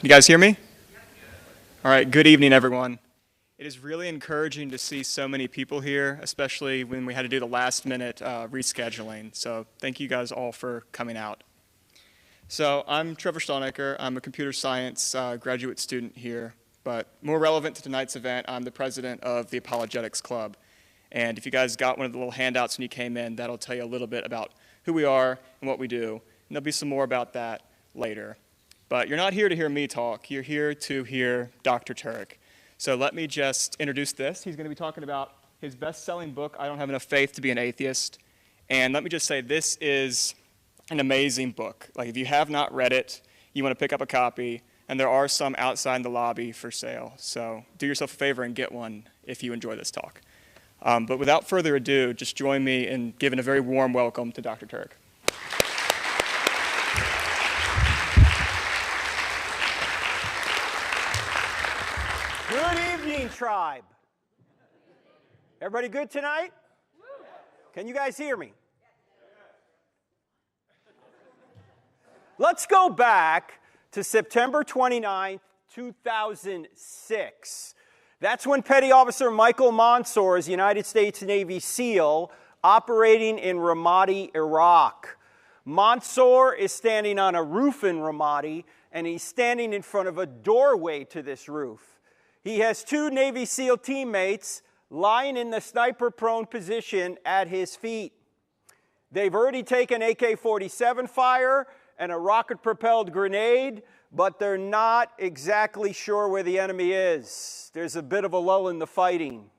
Can you guys hear me? All right, good evening, everyone. It is really encouraging to see so many people here, especially when we had to do the last-minute rescheduling. So thank you guys all for coming out. So I'm Trevor Stallnecker. I'm a computer science graduate student here. But more relevant to tonight's event, I'm the president of the Apologetics Club. And if you guys got one of the little handouts when you came in, that'll tell you a little bit about who we are and what we do. And there'll be some more about that later. But you're not here to hear me talk. You're here to hear Dr. Turek. So let me just introduce this. He's going to be talking about his best-selling book, I Don't Have Enough Faith to Be an Atheist. And let me just say, this is an amazing book. Like, if you have not read it, you want to pick up a copy, and there are some outside in the lobby for sale. So do yourself a favor and get one if you enjoy this talk. But without further ado, just join me in giving a very warm welcome to Dr. Turek. Good evening, tribe. Everybody good tonight? Can you guys hear me? Let's go back to September 29th, 2006. That's when Petty Officer Michael Mansour is United States Navy SEAL operating in Ramadi, Iraq. Mansour is standing on a roof in Ramadi, and he's standing in front of a doorway to this roof. He has two Navy SEAL teammates lying in the sniper-prone position at his feet. They've already taken AK-47 fire and a rocket-propelled grenade, but they're not exactly sure where the enemy is. There's a bit of a lull in the fighting.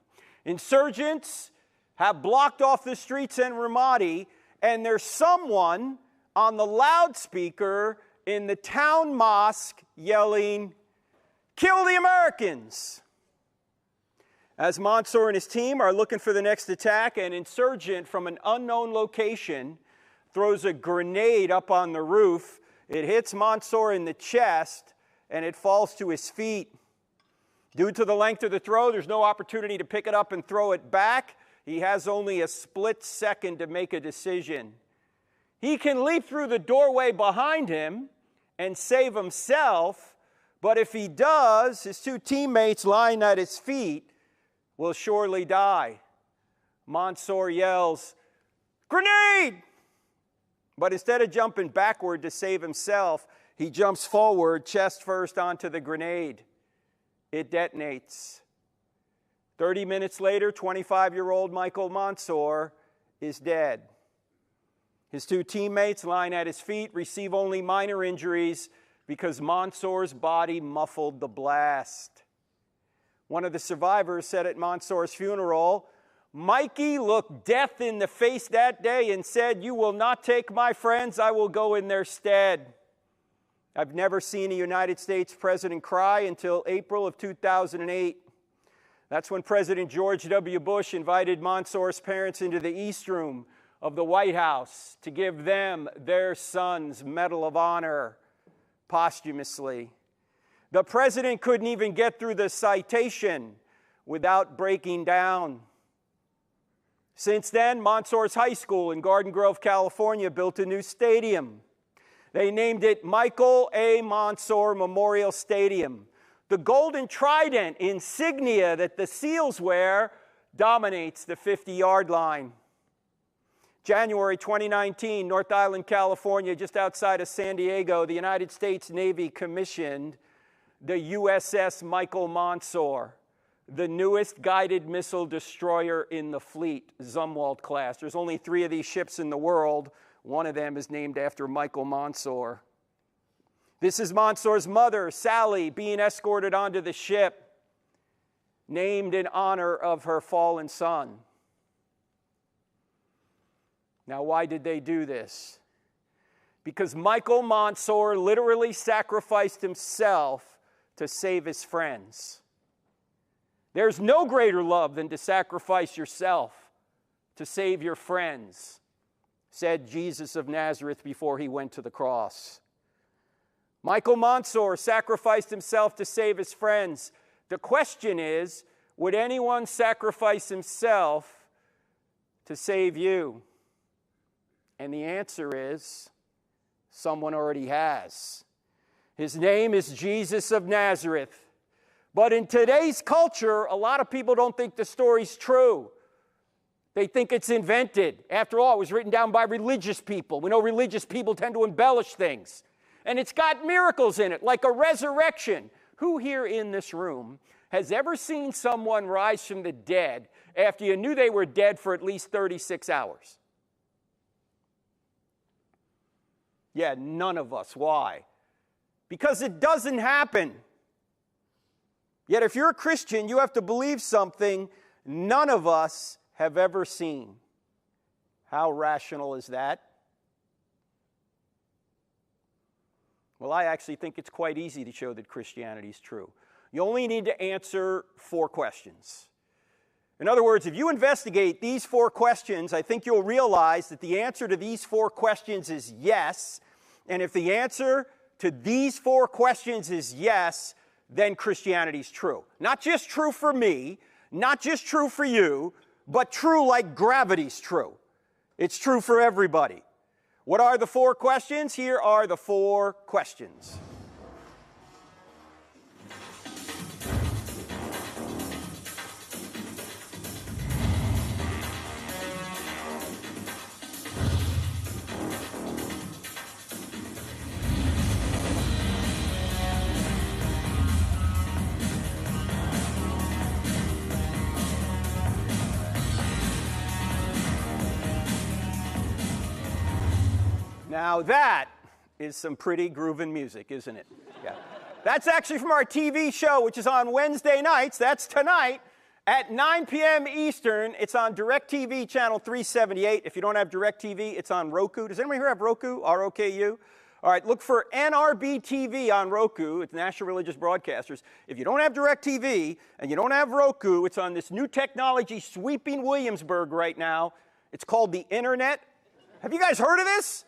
Insurgents have blocked off the streets in Ramadi, and there's someone on the loudspeaker in the town mosque yelling, "Kill the Americans!" As Mansour and his team are looking for the next attack, an insurgent from an unknown location throws a grenade up on the roof. It hits Mansour in the chest, and it falls to his feet. Due to the length of the throw, there's no opportunity to pick it up and throw it back. He has only a split second to make a decision. He can leap through the doorway behind him and save himself, but if he does, his two teammates lying at his feet will surely die. Mansour yells, "Grenade!" But instead of jumping backward to save himself, he jumps forward, chest first, onto the grenade. It detonates. 30 minutes later, 25-year-old Michael Mansour is dead. His two teammates lying at his feet receive only minor injuries because Mansour's body muffled the blast. One of the survivors said at Mansour's funeral, "Mikey looked death in the face that day and said, 'You will not take my friends, I will go in their stead.'" I've never seen a United States president cry until April of 2008. That's when President George W. Bush invited Mansour's parents into the East Room of the White House to give them their son's Medal of Honor posthumously. The president couldn't even get through the citation without breaking down. Since then, Mansour's High School in Garden Grove, California, built a new stadium. They named it Michael A. Mansour Memorial Stadium. The golden trident insignia that the SEALs wear dominates the 50-yard line. January 2019, North Island, California, just outside of San Diego, the United States Navy commissioned the USS Michael Mansour, the newest guided missile destroyer in the fleet, Zumwalt class. There's only 3 of these ships in the world. One of them is named after Michael Mansour. This is Mansour's mother, Sally, being escorted onto the ship, named in honor of her fallen son. Now, why did they do this? Because Michael Mansour literally sacrificed himself to save his friends. There's no greater love than to sacrifice yourself to save your friends, said Jesus of Nazareth before he went to the cross. Michael Mansour sacrificed himself to save his friends. The question is, would anyone sacrifice himself to save you? And the answer is, someone already has. His name is Jesus of Nazareth. But in today's culture, a lot of people don't think the story's true. They think it's invented. After all, it was written down by religious people. We know religious people tend to embellish things. And it's got miracles in it, like a resurrection. Who here in this room has ever seen someone rise from the dead after you knew they were dead for at least 36 hours? Yeah, none of us. Why? Because it doesn't happen. Yet if you're a Christian, you have to believe something none of us have ever seen. How rational is that? Well, I actually think it's quite easy to show that Christianity is true. You only need to answer 4 questions. In other words, if you investigate these 4 questions, I think you'll realize that the answer to these 4 questions is yes. And if the answer to these 4 questions is yes, then Christianity is true. Not just true for me, not just true for you, but true like gravity's true. It's true for everybody. What are the 4 questions? Here are the 4 questions. Now that is some pretty groovin' music, isn't it? Yeah. That's actually from our TV show, which is on Wednesday nights. That's tonight at 9 p.m. Eastern. It's on DirecTV channel 378. If you don't have DirecTV, it's on Roku. Does anyone here have Roku? R-O-K-U? All right, look for NRB TV on Roku. It's National Religious Broadcasters. If you don't have DirecTV and you don't have Roku, it's on this new technology sweeping Williamsburg right now. It's called the Internet. Have you guys heard of this?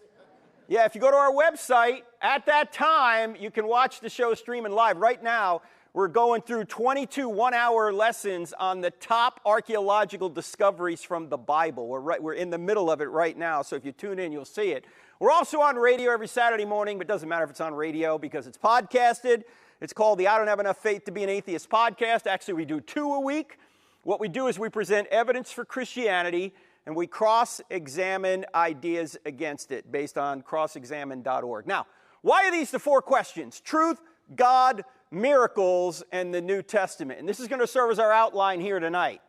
Yeah, if you go to our website, at that time, you can watch the show streaming live. Right now, we're going through 22 one-hour lessons on the top archaeological discoveries from the Bible. We're in the middle of it right now, so if you tune in, you'll see it. We're also on radio every Saturday morning, but it doesn't matter if it's on radio because it's podcasted. It's called the I Don't Have Enough Faith to Be an Atheist podcast. Actually, we do 2 a week. What we do is we present evidence for Christianity, and we cross-examine ideas against it based on crossexamine.org. Now, why are these the 4 questions? Truth, God, miracles, and the New Testament. And this is going to serve as our outline here tonight.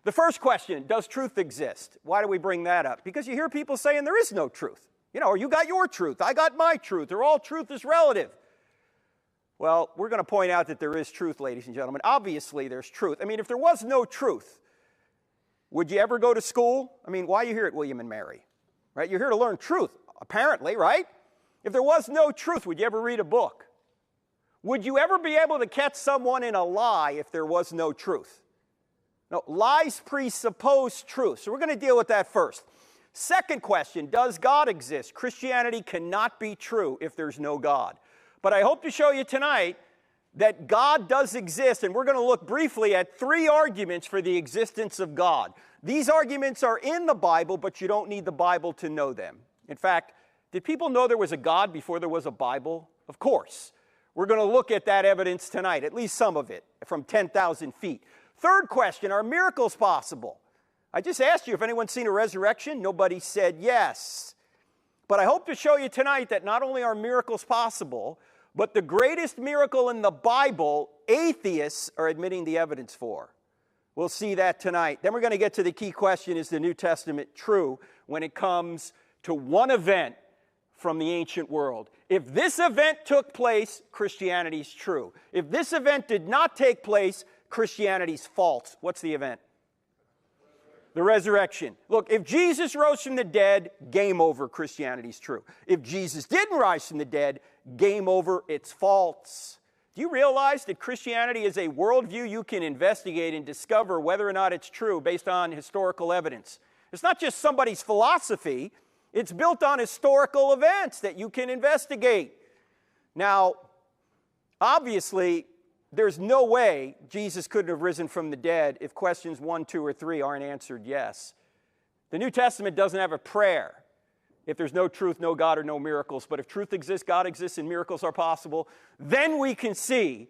The first question, does truth exist? Why do we bring that up? Because you hear people saying there is no truth. You know, or you got your truth, I got my truth, or all truth is relative. Well, we're going to point out that there is truth, ladies and gentlemen. Obviously, there's truth. I mean, if there was no truth, would you ever go to school? I mean, why are you here at William and Mary? Right? You're here to learn truth, apparently, right? If there was no truth, would you ever read a book? Would you ever be able to catch someone in a lie if there was no truth? No, lies presuppose truth. So we're going to deal with that first. Second question, does God exist? Christianity cannot be true if there's no God. But I hope to show you tonight that God does exist, and we're going to look briefly at 3 arguments for the existence of God. These arguments are in the Bible, but you don't need the Bible to know them. In fact, did people know there was a God before there was a Bible? Of course. We're going to look at that evidence tonight, at least some of it, from 10,000 feet. Third question, are miracles possible? I just asked you if anyone's seen a resurrection. Nobody said yes. But I hope to show you tonight that not only are miracles possible, but the greatest miracle in the Bible, atheists are admitting the evidence for. We'll see that tonight. Then we're going to get to the key question, is the New Testament true when it comes to one event from the ancient world? If this event took place, Christianity's true. If this event did not take place, Christianity's false. What's the event? The resurrection. Look, if Jesus rose from the dead, game over, Christianity's true. If Jesus didn't rise from the dead, game over, it's false. Do you realize that Christianity is a worldview you can investigate and discover whether or not it's true based on historical evidence? It's not just somebody's philosophy. It's built on historical events that you can investigate. Now, obviously, there's no way Jesus couldn't have risen from the dead if questions 1, 2, or 3 aren't answered yes. The New Testament doesn't have a prayer. If there's no truth, no God, or no miracles. But if truth exists, God exists, and miracles are possible, then we can see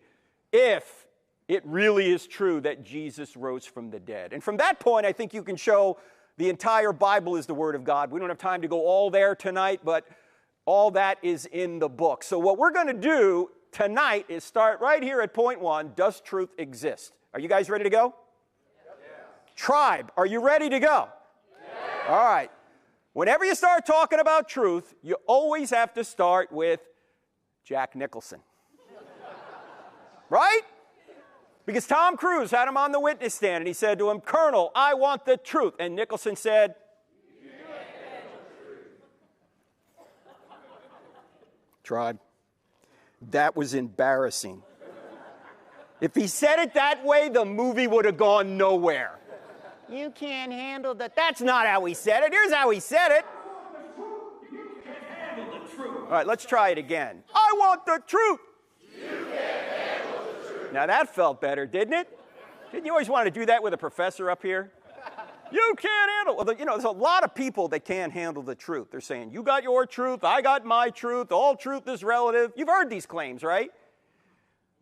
if it really is true that Jesus rose from the dead. And from that point, I think you can show the entire Bible is the Word of God. We don't have time to go all there tonight, but all that is in the book. So what we're going to do tonight is start right here at point 1. Does truth exist? Are you guys ready to go? Yeah. Tribe, are you ready to go? Yeah. All right. Whenever you start talking about truth, you always have to start with Jack Nicholson. Right? Because Tom Cruise had him on the witness stand, and he said to him, "Colonel, I want the truth." And Nicholson said, "You can't handle the truth." Tribe, that was embarrassing. If he said it that way, the movie would have gone nowhere. You can't handle that. That's not how he said it. Here's how he said it. You can't handle the truth. All right, let's try it again. I want the truth. You can't handle the truth. Now that felt better, didn't it? Didn't you always want to do that with a professor up here? You can't handle. Well, you know, there's a lot of people that can't handle the truth. They're saying, you got your truth, I got my truth, all truth is relative. You've heard these claims, right?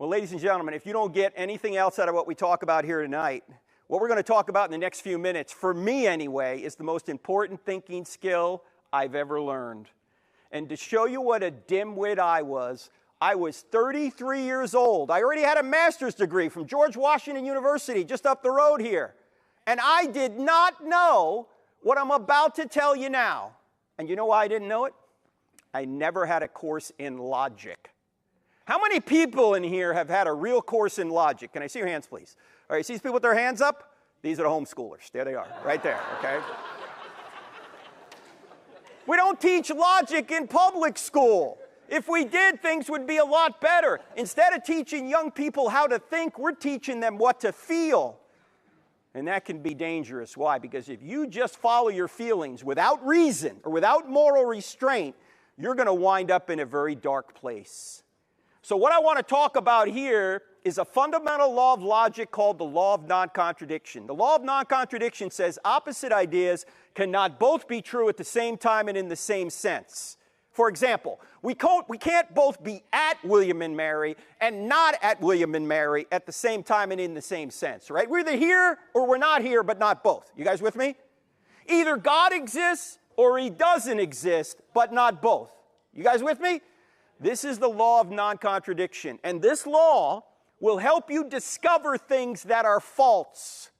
Well, ladies and gentlemen, if you don't get anything else out of what we talk about here tonight, what we're going to talk about in the next few minutes, for me anyway, is the most important thinking skill I've ever learned. And to show you what a dimwit I was 33 years old. I already had a master's degree from George Washington University just up the road here. And I did not know what I'm about to tell you now. And you know why I didn't know it? I never had a course in logic. How many people in here have had a real course in logic? Can I see your hands, please? All right, see these people with their hands up? These are the homeschoolers. There they are, right there, okay? We don't teach logic in public school. If we did, things would be a lot better. Instead of teaching young people how to think, we're teaching them what to feel. And that can be dangerous. Why? Because if you just follow your feelings without reason or without moral restraint, you're going to wind up in a very dark place. So what I want to talk about here is a fundamental law of logic called the law of non-contradiction. The law of non-contradiction says opposite ideas cannot both be true at the same time and in the same sense. For example, we can't both be at William and Mary and not at William and Mary at the same time and in the same sense, right? We're either here or we're not here, but not both. You guys with me? Either God exists or he doesn't exist, but not both. You guys with me? This is the law of non-contradiction. And this law will help you discover things that are false.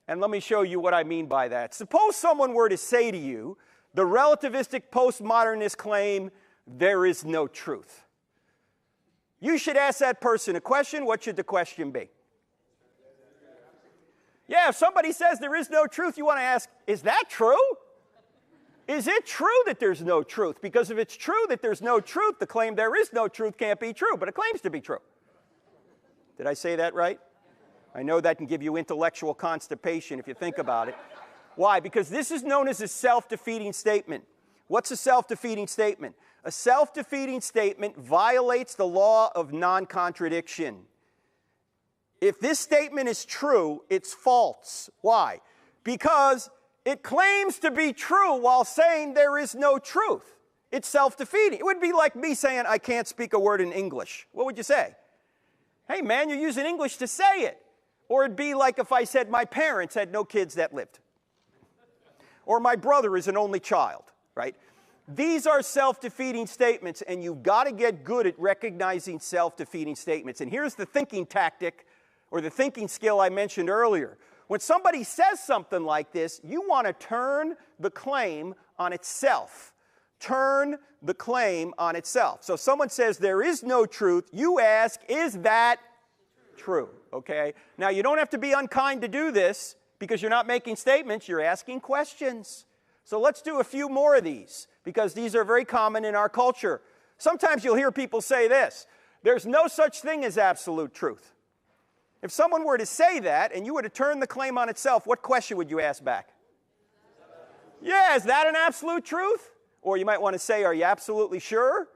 And let me show you what I mean by that. Suppose someone were to say to you, the relativistic postmodernist claim, there is no truth. You should ask that person a question. What should the question be? Yeah, if somebody says there is no truth, you want to ask, is that true? Is it true that there's no truth? Because if it's true that there's no truth, the claim there is no truth can't be true, but it claims to be true. Did I say that right? I know that can give you intellectual constipation if you think about it. Why? Because this is known as a self-defeating statement. What's a self-defeating statement? A self-defeating statement violates the law of non-contradiction. If this statement is true, it's false. Why? Because it claims to be true while saying there is no truth. It's self-defeating. It would be like me saying I can't speak a word in English. What would you say? Hey, man, you're using English to say it. Or it'd be like if I said my parents had no kids that lived. Or my brother is an only child, right? These are self-defeating statements, and you've got to get good at recognizing self-defeating statements. And here's the thinking tactic, or the thinking skill I mentioned earlier. When somebody says something like this, you want to turn the claim on itself. Turn the claim on itself. So someone says there is no truth, you ask, is that true? Okay? Now, you don't have to be unkind to do this, because you're not making statements, you're asking questions. So let's do a few more of these, because these are very common in our culture. Sometimes you'll hear people say this, there's no such thing as absolute truth. If someone were to say that, and you were to turn the claim on itself, what question would you ask back? Yeah, is that an absolute truth? Or you might want to say, are you absolutely sure?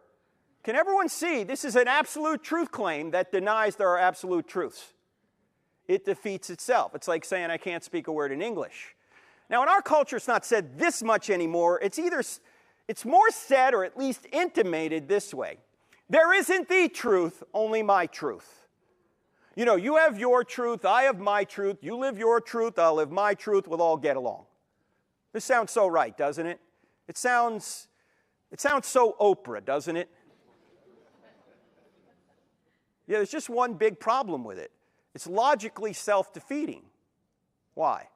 Can everyone see this is an absolute truth claim that denies there are absolute truths? It defeats itself. It's like saying I can't speak a word in English. Now, in our culture, it's not said this much anymore. It's either It's more said, or at least intimated this way. There isn't the truth, only my truth. You know, you have your truth, I have my truth, you live your truth, I'll live my truth, we'll all get along. This sounds so right, doesn't it? It sounds so Oprah, doesn't it? Yeah, there's just one big problem with it. It's logically self-defeating. Why?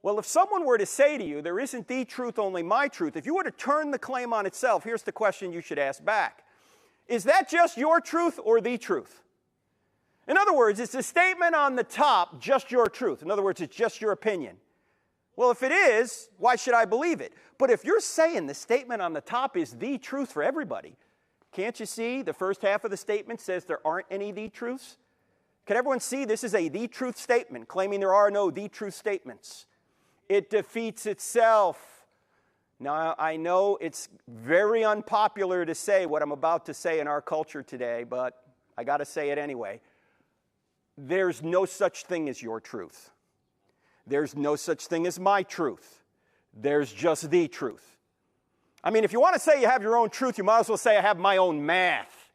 Well, if someone were to say to you, there isn't the truth, only my truth, if you were to turn the claim on itself, here's the question you should ask back. Is that just your truth or the truth? In other words, is the statement on the top just your truth? In other words, it's just your opinion. Well, if it is, why should I believe it? But if you're saying the statement on the top is the truth for everybody, can't you see the first half of the statement says there aren't any the truths? Can everyone see this is a the truth statement, claiming there are no the truth statements? It defeats itself. Now, I know it's very unpopular to say what I'm about to say in our culture today, but I got to say it anyway. There's no such thing as your truth. There's no such thing as my truth. There's just the truth. I mean, if you want to say you have your own truth, you might as well say I have my own math.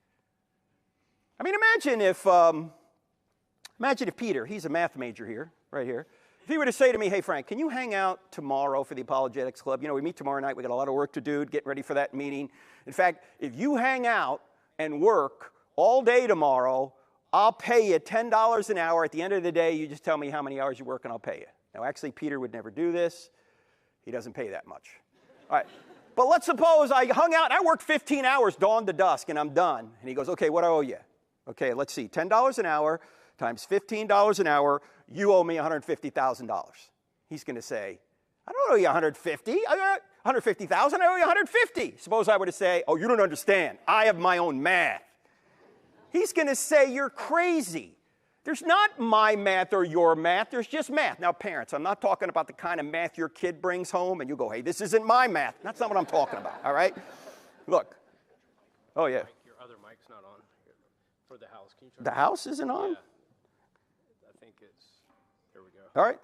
I mean, imagine if Peter, he's a math major here, right here, if he were to say to me, hey, Frank, can you hang out tomorrow for the Apologetics Club? You know, we meet tomorrow night. We got a lot of work to do, getting ready for that meeting. In fact, if you hang out and work all day tomorrow, I'll pay you $10 an hour. At the end of the day, you just tell me how many hours you work and I'll pay you. Now, actually, Peter would never do this. He doesn't pay that much. All right. But let's suppose I hung out and I worked 15 hours dawn to dusk and I'm done. And he goes, okay, what do I owe you? Okay, let's see, $10 an hour times $15 an hour, you owe me $150,000. He's going to say, I don't owe you $150,000, I owe you $150,000. Suppose I were to say, oh, you don't understand. I have my own math. He's going to say, you're crazy. There's not my math or your math. There's just math. Now, parents, I'm not talking about the kind of math your kid brings home and you go, hey, this isn't my math. That's not what I'm talking about, all right? Look. Oh, yeah. Your other mic's not on for the house. Can you turn the house isn't on? Yeah. I think it's, there we go. All right.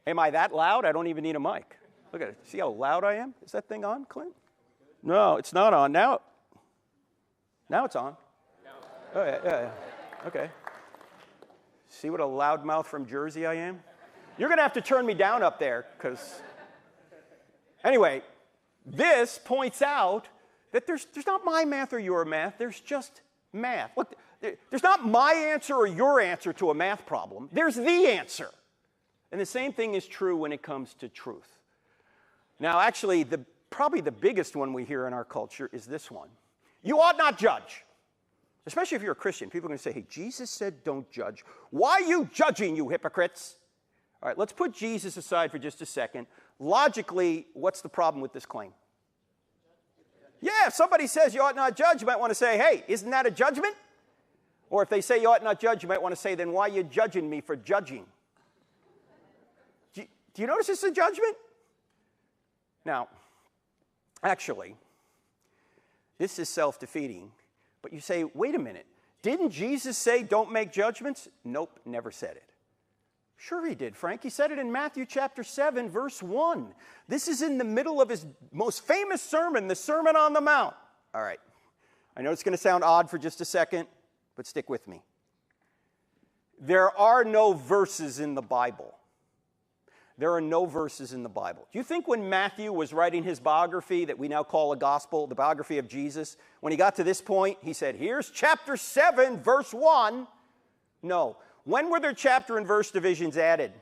Am I that loud? I don't even need a mic. Look at it. See how loud I am? Is that thing on, Clint? No, it's not on. Now it's on. Oh, yeah. Okay. See what a loudmouth from Jersey I am? You're going to have to turn me down up there, because... Anyway, this points out that there's not my math or your math. There's just math. Look, there's not my answer or your answer to a math problem. There's the answer. And the same thing is true when it comes to truth. Now, actually, probably the biggest one we hear in our culture is this one. You ought not judge. Especially if you're a Christian. People are going to say, hey, Jesus said don't judge. Why are you judging, you hypocrites? All right, let's put Jesus aside for just a second. Logically, what's the problem with this claim? Yeah, if somebody says you ought not judge, you might want to say, hey, isn't that a judgment? Or if they say you ought not judge, you might want to say, then why are you judging me for judging? Do you notice it's a judgment? Now, actually, this is self-defeating. But you say, wait a minute, didn't Jesus say don't make judgments? Nope, never said it. Sure he did, Frank. He said it in Matthew chapter 7, verse 1. This is in the middle of his most famous sermon, the Sermon on the Mount. All right, I know it's going to sound odd for just a second, but stick with me. There are no verses in the Bible. There are no verses in the Bible. Do you think when Matthew was writing his biography that we now call a gospel, the biography of Jesus, when he got to this point, he said, here's chapter 7, verse 1? No. When were there chapter and verse divisions added?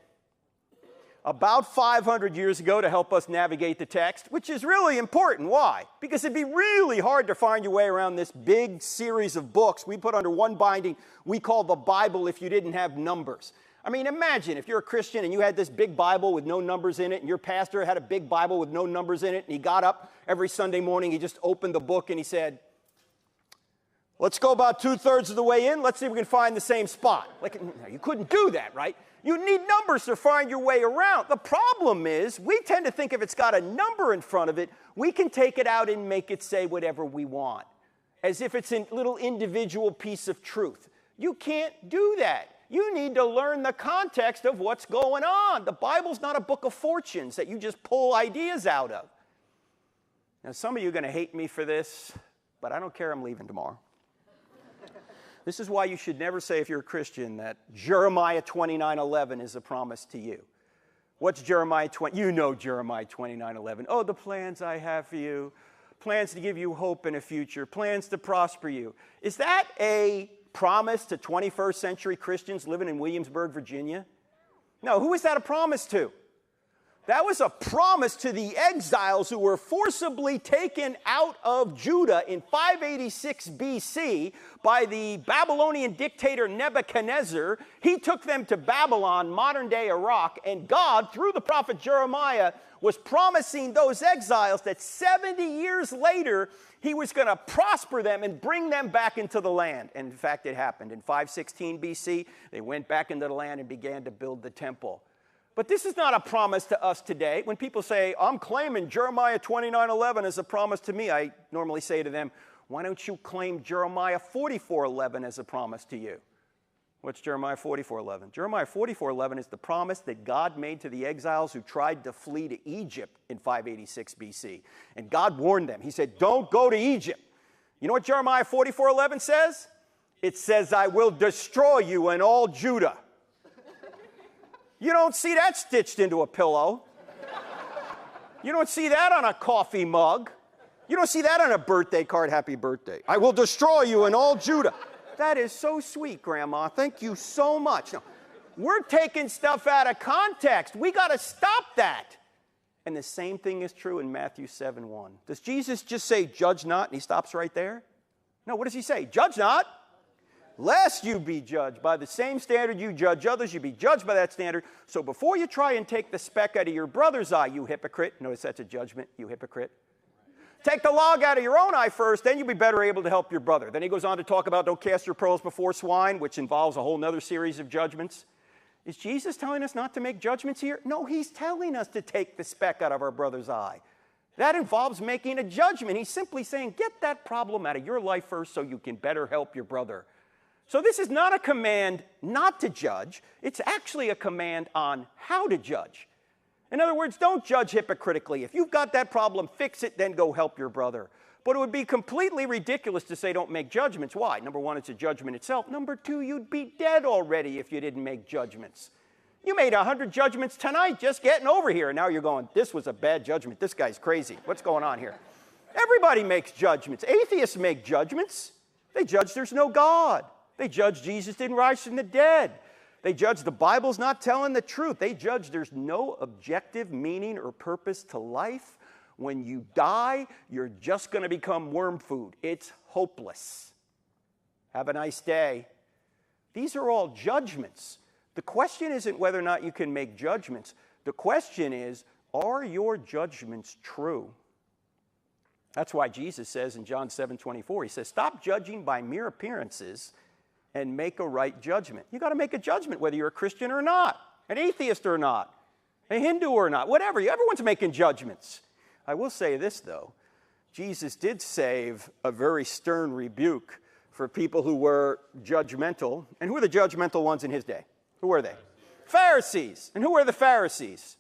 About 500 years ago to help us navigate the text, which is really important. Why? Because it'd be really hard to find your way around this big series of books we put under one binding we call the Bible if you didn't have numbers. I mean, imagine if you're a Christian and you had this big Bible with no numbers in it, and your pastor had a big Bible with no numbers in it, and he got up every Sunday morning, he just opened the book and he said, let's go about 2/3 of the way in, let's see if we can find the same spot. Like, you couldn't do that, right? You need numbers to find your way around. The problem is, we tend to think if it's got a number in front of it, we can take it out and make it say whatever we want, as if it's a little individual piece of truth. You can't do that. You need to learn the context of what's going on. The Bible's not a book of fortunes that you just pull ideas out of. Now, some of you are going to hate me for this, but I don't care. I'm leaving tomorrow. This is why you should never say, if you're a Christian, that Jeremiah 29:11 is a promise to you. What's Jeremiah 20? You know Jeremiah 29:11. Oh, the plans I have for you, plans to give you hope in a future, plans to prosper you. Is that a promise to 21st century Christians living in Williamsburg, Virginia? No, who is that a promise to? That was a promise to the exiles who were forcibly taken out of Judah in 586 BC by the Babylonian dictator Nebuchadnezzar. He took them to Babylon, modern-day Iraq, and God, through the prophet Jeremiah, was promising those exiles that 70 years later, he was going to prosper them and bring them back into the land. And in fact, it happened. In 516 BC, they went back into the land and began to build the temple. But this is not a promise to us today. When people say, I'm claiming Jeremiah 29:11 as a promise to me, I normally say to them, why don't you claim Jeremiah 44:11 as a promise to you? What's Jeremiah 44:11? Jeremiah 44:11 is the promise that God made to the exiles who tried to flee to Egypt in 586 BC. And God warned them. He said, don't go to Egypt. You know what Jeremiah 44:11 says? It says, I will destroy you and all Judah. You don't see that stitched into a pillow. You don't see that on a coffee mug. You don't see that on a birthday card, happy birthday. I will destroy you and all Judah. That is so sweet, Grandma. Thank you so much. Now, we're taking stuff out of context. We got to stop that. And the same thing is true in Matthew 7:1. Does Jesus just say, judge not, and he stops right there? No, what does he say? Judge not, lest you be judged. By the same standard you judge others, you be judged by that standard. So before you try and take the speck out of your brother's eye, you hypocrite. Notice that's a judgment, you hypocrite. Take the log out of your own eye first, then you'll be better able to help your brother. Then he goes on to talk about don't cast your pearls before swine, which involves a whole other series of judgments. Is Jesus telling us not to make judgments here? No, he's telling us to take the speck out of our brother's eye. That involves making a judgment. He's simply saying, get that problem out of your life first so you can better help your brother. So this is not a command not to judge. It's actually a command on how to judge. In other words, don't judge hypocritically. If you've got that problem, fix it, then go help your brother. But it would be completely ridiculous to say don't make judgments. Why? Number one, it's a judgment itself. Number two, you'd be dead already if you didn't make judgments. You made 100 judgments tonight just getting over here. And now you're going, this was a bad judgment. This guy's crazy. What's going on here? Everybody makes judgments. Atheists make judgments. They judge there's no God. They judge Jesus didn't rise from the dead. They judge the Bible's not telling the truth. They judge there's no objective meaning or purpose to life. When you die, you're just going to become worm food. It's hopeless. Have a nice day. These are all judgments. The question isn't whether or not you can make judgments. The question is, are your judgments true? That's why Jesus says in John 7:24, he says, stop judging by mere appearances and make a right judgment. You got to make a judgment whether you're a Christian or not, an atheist or not, a Hindu or not, whatever. Everyone's making judgments. I will say this, though. Jesus did save a very stern rebuke for people who were judgmental. And who were the judgmental ones in his day? Who were they? Pharisees. And who were the Pharisees?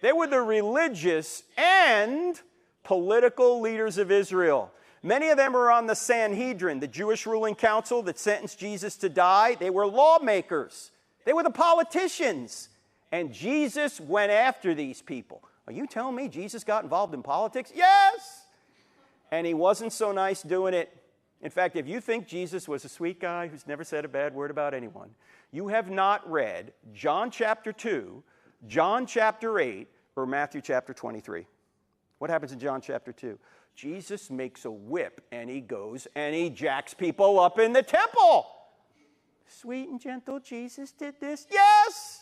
They were the religious and political leaders of Israel. Many of them were on the Sanhedrin, the Jewish ruling council that sentenced Jesus to die. They were lawmakers. They were the politicians. And Jesus went after these people. Are you telling me Jesus got involved in politics? Yes! And he wasn't so nice doing it. In fact, if you think Jesus was a sweet guy who's never said a bad word about anyone, you have not read John chapter 2, John chapter 8, or Matthew chapter 23. What happens in John chapter 2? Jesus makes a whip, and he goes and he jacks people up in the temple. Sweet and gentle Jesus did this? Yes!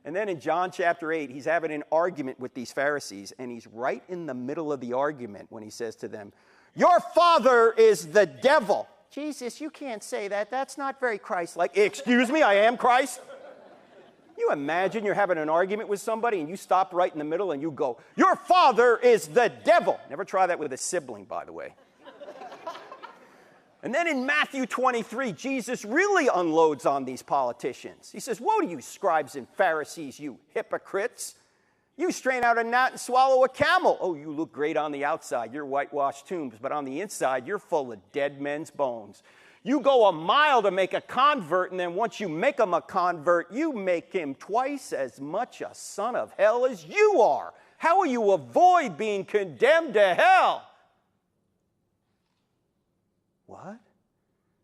And then in John chapter 8, he's having an argument with these Pharisees, and he's right in the middle of the argument when he says to them, your father is the devil. Jesus, you can't say that. That's not very Christ-like. Excuse me, I am Christ. You imagine you're having an argument with somebody and you stop right in the middle and you go, your father is the devil. Never try that with a sibling, by the way. And then in Matthew 23, Jesus really unloads on these politicians. He says, woe to you, scribes and Pharisees, you hypocrites. You strain out a gnat and swallow a camel. Oh, you look great on the outside. You're whitewashed tombs, but on the inside, you're full of dead men's bones. You go a mile to make a convert, and then once you make him a convert, you make him twice as much a son of hell as you are. How will you avoid being condemned to hell? What?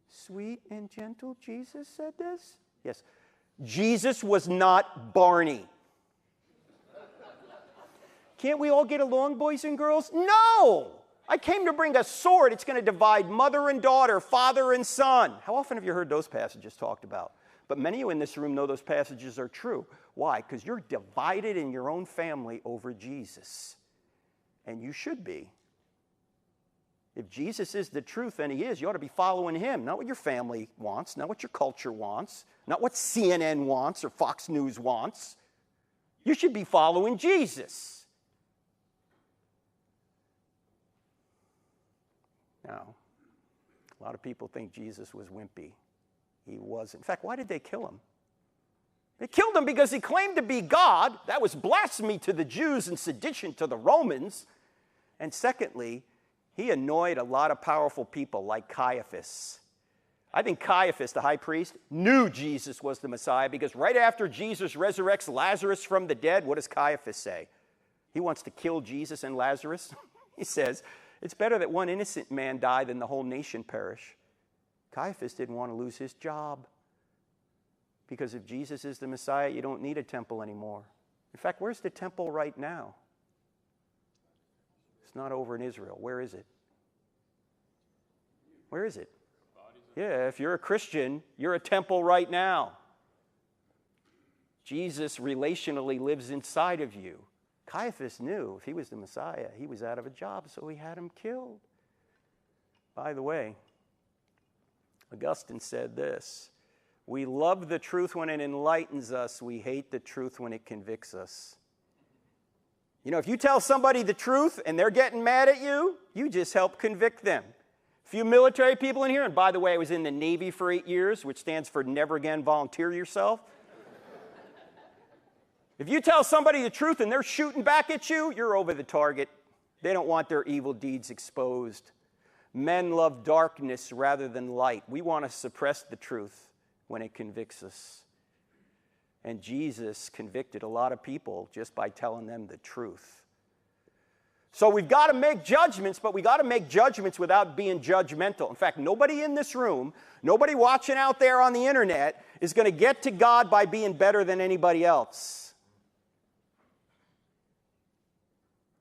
Sweet and gentle Jesus said this? Yes. Jesus was not Barney. Can't we all get along, boys and girls? No! I came to bring a sword. It's going to divide mother and daughter, father and son. How often have you heard those passages talked about? But many of you in this room know those passages are true. Why? Because you're divided in your own family over Jesus. And you should be. If Jesus is the truth, and he is, you ought to be following him. Not what your family wants, not what your culture wants, not what CNN wants or Fox News wants. You should be following Jesus. Now, a lot of people think Jesus was wimpy. He wasn't. In fact, why did they kill him? They killed him because he claimed to be God. That was blasphemy to the Jews and sedition to the Romans. And secondly, he annoyed a lot of powerful people like Caiaphas. I think Caiaphas, the high priest, knew Jesus was the Messiah because right after Jesus resurrects Lazarus from the dead, what does Caiaphas say? He wants to kill Jesus and Lazarus. He says, it's better that one innocent man die than the whole nation perish. Caiaphas didn't want to lose his job because if Jesus is the Messiah, you don't need a temple anymore. In fact, where's the temple right now? It's not over in Israel. Where is it? Where is it? Yeah, if you're a Christian, you're a temple right now. Jesus relationally lives inside of you. Caiaphas knew if he was the Messiah, he was out of a job, so he had him killed. By the way, Augustine said this, we love the truth when it enlightens us, we hate the truth when it convicts us. You know, if you tell somebody the truth and they're getting mad at you, you just help convict them. A few military people in here, and by the way, I was in the Navy for 8 years, which stands for never again volunteer yourself. If you tell somebody the truth and they're shooting back at you, you're over the target. They don't want their evil deeds exposed. Men love darkness rather than light. We want to suppress the truth when it convicts us. And Jesus convicted a lot of people just by telling them the truth. So we've got to make judgments, but we've got to make judgments without being judgmental. In fact, nobody in this room, nobody watching out there on the internet is going to get to God by being better than anybody else.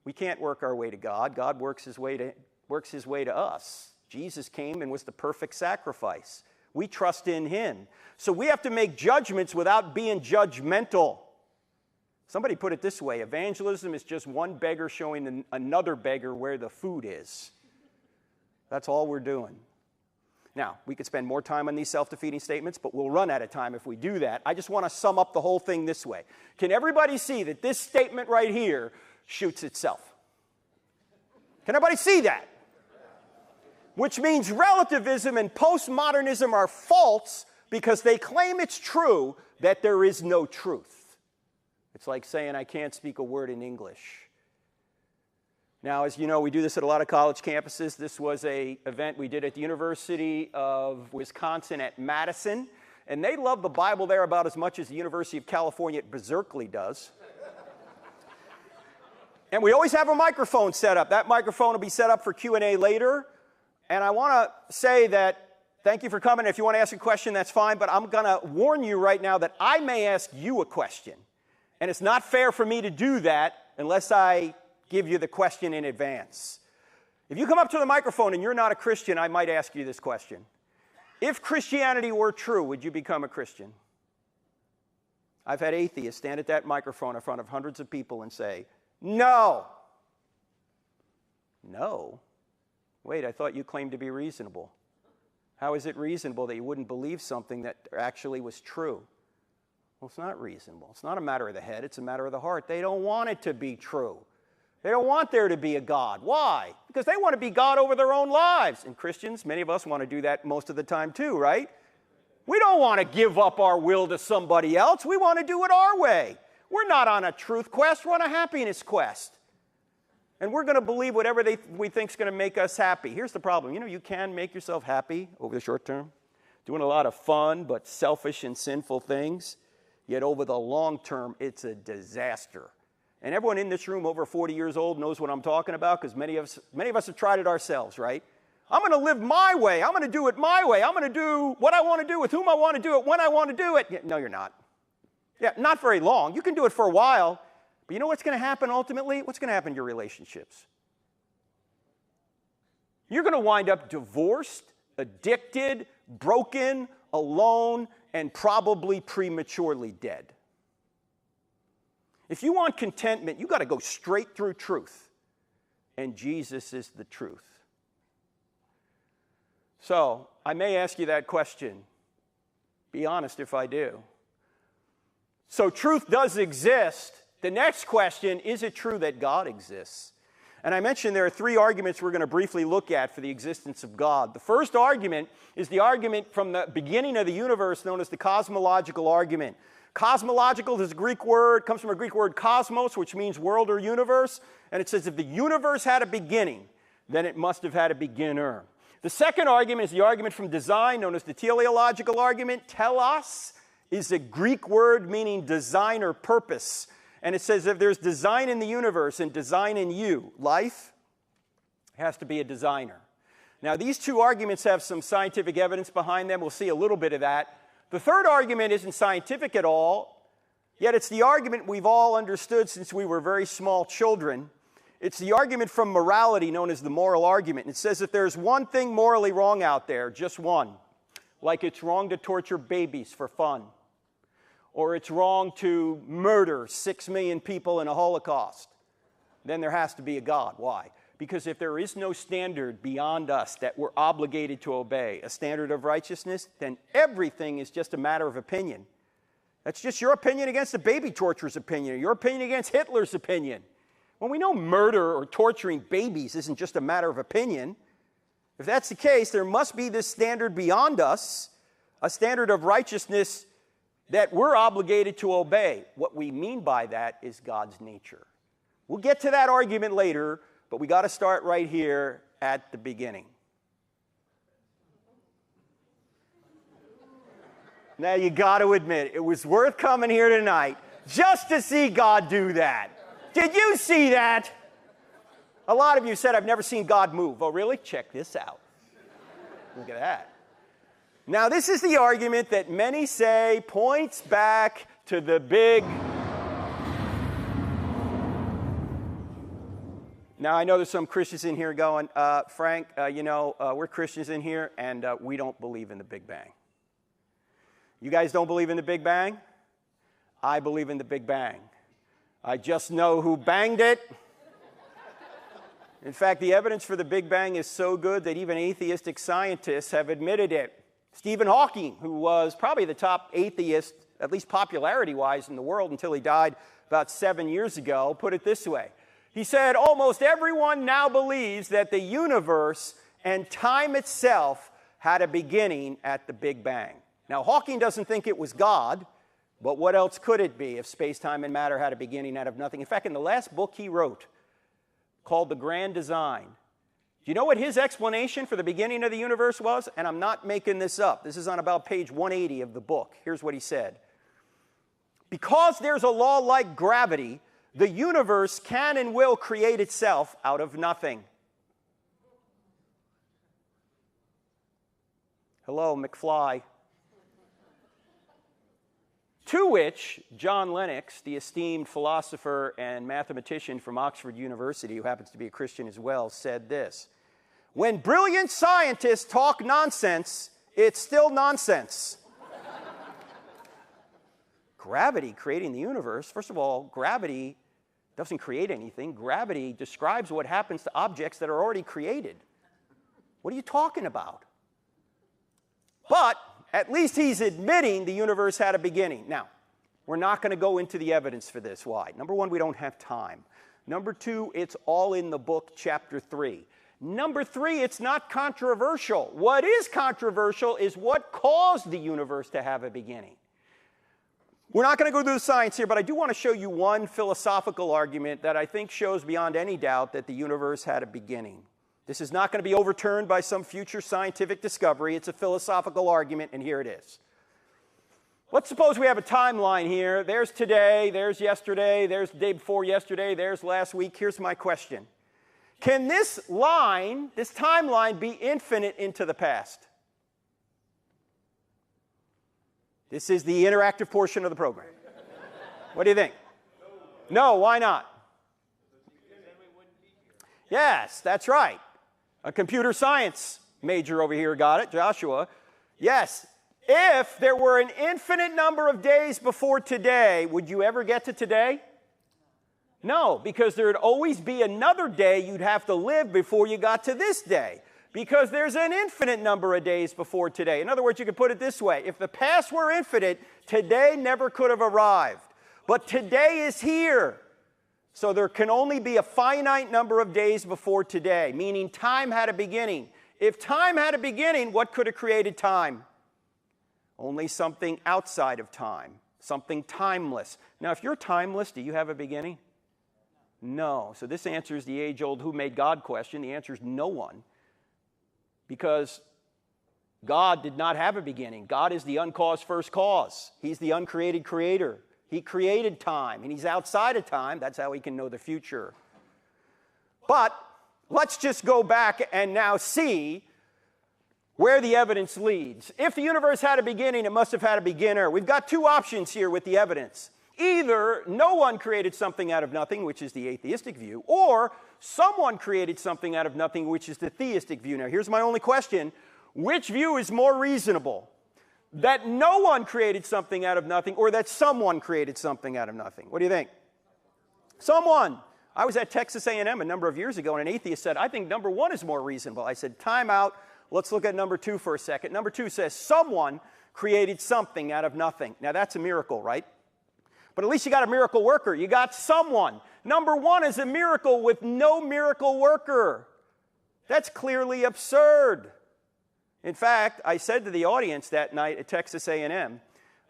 We can't work our way to God. God works his way to us. Jesus came and was the perfect sacrifice. We trust in him. So we have to make judgments without being judgmental. Somebody put it this way, evangelism is just one beggar showing another beggar where the food is. That's all we're doing. Now, we could spend more time on these self-defeating statements, but we'll run out of time if we do that. I just want to sum up the whole thing this way. Can everybody see that this statement right here shoots itself? Can everybody see that? Which means relativism and postmodernism are false because they claim it's true that there is no truth. It's like saying I can't speak a word in English. Now, as you know, we do this at a lot of college campuses. This was an event we did at the University of Wisconsin at Madison, and they love the Bible there about as much as the University of California at Berkeley does. And we always have a microphone set up. That microphone will be set up for Q&A later. And I want to say that thank you for coming. If you want to ask a question, that's fine. But I'm going to warn you right now that I may ask you a question. And it's not fair for me to do that unless I give you the question in advance. If you come up to the microphone and you're not a Christian, I might ask you this question. If Christianity were true, would you become a Christian? I've had atheists stand at that microphone in front of hundreds of people and say, no. No? Wait, I thought you claimed to be reasonable. How is it reasonable that you wouldn't believe something that actually was true? Well, it's not reasonable. It's not a matter of the head, it's a matter of the heart. They don't want it to be true. They don't want there to be a God. Why? Because they want to be God over their own lives. And Christians, many of us want to do that most of the time too, right? We don't want to give up our will to somebody else. We want to do it our way. We're not on a truth quest. We're on a happiness quest. And we're going to believe whatever we think is going to make us happy. Here's the problem. You know, you can make yourself happy over the short term, doing a lot of fun but selfish and sinful things. Yet over the long term, it's a disaster. And everyone in this room over 40 years old knows what I'm talking about, because many of us have tried it ourselves, right? I'm going to live my way. I'm going to do it my way. I'm going to do what I want to do with whom I want to do it when I want to do it. No, you're not. Yeah, not very long. You can do it for a while. But you know what's going to happen ultimately? What's going to happen in your relationships? You're going to wind up divorced, addicted, broken, alone, and probably prematurely dead. If you want contentment, you've got to go straight through truth. And Jesus is the truth. So, I may ask you that question. Be honest if I do. So, truth does exist. The next question, is it true that God exists? And I mentioned there are three arguments we're going to briefly look at for the existence of God. The first argument is the argument from the beginning of the universe known as the cosmological argument. Cosmological is a Greek word, comes from a Greek word cosmos, which means world or universe. And it says if the universe had a beginning, then it must have had a beginner. The second argument is the argument from design, known as the teleological argument. Telos is a Greek word meaning design or purpose. And it says if there's design in the universe and design in you, life has to be a designer. Now, these two arguments have some scientific evidence behind them. We'll see a little bit of that. The third argument isn't scientific at all, yet it's the argument we've all understood since we were very small children. It's the argument from morality known as the moral argument. It says if there's one thing morally wrong out there, just one, like it's wrong to torture babies for fun, or it's wrong to murder 6 million people in a Holocaust, then there has to be a God. Why? Because if there is no standard beyond us that we're obligated to obey, a standard of righteousness, then everything is just a matter of opinion. That's just your opinion against the baby torturer's opinion, or your opinion against Hitler's opinion. When we know murder or torturing babies isn't just a matter of opinion, if that's the case, there must be this standard beyond us, a standard of righteousness that we're obligated to obey. What we mean by that is God's nature. We'll get to that argument later, but we got to start right here at the beginning. Now you got to admit, it was worth coming here tonight just to see God do that. Did you see that? A lot of you said, I've never seen God move. Oh, really? Check this out. Look at that. Now, this is the argument that many say points back to the big... Now, I know there's some Christians in here going, Frank, we're Christians in here, and we don't believe in the Big Bang. You guys don't believe in the Big Bang? I believe in the Big Bang. I just know who banged it. In fact, the evidence for the Big Bang is so good that even atheistic scientists have admitted it. Stephen Hawking, who was probably the top atheist, at least popularity-wise, in the world until he died about 7 years ago, put it this way. He said, almost everyone now believes that the universe and time itself had a beginning at the Big Bang. Now, Hawking doesn't think it was God, but what else could it be if space-time and matter had a beginning out of nothing? In fact, in the last book he wrote, called The Grand Design, do you know what his explanation for the beginning of the universe was? And I'm not making this up. This is on about page 180 of the book. Here's what he said. Because there's a law like gravity, the universe can and will create itself out of nothing. Hello, McFly. To which John Lennox, the esteemed philosopher and mathematician from Oxford University, who happens to be a Christian as well, said this. When brilliant scientists talk nonsense, it's still nonsense. Gravity creating the universe. First of all, gravity doesn't create anything. Gravity describes what happens to objects that are already created. What are you talking about? But at least he's admitting the universe had a beginning. Now, we're not going to go into the evidence for this. Why? Number one, we don't have time. Number two, it's all in the book, chapter 3. Number three, it's not controversial. What is controversial is what caused the universe to have a beginning. We're not going to go through the science here, but I do want to show you one philosophical argument that I think shows beyond any doubt that the universe had a beginning. This is not going to be overturned by some future scientific discovery. It's a philosophical argument, and here it is. Let's suppose we have a timeline here. There's today, there's yesterday, there's the day before yesterday, there's last week. Here's my question. Can this line, this timeline, be infinite into the past? This is the interactive portion of the program. What do you think? No, why not? Yes, that's right. A computer science major over here got it, Joshua. Yes, if there were an infinite number of days before today, would you ever get to today? No, because there would always be another day you'd have to live before you got to this day. Because there's an infinite number of days before today. In other words, you could put it this way. If the past were infinite, today never could have arrived. But today is here. So there can only be a finite number of days before today, meaning time had a beginning. If time had a beginning, what could have created time? Only something outside of time, something timeless. Now, if you're timeless, do you have a beginning? No. So this answers the age-old who made God question. The answer is no one. Because God did not have a beginning. God is the uncaused first cause. He's the uncreated creator. He created time, and he's outside of time. That's how he can know the future. But let's just go back and now see where the evidence leads. If the universe had a beginning, it must have had a beginner. We've got two options here with the evidence. Either no one created something out of nothing, which is the atheistic view, or someone created something out of nothing, which is the theistic view. Now, here's my only question. Which view is more reasonable? That no one created something out of nothing, or that someone created something out of nothing? What do you think? Someone. I was at Texas A&M a number of years ago, and an atheist said, I think number one is more reasonable. I said, time out. Let's look at number two for a second. Number two says someone created something out of nothing. Now, that's a miracle, right? But at least you got a miracle worker. You got someone. Number one is a miracle with no miracle worker. That's clearly absurd. In fact, I said to the audience that night at Texas A&M,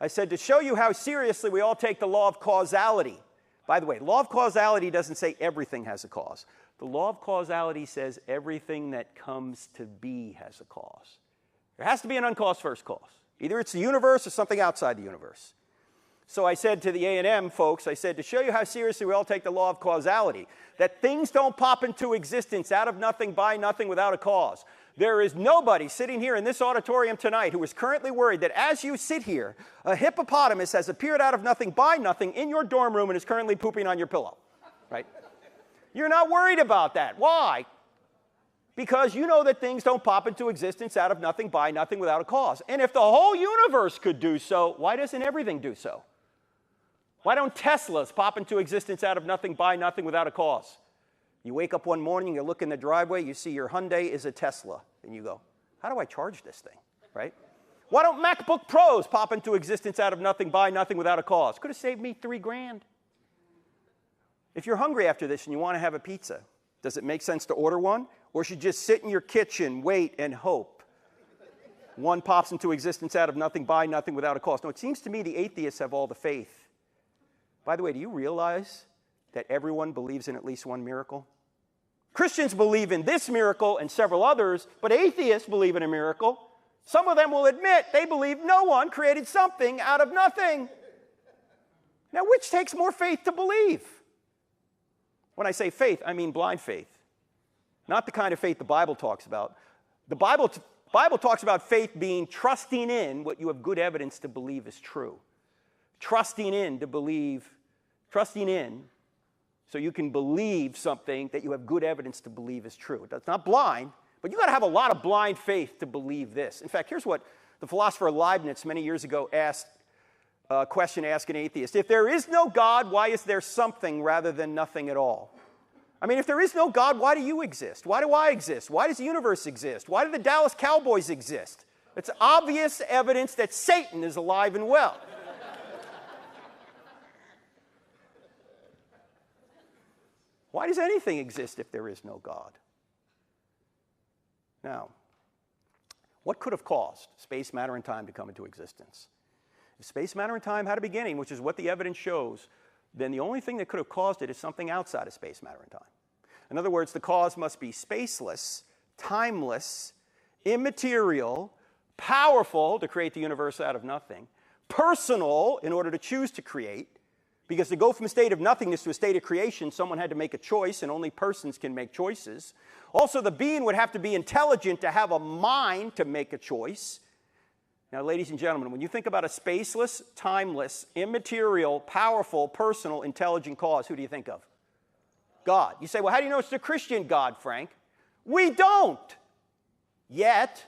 I said, to show you how seriously we all take the law of causality. By the way, law of causality doesn't say everything has a cause. The law of causality says everything that comes to be has a cause. There has to be an uncaused first cause. Either it's the universe or something outside the universe. So I said to the A&M folks, I said, to show you how seriously we all take the law of causality, that things don't pop into existence out of nothing, by nothing, without a cause. There is nobody sitting here in this auditorium tonight who is currently worried that as you sit here, a hippopotamus has appeared out of nothing, by nothing, in your dorm room and is currently pooping on your pillow, right? You're not worried about that. Why? Because you know that things don't pop into existence out of nothing, by nothing, without a cause. And if the whole universe could do so, why doesn't everything do so? Why don't Teslas pop into existence out of nothing, by nothing, without a cause? You wake up one morning, you look in the driveway, you see your Hyundai is a Tesla, and you go, how do I charge this thing, right? Why don't MacBook Pros pop into existence out of nothing, by nothing, without a cause? Could have saved me $3,000. If you're hungry after this and you want to have a pizza, does it make sense to order one? Or should you just sit in your kitchen, wait, and hope one pops into existence out of nothing, by nothing, without a cause? No, it seems to me the atheists have all the faith. By the way, do you realize that everyone believes in at least one miracle? Christians believe in this miracle and several others, but atheists believe in a miracle. Some of them will admit they believe no one created something out of nothing. Now, which takes more faith to believe? When I say faith, I mean blind faith. Not the kind of faith the Bible talks about. The Bible talks about faith being trusting in what you have good evidence to believe is true. Trusting in so you can believe something that you have good evidence to believe is true. That's not blind, but you've got to have a lot of blind faith to believe this. In fact, here's what the philosopher Leibniz many years ago asked a question to ask an atheist. If there is no God, why is there something rather than nothing at all? I mean, if there is no God, why do you exist? Why do I exist? Why does the universe exist? Why do the Dallas Cowboys exist? It's obvious evidence that Satan is alive and well. Why does anything exist if there is no God? Now, what could have caused space, matter, and time to come into existence? If space, matter, and time had a beginning, which is what the evidence shows, then the only thing that could have caused it is something outside of space, matter, and time. In other words, the cause must be spaceless, timeless, immaterial, powerful to create the universe out of nothing, personal in order to choose to create, because to go from a state of nothingness to a state of creation, someone had to make a choice, and only persons can make choices. Also, the being would have to be intelligent to have a mind to make a choice. Now, ladies and gentlemen, when you think about a spaceless, timeless, immaterial, powerful, personal, intelligent cause, who do you think of? God. You say, well, how do you know it's the Christian God, Frank? We don't. Yet.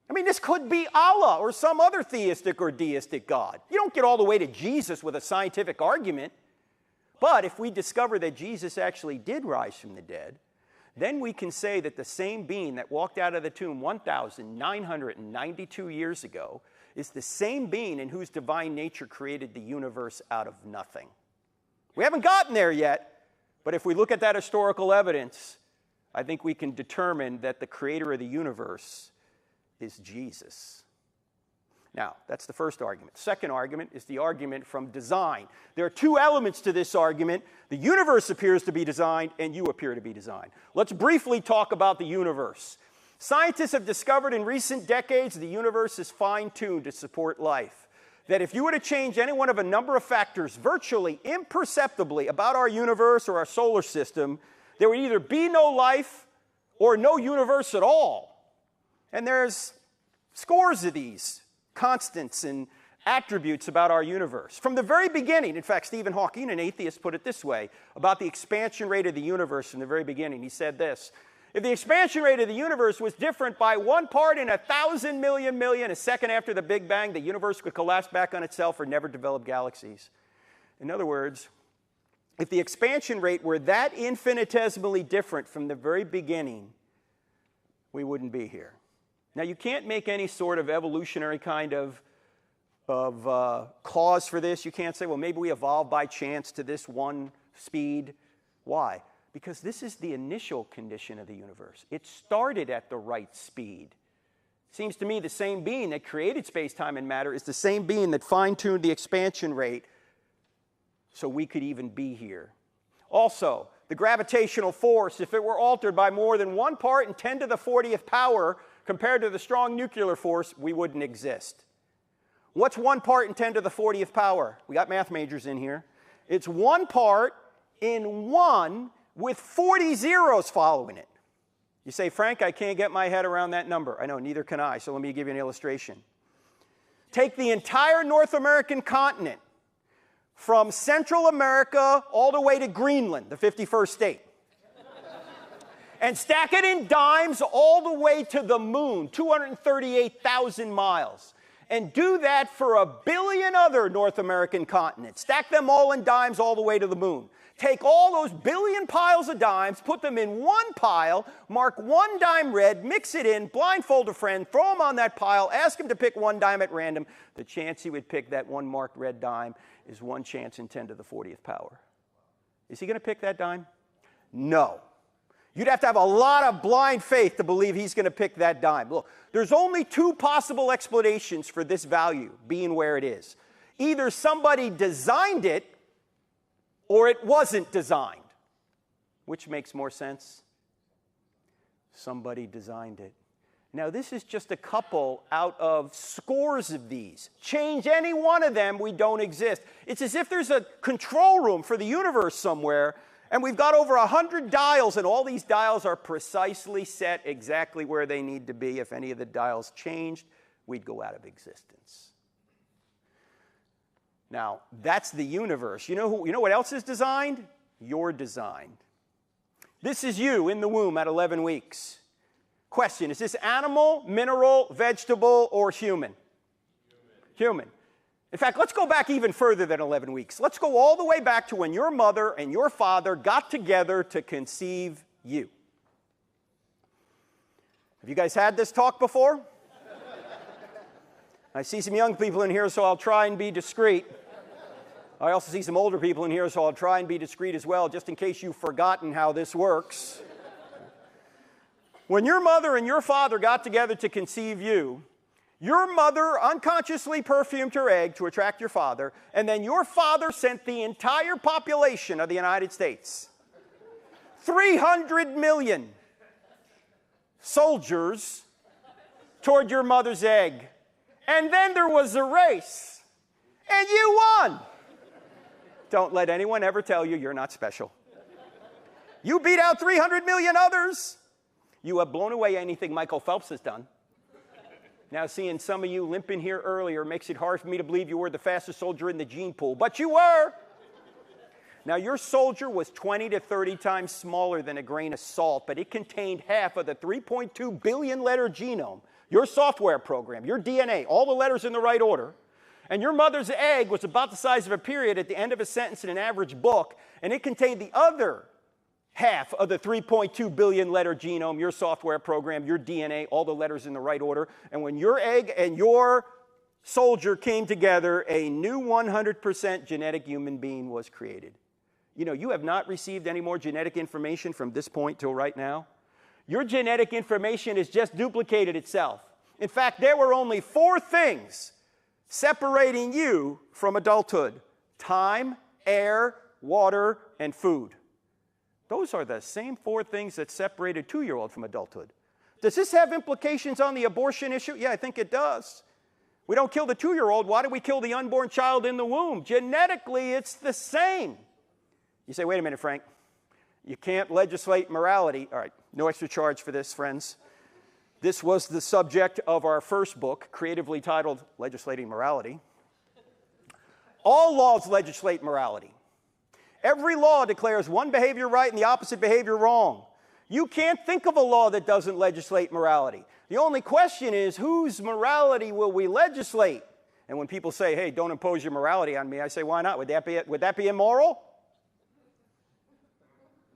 I mean, this could be Allah or some other theistic or deistic God. You don't get all the way to Jesus with a scientific argument. But if we discover that Jesus actually did rise from the dead, then we can say that the same being that walked out of the tomb 1,992 years ago is the same being in whose divine nature created the universe out of nothing. We haven't gotten there yet, but if we look at that historical evidence, I think we can determine that the creator of the universe is Jesus. Now, that's the first argument. Second argument is the argument from design. There are two elements to this argument. The universe appears to be designed, and you appear to be designed. Let's briefly talk about the universe. Scientists have discovered in recent decades the universe is fine-tuned to support life. That if you were to change any one of a number of factors virtually imperceptibly about our universe or our solar system, there would either be no life or no universe at all. And there's scores of these constants and attributes about our universe. From the very beginning, in fact, Stephen Hawking, an atheist, put it this way about the expansion rate of the universe from the very beginning. He said this: if the expansion rate of the universe was different by 1 part in 1,000 million a second after the Big Bang, the universe could collapse back on itself or never develop galaxies. In other words, if the expansion rate were that infinitesimally different from the very beginning, we wouldn't be here. Now, you can't make any sort of evolutionary kind of cause for this. You can't say, well, maybe we evolved by chance to this one speed. Why? Because this is the initial condition of the universe. It started at the right speed. It seems to me the same being that created space-time and matter is the same being that fine-tuned the expansion rate so we could even be here. Also, the gravitational force, if it were altered by more than 1 part in 10 to the 40th power, compared to the strong nuclear force, we wouldn't exist. What's 1 part in 10 to the 40th power? We got math majors in here. It's 1 part in 1 with 40 zeros following it. You say, Frank, I can't get my head around that number. I know, neither can I, so let me give you an illustration. Take the entire North American continent, from Central America all the way to Greenland, the 51st state. And stack it in dimes all the way to the moon, 238,000 miles. And do that for 1 billion other North American continents. Stack them all in dimes all the way to the moon. Take all those billion piles of dimes, put them in one pile, mark 1 dime red, mix it in, blindfold a friend, throw him on that pile, ask him to pick 1 dime at random. The chance he would pick that 1 marked red dime is 1 chance in 10 to the 40th power. Is he going to pick that dime? No. You'd have to have a lot of blind faith to believe he's going to pick that dime. Look, there's only 2 possible explanations for this value being where it is. Either somebody designed it or it wasn't designed. Which makes more sense? Somebody designed it. Now, this is just a couple out of scores of these. Change any one of them, we don't exist. It's as if there's a control room for the universe somewhere, and we've got over 100 dials, and all these dials are precisely set exactly where they need to be. If any of the dials changed, we'd go out of existence. Now, that's the universe. You know what else is designed? You're designed. This is you in the womb at 11 weeks. Question, is this animal, mineral, vegetable, or human? Human. In fact, let's go back even further than 11 weeks. Let's go all the way back to when your mother and your father got together to conceive you. Have you guys had this talk before? I see some young people in here, so I'll try and be discreet. I also see some older people in here, so I'll try and be discreet as well, just in case you've forgotten how this works. When your mother and your father got together to conceive you, Your mother unconsciously perfumed her egg to attract your father, and then your father sent the entire population of the United States, 300 million soldiers, toward your mother's egg. And then there was a race, and you won. Don't let anyone ever tell you you're not special. You beat out 300 million others. You have blown away anything Michael Phelps has done. Now, seeing some of you limping here earlier makes it hard for me to believe you were the fastest soldier in the gene pool, but you were. Now, your soldier was 20 to 30 times smaller than a grain of salt, but it contained half of the 3.2 billion letter genome, your software program, your DNA, all the letters in the right order. And your mother's egg was about the size of a period at the end of a sentence in an average book, and it contained the other half of the 3.2 billion letter genome, your software program, your DNA, all the letters in the right order. And when your egg and your soldier came together, a new 100% genetic human being was created. You know, you have not received any more genetic information from this point till right now. Your genetic information has just duplicated itself. In fact, there were only 4 things separating you from adulthood: time, air, water, and food. Those are the same 4 things that separate a 2-year-old from adulthood. Does this have implications on the abortion issue? Yeah, I think it does. We don't kill the 2-year-old. Why do we kill the unborn child in the womb? Genetically, it's the same. You say, wait a minute, Frank. You can't legislate morality. All right, no extra charge for this, friends. This was the subject of our first book, creatively titled Legislating Morality. All laws legislate morality. Every law declares one behavior right and the opposite behavior wrong. You can't think of a law that doesn't legislate morality. The only question is, whose morality will we legislate? And when people say, hey, don't impose your morality on me, I say, why not? Would that be immoral?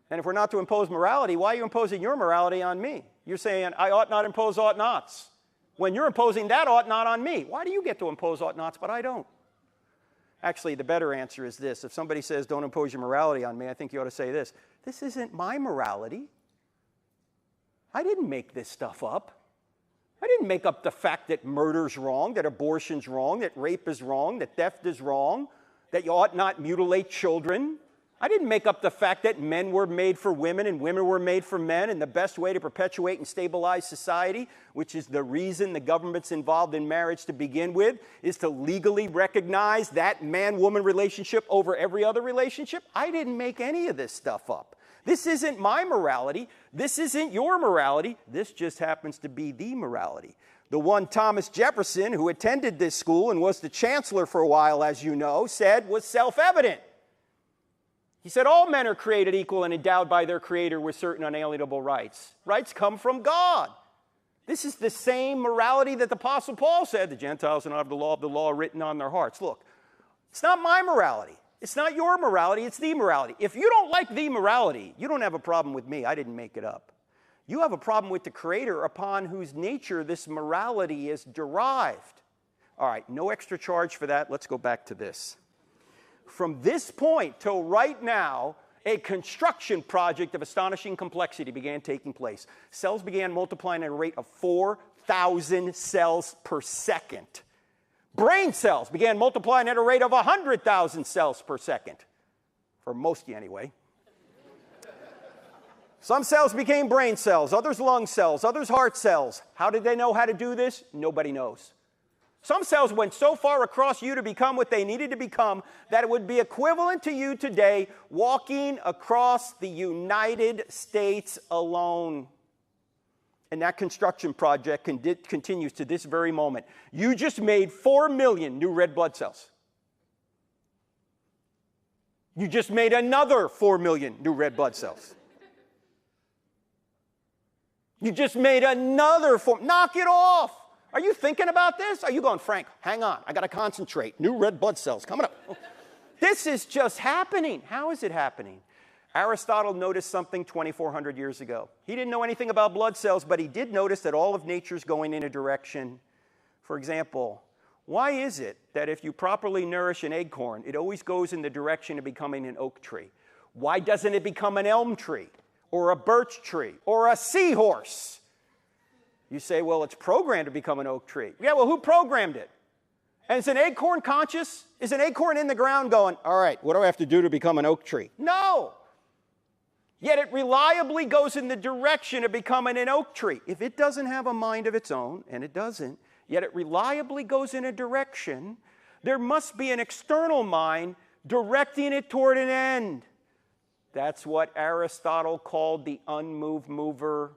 And if we're not to impose morality, why are you imposing your morality on me? You're saying, I ought not impose ought nots. When you're imposing that ought not on me, why do you get to impose ought nots, but I don't? Actually, the better answer is this. If somebody says, don't impose your morality on me, I think you ought to say this. This isn't my morality. I didn't make this stuff up. I didn't make up the fact that murder's wrong, that abortion's wrong, that rape is wrong, that theft is wrong, that you ought not mutilate children. I didn't make up the fact that men were made for women and women were made for men, and the best way to perpetuate and stabilize society, which is the reason the government's involved in marriage to begin with, is to legally recognize that man-woman relationship over every other relationship. I didn't make any of this stuff up. This isn't my morality. This isn't your morality. This just happens to be the morality. The one Thomas Jefferson, who attended this school and was the chancellor for a while, as you know, said was self-evident. He said, all men are created equal and endowed by their Creator with certain unalienable rights. Rights come from God. This is the same morality that the Apostle Paul said, the Gentiles don't have the law of the law written on their hearts. Look, it's not my morality. It's not your morality. It's the morality. If you don't like the morality, you don't have a problem with me. I didn't make it up. You have a problem with the Creator upon whose nature this morality is derived. All right, no extra charge for that. Let's go back to this. From this point till right now, a construction project of astonishing complexity began taking place. Cells began multiplying at a rate of 4,000 cells per second. Brain cells began multiplying at a rate of 100,000 cells per second. For most of you, anyway. Some cells became brain cells, others lung cells, others heart cells. How did they know how to do this? Nobody knows. Some cells went so far across you to become what they needed to become that it would be equivalent to you today walking across the United States alone. And that construction project continues to this very moment. You just made 4 million new red blood cells. You just made another 4 million new red blood cells. You just made another 4. Knock it off. Are you thinking about this? Are you going, Frank, hang on, I got to concentrate. New red blood cells coming up. This is just happening. How is it happening? Aristotle noticed something 2,400 years ago. He didn't know anything about blood cells, but he did notice that all of nature's going in a direction. For example, why is it that if you properly nourish an acorn, it always goes in the direction of becoming an oak tree? Why doesn't it become an elm tree or a birch tree or a seahorse? You say, well, it's programmed to become an oak tree. Yeah, well, who programmed it? And is an acorn conscious? Is an acorn in the ground going, all right, what do I have to do to become an oak tree? No. Yet it reliably goes in the direction of becoming an oak tree. If it doesn't have a mind of its own, and it doesn't, yet it reliably goes in a direction, there must be an external mind directing it toward an end. That's what Aristotle called the unmoved mover.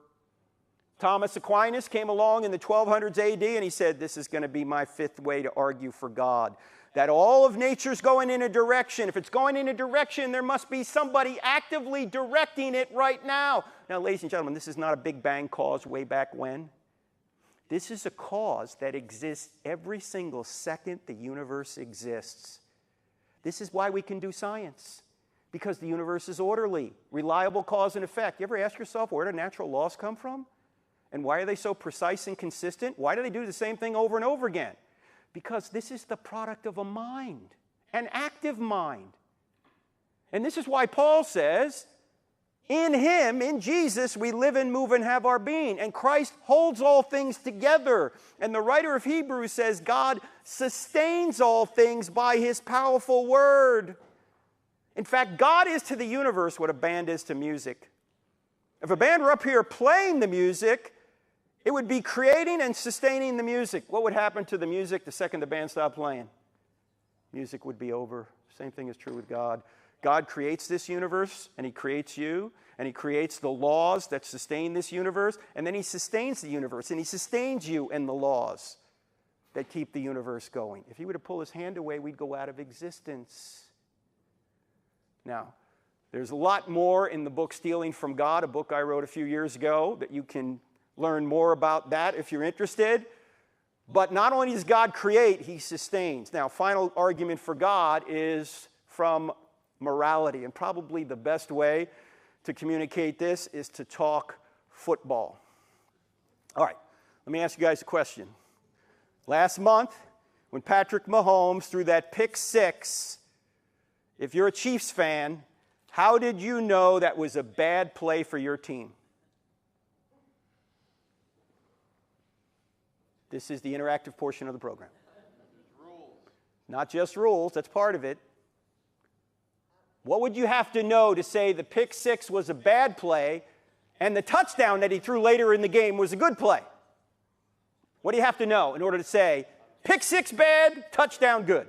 Thomas Aquinas came along in the 1200s AD and he said, this is going to be my fifth way to argue for God. That all of nature's going in a direction. If it's going in a direction, there must be somebody actively directing it right now. Now, ladies and gentlemen, this is not a Big Bang cause way back when. This is a cause that exists every single second the universe exists. This is why we can do science. Because the universe is orderly, reliable cause and effect. You ever ask yourself, where do natural laws come from? And why are they so precise and consistent? Why do they do the same thing over and over again? Because this is the product of a mind, an active mind. And this is why Paul says, in him, in Jesus, we live and move and have our being. And Christ holds all things together. And the writer of Hebrews says, God sustains all things by his powerful word. In fact, God is to the universe what a band is to music. If a band were up here playing the music, it would be creating and sustaining the music. What would happen to the music the second the band stopped playing? Music would be over. Same thing is true with God. God creates this universe, and he creates you, and he creates the laws that sustain this universe, and then he sustains the universe, and he sustains you and the laws that keep the universe going. If he were to pull his hand away, we'd go out of existence. Now, there's a lot more in the book Stealing from God, a book I wrote a few years ago, that you can learn more about that if you're interested. But not only does God create, he sustains. Now, final argument for God is from morality. And probably the best way to communicate this is to talk football. All right, let me ask you guys a question. Last month, when Patrick Mahomes threw that pick six, if you're a Chiefs fan, how did you know that was a bad play for your team? This is the interactive portion of the program. Rules. Not just rules, that's part of it. What would you have to know to say the pick six was a bad play and the touchdown that he threw later in the game was a good play? What do you have to know in order to say pick six bad, touchdown good?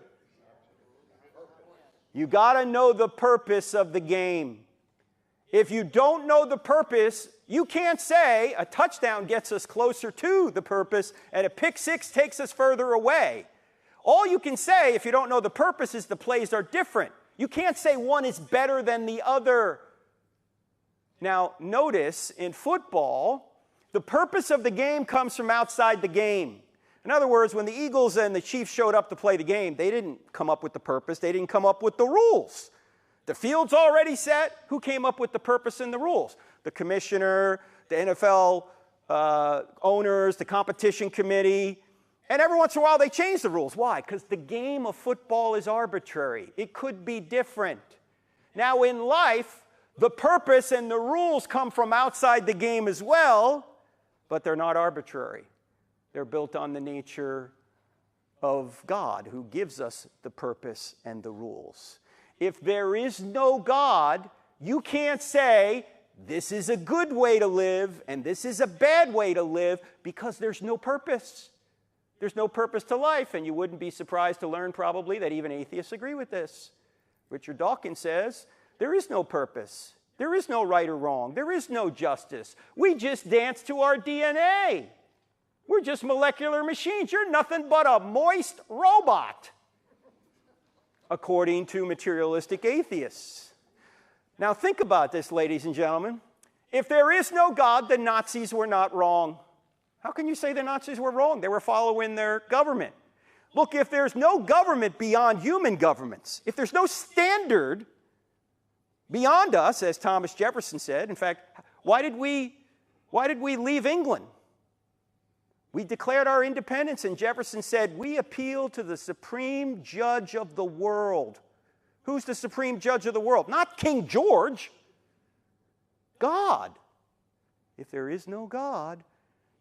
You got to know the purpose of the game. If you don't know the purpose, you can't say a touchdown gets us closer to the purpose and a pick six takes us further away. All you can say if you don't know the purpose is the plays are different. You can't say one is better than the other. Now, notice in football, the purpose of the game comes from outside the game. In other words, when the Eagles and the Chiefs showed up to play the game, they didn't come up with the purpose. They didn't come up with the rules. The field's already set. Who came up with the purpose and the rules? The commissioner, the NFL owners, the competition committee. And every once in a while they change the rules. Why? Because the game of football is arbitrary. It could be different. Now in life, the purpose and the rules come from outside the game as well, but they're not arbitrary. They're built on the nature of God, who gives us the purpose and the rules. If there is no God, you can't say, this is a good way to live and this is a bad way to live, because there's no purpose. There's no purpose to life, and you wouldn't be surprised to learn probably that even atheists agree with this. Richard Dawkins says, there is no purpose. There is no right or wrong. There is no justice. We just dance to our DNA. We're just molecular machines. You're nothing but a moist robot, according to materialistic atheists. Now think about this, ladies and gentlemen. If there is no God, the Nazis were not wrong. How can you say the Nazis were wrong? They were following their government. Look, if there's no government beyond human governments, if there's no standard beyond us, as Thomas Jefferson said, in fact, why did we leave England? We declared our independence, and Jefferson said, we appeal to the supreme judge of the world. Who's the supreme judge of the world? Not King George. God. If there is no God,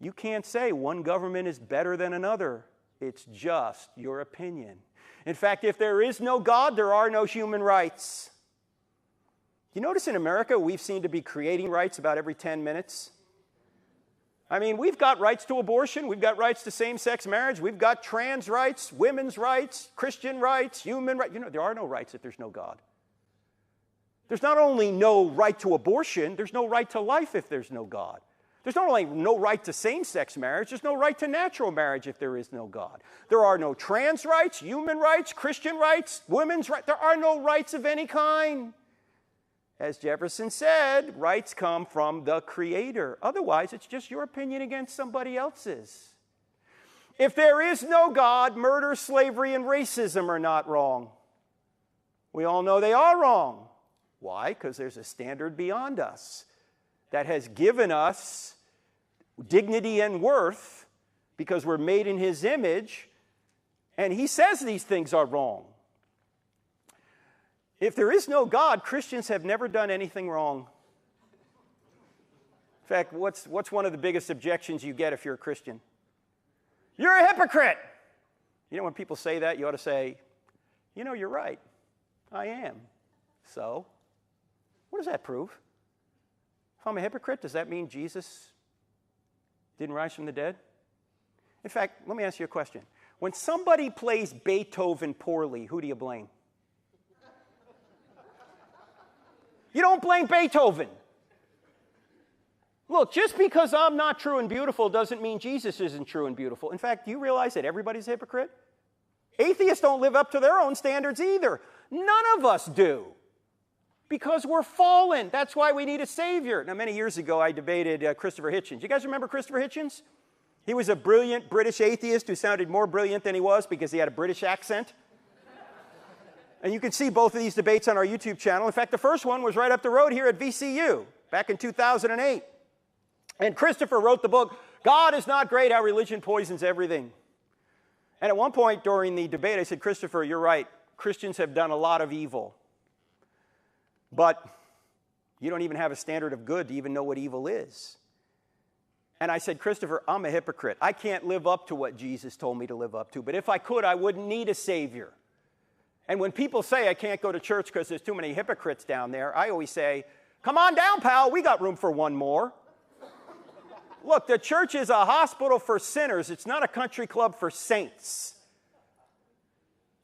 You can't say one government is better than another. It's just your opinion. In fact, if there is no God, there are no human rights. You notice in America, we've seemed to be creating rights about every 10 minutes. I mean, we've got rights to abortion, we've got rights to same-sex marriage, we've got trans rights, women's rights, Christian rights, human rights. You know, there are no rights if there's no God. There's not only no right to abortion, there's no right to life if there's no God. There's not only no right to same-sex marriage, there's no right to natural marriage if there is no God. There are no trans rights, human rights, Christian rights, women's rights. There are no rights of any kind. As Jefferson said, rights come from the Creator. Otherwise, it's just your opinion against somebody else's. If there is no God, murder, slavery, and racism are not wrong. We all know they are wrong. Why? Because there's a standard beyond us that has given us dignity and worth because we're made in His image, and He says these things are wrong. If there is no God, Christians have never done anything wrong. In fact, what's one of the biggest objections you get if you're a Christian? You're a hypocrite. You know, when people say that, you ought to say, you know, you're right. I am. So, what does that prove? If I'm a hypocrite, does that mean Jesus didn't rise from the dead? In fact, let me ask you a question. When somebody plays Beethoven poorly, who do you blame? You don't blame Beethoven. Look, just because I'm not true and beautiful doesn't mean Jesus isn't true and beautiful. In fact, do you realize that everybody's a hypocrite? Atheists don't live up to their own standards either. None of us do. Because we're fallen. That's why we need a Savior. Now, many years ago, I debated Christopher Hitchens. You guys remember Christopher Hitchens? He was a brilliant British atheist who sounded more brilliant than he was because he had a British accent. And you can see both of these debates on our YouTube channel. In fact, the first one was right up the road here at VCU back in 2008. And Christopher wrote the book, God is Not Great, How Religion Poisons Everything. And at one point during the debate, I said, Christopher, you're right. Christians have done a lot of evil. But you don't even have a standard of good to even know what evil is. And I said, Christopher, I'm a hypocrite. I can't live up to what Jesus told me to live up to. But if I could, I wouldn't need a Savior. And when people say I can't go to church because there's too many hypocrites down there, I always say, come on down, pal. We got room for one more. Look, the church is a hospital for sinners. It's not a country club for saints.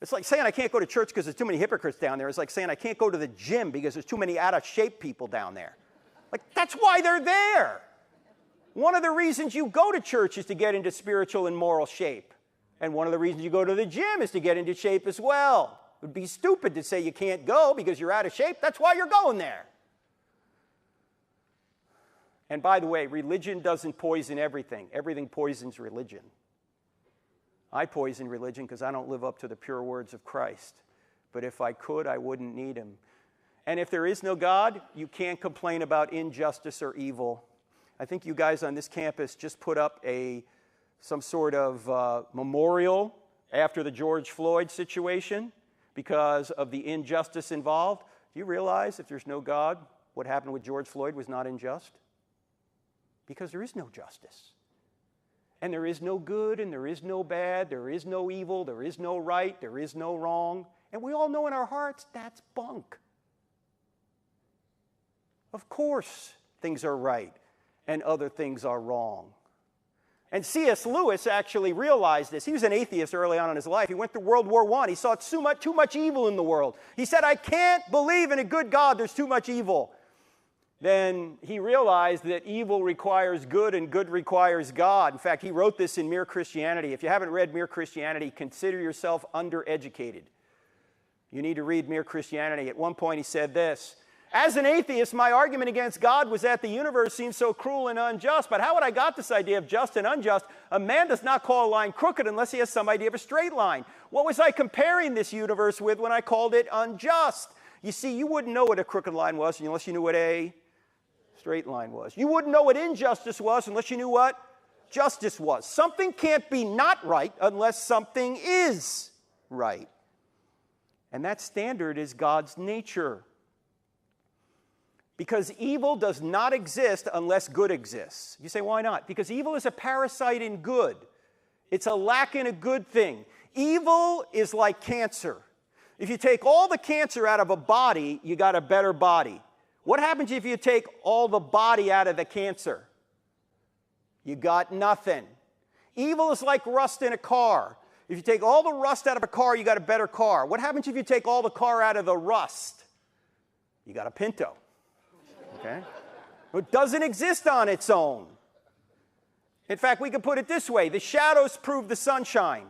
It's like saying I can't go to church because there's too many hypocrites down there. It's like saying I can't go to the gym because there's too many out-of-shape people down there. Like, that's why they're there. One of the reasons you go to church is to get into spiritual and moral shape. And one of the reasons you go to the gym is to get into shape as well. It would be stupid to say you can't go because you're out of shape. That's why you're going there. And by the way, religion doesn't poison everything. Everything poisons religion. I poison religion because I don't live up to the pure words of Christ. But if I could, I wouldn't need Him. And if there is no God, you can't complain about injustice or evil. I think you guys on this campus just put up some sort of memorial after the George Floyd situation because of the injustice involved. Do you realize if there's no God, what happened with George Floyd was not unjust? Because there is no justice. And there is no good, and there is no bad, there is no evil, there is no right, there is no wrong. And we all know in our hearts that's bunk. Of course, things are right and other things are wrong. And C.S. Lewis actually realized this. He was an atheist early on in his life. He went through World War I. He saw too much evil in the world. He said, I can't believe in a good God. There's too much evil. Then he realized that evil requires good and good requires God. In fact, he wrote this in Mere Christianity. If you haven't read Mere Christianity, consider yourself undereducated. You need to read Mere Christianity. At one point he said this, as an atheist, my argument against God was that the universe seems so cruel and unjust. But how would I got this idea of just and unjust? A man does not call a line crooked unless he has some idea of a straight line. What was I comparing this universe with when I called it unjust? You see, you wouldn't know what a crooked line was unless you knew what a straight line was. You wouldn't know what injustice was unless you knew what justice was. Something can't be not right unless something is right. And that standard is God's nature. Because evil does not exist unless good exists. You say, why not? Because evil is a parasite in good. It's a lack in a good thing. Evil is like cancer. If you take all the cancer out of a body, you got a better body. What happens if you take all the body out of the cancer? You got nothing. Evil is like rust in a car. If you take all the rust out of a car, you got a better car. What happens if you take all the car out of the rust? You got a Pinto. Okay? It doesn't exist on its own. In fact, we could put it this way. The shadows prove the sunshine.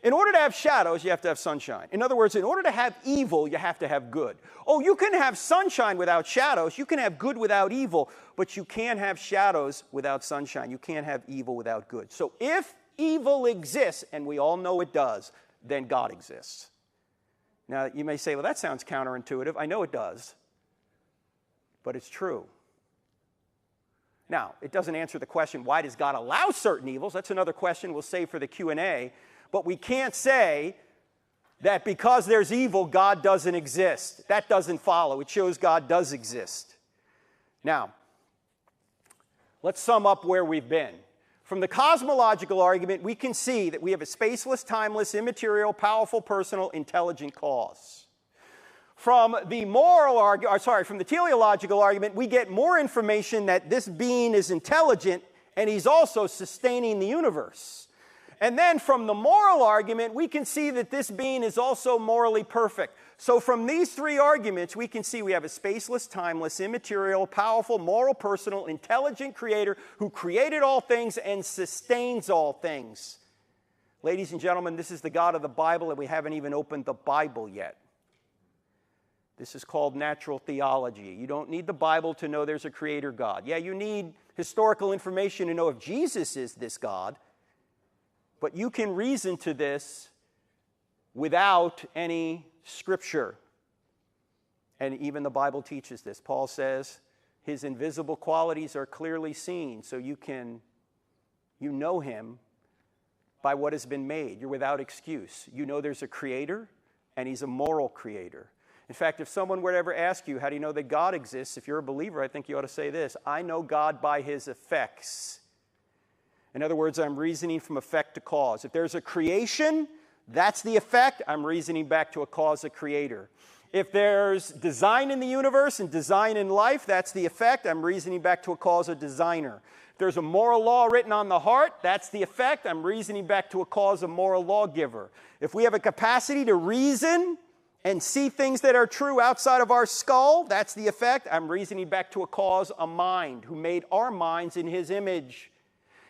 In order to have shadows, you have to have sunshine. In other words, in order to have evil, you have to have good. Oh, you can have sunshine without shadows. You can have good without evil. But you can't have shadows without sunshine. You can't have evil without good. So if evil exists, and we all know it does, then God exists. Now, you may say, well, that sounds counterintuitive. I know it does. But it's true. Now, it doesn't answer the question, why does God allow certain evils? That's another question we'll save for the Q&A. But we can't say that because there's evil, God doesn't exist. That doesn't follow. It shows God does exist. Now, let's sum up where we've been. From the cosmological argument, we can see that we have a spaceless, timeless, immaterial, powerful, personal, intelligent cause. From the from the teleological argument, we get more information that this being is intelligent and he's also sustaining the universe. And then from the moral argument, we can see that this being is also morally perfect. So from these three arguments, we can see we have a spaceless, timeless, immaterial, powerful, moral, personal, intelligent creator who created all things and sustains all things. Ladies and gentlemen, this is the God of the Bible, and we haven't even opened the Bible yet. This is called natural theology. You don't need the Bible to know there's a creator God. Yeah, you need historical information to know if Jesus is this God, but you can reason to this without any scripture. And even the Bible teaches this. Paul says his invisible qualities are clearly seen, so you know him by what has been made. You're without excuse. You know there's a creator, and he's a moral creator. In fact, if someone were to ever ask you, how do you know that God exists? If you're a believer, I think you ought to say this: I know God by his effects. In other words, I'm reasoning from effect to cause. If there's a creation, that's the effect. I'm reasoning back to a cause, a creator. If there's design in the universe and design in life, that's the effect. I'm reasoning back to a cause, a designer. If there's a moral law written on the heart, that's the effect. I'm reasoning back to a cause, a moral lawgiver. If we have a capacity to reason and see things that are true outside of our skull, that's the effect. I'm reasoning back to a cause, a mind, who made our minds in his image.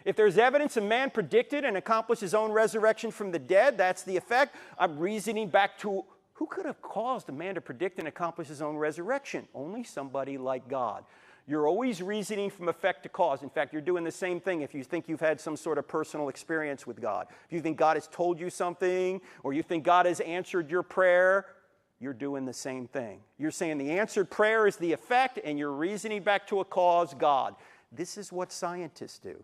If there's evidence a man predicted and accomplished his own resurrection from the dead, that's the effect. I'm reasoning back to who could have caused a man to predict and accomplish his own resurrection? Only somebody like God. You're always reasoning from effect to cause. In fact, you're doing the same thing if you think you've had some sort of personal experience with God. If you think God has told you something, or you think God has answered your prayer, you're doing the same thing. You're saying the answered prayer is the effect, and you're reasoning back to a cause, God. This is what scientists do.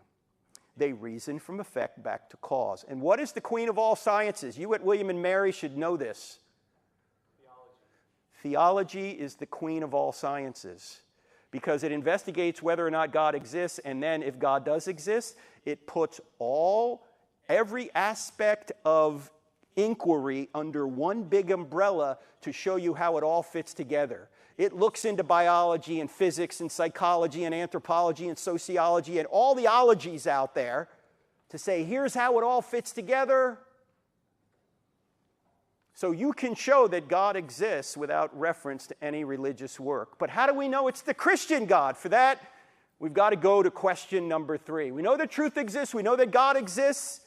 They reason from effect back to cause. And what is the queen of all sciences? You at William and Mary should know this. Theology is the queen of all sciences because it investigates whether or not God exists, and then if God does exist, it puts every aspect of inquiry under one big umbrella to show you how it all fits together. It looks into biology and physics and psychology and anthropology and sociology and all the ologies out there to say, here's how it all fits together. So you can show that God exists without reference to any religious work. But how do we know it's the Christian God? For that, we've got to go to question number 3. We know that truth exists. We know that God exists.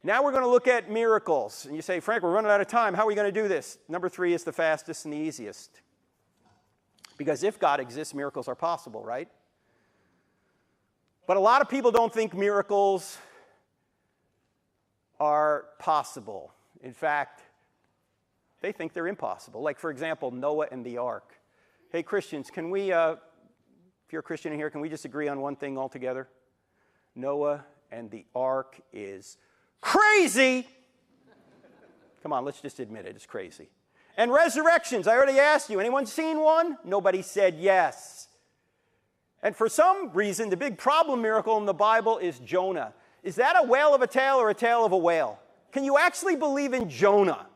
Now we're going to look at miracles. And you say, Frank, we're running out of time. How are we going to do this? Number 3 is the fastest and the easiest. Because if God exists, miracles are possible, right? But a lot of people don't think miracles are possible. In fact, they think they're impossible. Like, for example, Noah and the ark. Hey, Christians, can we, if you're a Christian in here, can we just agree on one thing altogether? Noah and the ark is crazy. Come on, let's just admit it. It's crazy. And resurrections, I already asked you, anyone seen one? Nobody said yes. And for some reason, the big problem miracle in the Bible is Jonah. Is that a whale of a tale or a tale of a whale? Can you actually believe in Jonah?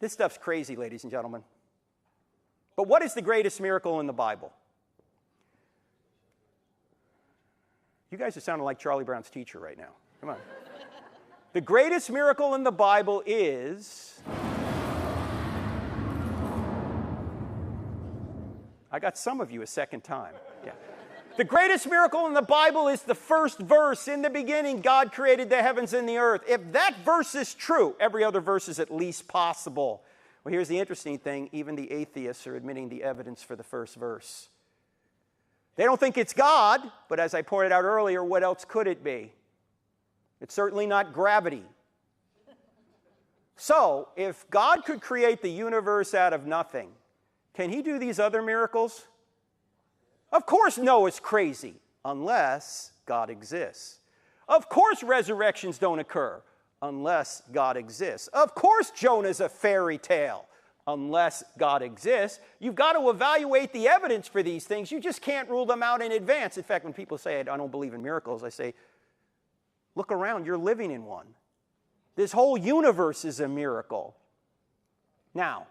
This stuff's crazy, ladies and gentlemen. But what is the greatest miracle in the Bible? You guys are sounding like Charlie Brown's teacher right now. Come on. The greatest miracle in the Bible is... I got some of you a second time. Yeah. The greatest miracle in the Bible is the first verse. In the beginning, God created the heavens and the earth. If that verse is true, every other verse is at least possible. Well, here's the interesting thing. Even the atheists are admitting the evidence for the first verse. They don't think it's God, but as I pointed out earlier, what else could it be? It's certainly not gravity. So, if God could create the universe out of nothing, can he do these other miracles? Of course Noah's crazy, unless God exists. Of course resurrections don't occur, unless God exists. Of course Jonah's a fairy tale, unless God exists. You've got to evaluate the evidence for these things. You just can't rule them out in advance. In fact, when people say, I don't believe in miracles, I say, look around, you're living in one. This whole universe is a miracle. Now,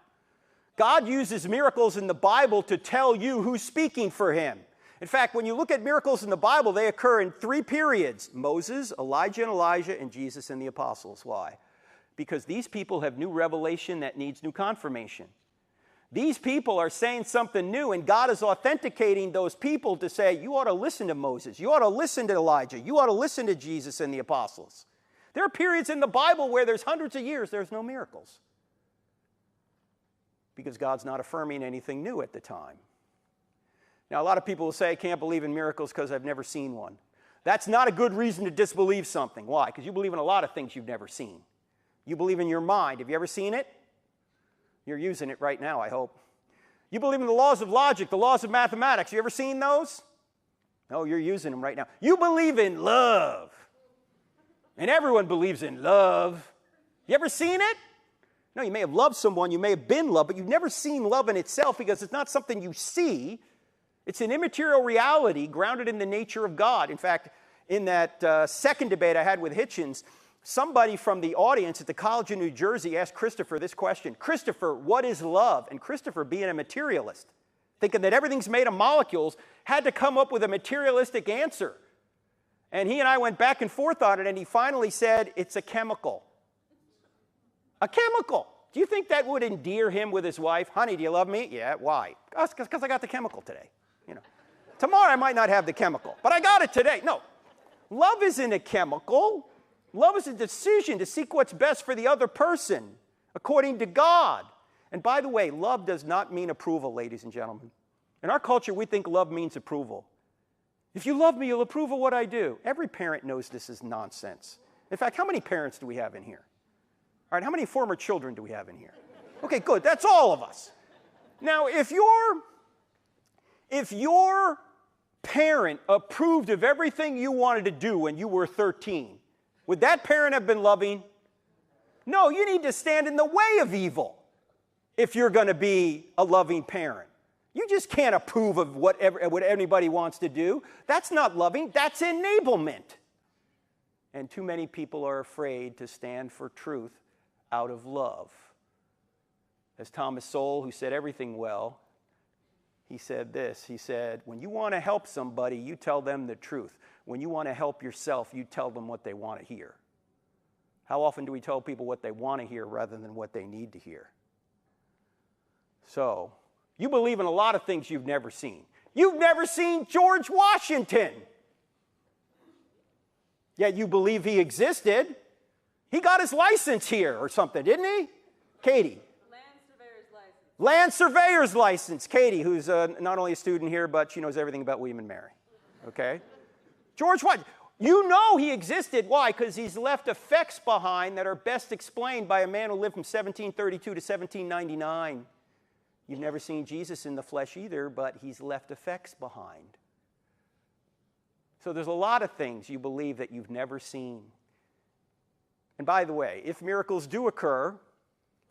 God uses miracles in the Bible to tell you who's speaking for him. In fact, when you look at miracles in the Bible, they occur in 3 periods: Moses, Elijah and Elijah, and Jesus and the apostles. Why? Because these people have new revelation that needs new confirmation. These people are saying something new, and God is authenticating those people to say, you ought to listen to Moses, you ought to listen to Elijah, you ought to listen to Jesus and the apostles. There are periods in the Bible where there's hundreds of years there's no miracles, because God's not affirming anything new at the time. Now, a lot of people will say, I can't believe in miracles because I've never seen one. That's not a good reason to disbelieve something. Why? Because you believe in a lot of things you've never seen. You believe in your mind. Have you ever seen it? You're using it right now, I hope. You believe in the laws of logic, the laws of mathematics. You ever seen those? No, you're using them right now. You believe in love. And everyone believes in love. You ever seen it? No, you may have loved someone, you may have been loved, but you've never seen love in itself because it's not something you see. It's an immaterial reality grounded in the nature of God. In fact, in that second debate I had with Hitchens, somebody from the audience at the College of New Jersey asked Christopher this question: Christopher, what is love? And Christopher, being a materialist, thinking that everything's made of molecules, had to come up with a materialistic answer. And he and I went back and forth on it, and he finally said, it's a chemical. A chemical. Do you think that would endear him with his wife? Honey, do you love me? Yeah, why? Because I got the chemical today. You know, tomorrow I might not have the chemical, but I got it today. No, love isn't a chemical. Love is a decision to seek what's best for the other person, according to God. And by the way, love does not mean approval, ladies and gentlemen. In our culture, we think love means approval. If you love me, you'll approve of what I do. Every parent knows this is nonsense. In fact, how many parents do we have in here? All right, how many former children do we have in here? Okay, good. That's all of us. Now, if your parent approved of everything you wanted to do when you were 13, would that parent have been loving? No, you need to stand in the way of evil if you're going to be a loving parent. You just can't approve of what anybody wants to do. That's not loving. That's enablement. And too many people are afraid to stand for truth out of love. As Thomas Sowell, who said everything well, he said this. He said, when you want to help somebody, you tell them the truth. When you want to help yourself, you tell them what they want to hear. How often do we tell people what they want to hear rather than what they need to hear? So, you believe in a lot of things you've never seen. You've never seen George Washington. Yet you believe he existed. He got his license here or something, didn't he? Katie. Land surveyor's license. Land surveyor's license. Katie, who's not only a student here, but she knows everything about William and Mary. Okay? George Washington. You know he existed. Why? Because he's left effects behind that are best explained by a man who lived from 1732 to 1799. You've never seen Jesus in the flesh either, but he's left effects behind. So there's a lot of things you believe that you've never seen. And by the way, if miracles do occur,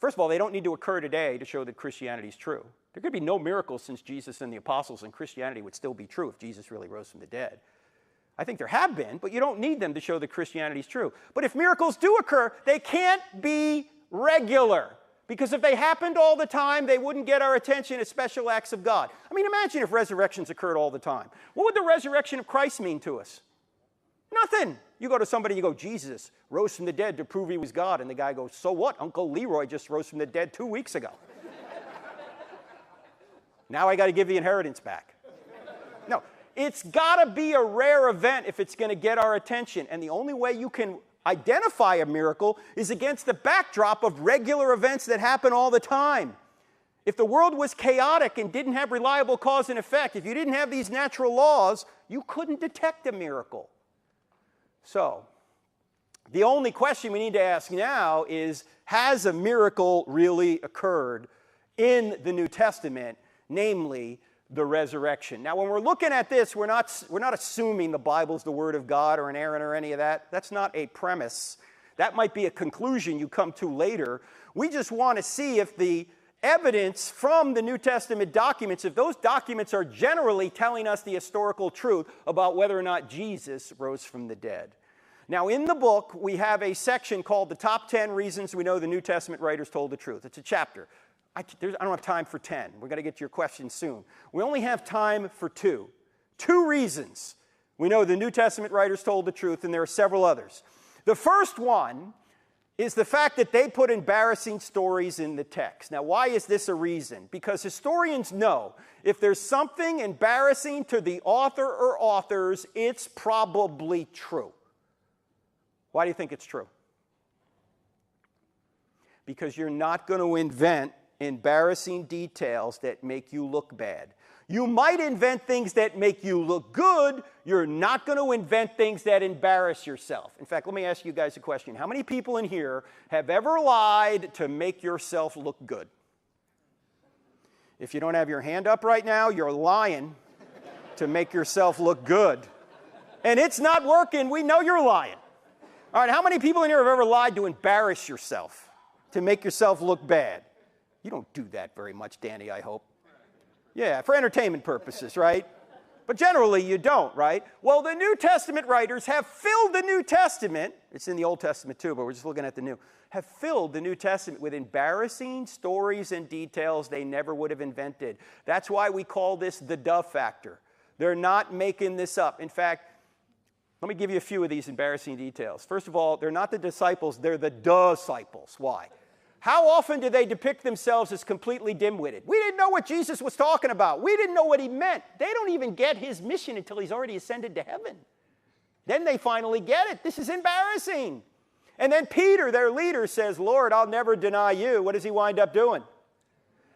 First of all, they don't need to occur today to show that Christianity is true. There could be no miracles since Jesus and the apostles, and Christianity would still be true if Jesus really rose from the dead. I think there have been, but you don't need them to show that Christianity is true. But if miracles do occur, they can't be regular. Because if they happened all the time, they wouldn't get our attention as special acts of God. I mean, imagine if resurrections occurred all the time. What would the resurrection of Christ mean to us? Nothing. You go to somebody, you go, Jesus rose from the dead to prove he was God. And the guy goes, so what? Uncle Leroy just rose from the dead 2 weeks ago. Now I got to give the inheritance back. No, it's got to be a rare event if it's going to get our attention. And the only way you can identify a miracle is against the backdrop of regular events that happen all the time. If the world was chaotic and didn't have reliable cause and effect, if you didn't have these natural laws, you couldn't detect a miracle. So, the only question we need to ask now is, has a miracle really occurred in the New Testament, namely the resurrection? Now, when we're looking at this, we're not assuming the Bible's the Word of God or inerrant or any of that. That's not a premise. That might be a conclusion you come to later. We just want to see if the evidence from the New Testament documents, if those documents are generally telling us the historical truth about whether or not Jesus rose from the dead. Now, in the book, we have a section called The Top 10 Reasons We Know the New Testament Writers Told the Truth. It's a chapter. I don't have time for 10. We're going to get to your questions soon. We only have time for 2. 2 reasons we know the New Testament writers told the truth, and there are several others. The first one is the fact that they put embarrassing stories in the text. Now, why is this a reason? Because historians know if there's something embarrassing to the author or authors, it's probably true. Why do you think it's true? Because you're not going to invent embarrassing details that make you look bad. You might invent things that make you look good. You're not going to invent things that embarrass yourself. In fact, let me ask you guys a question. How many people in here have ever lied to make yourself look good? If you don't have your hand up right now, you're lying to make yourself look good. And it's not working. We know you're lying. All right, how many people in here have ever lied to embarrass yourself, to make yourself look bad? You don't do that very much, Danny, I hope. Yeah, for entertainment purposes, right? But generally, you don't, right? Well, the New Testament writers have filled the New Testament, it's in the Old Testament too, but we're just looking at the New, have filled the New Testament with embarrassing stories and details they never would have invented. That's why we call this the duh factor. They're not making this up. In fact, let me give you a few of these embarrassing details. First of all, they're not the disciples, they're the disciples. Why? How often do they depict themselves as completely dim-witted? We didn't know what Jesus was talking about. We didn't know what he meant. They don't even get his mission until he's already ascended to heaven. Then they finally get it. This is embarrassing. And then Peter, their leader, says, Lord, I'll never deny you. What does he wind up doing?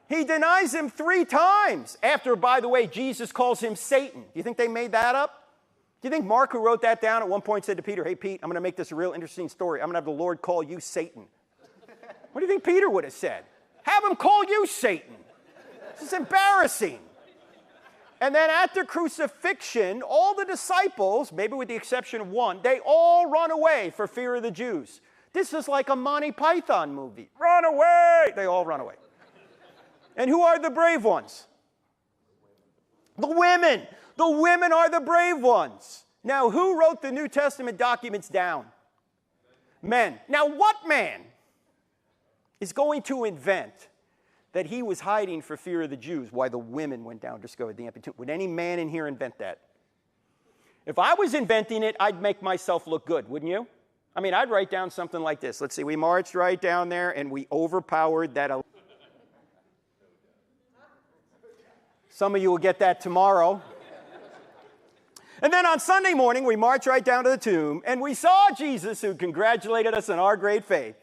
He denies him 3 times. After, by the way, Jesus calls him Satan. Do you think they made that up? Do you think Mark, who wrote that down, at one point said to Peter, hey, Pete, I'm going to make this a real interesting story. I'm going to have the Lord call you Satan. What do you think Peter would have said? Have him call you Satan. This is embarrassing. And then at the crucifixion, all the disciples, maybe with the exception of one, they all run away for fear of the Jews. This is like a Monty Python movie. Run away! They all run away. And who are the brave ones? The women. The women are the brave ones. Now, who wrote the New Testament documents down? Men. Now, what man is going to invent that he was hiding for fear of the Jews, why the women went down to discover the empty tomb? Would any man in here invent that? If I was inventing it, I'd make myself look good, wouldn't you? I mean, I'd write down something like this. Let's see, we marched right down there and we overpowered that. Some of you will get that tomorrow. And then on Sunday morning, we marched right down to the tomb and we saw Jesus, who congratulated us on our great faith.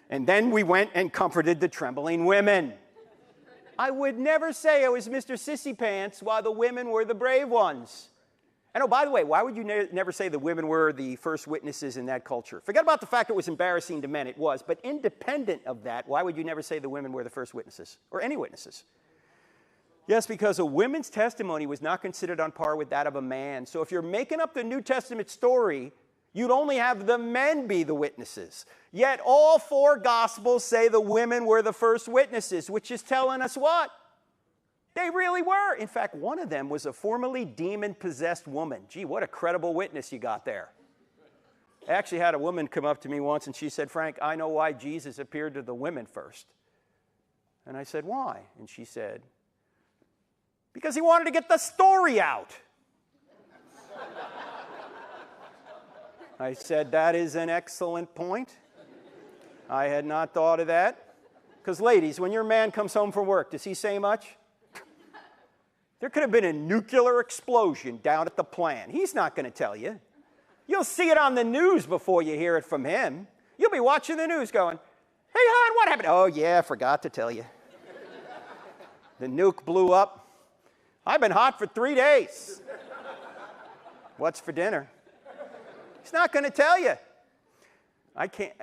And then we went and comforted the trembling women. I would never say I was Mr. Sissy Pants while the women were the brave ones. And oh, by the way, why would you never say the women were the first witnesses in that culture? Forget about the fact it was embarrassing to men. It was. But independent of that, why would you never say the women were the first witnesses? Or any witnesses? Yes, because a woman's testimony was not considered on par with that of a man. So if you're making up the New Testament story, You'd only have the men be the witnesses. Yet all 4 Gospels say the women were the first witnesses, which is telling us what? They really were. In fact, one of them was a formerly demon-possessed woman. Gee, what a credible witness you got there. I actually had a woman come up to me once and she said, Frank, I know why Jesus appeared to the women first. And I said, why? And she said, because he wanted to get the story out. I said, that is an excellent point. I had not thought of that. Because ladies, when your man comes home from work, does he say much? There could have been a nuclear explosion down at the plant. He's not going to tell you. You'll see it on the news before you hear it from him. You'll be watching the news going, hey, hon, what happened? Oh, yeah, I forgot to tell you. The nuke blew up. I've been hot for 3 days. What's for dinner? He's not going to tell you. I can't,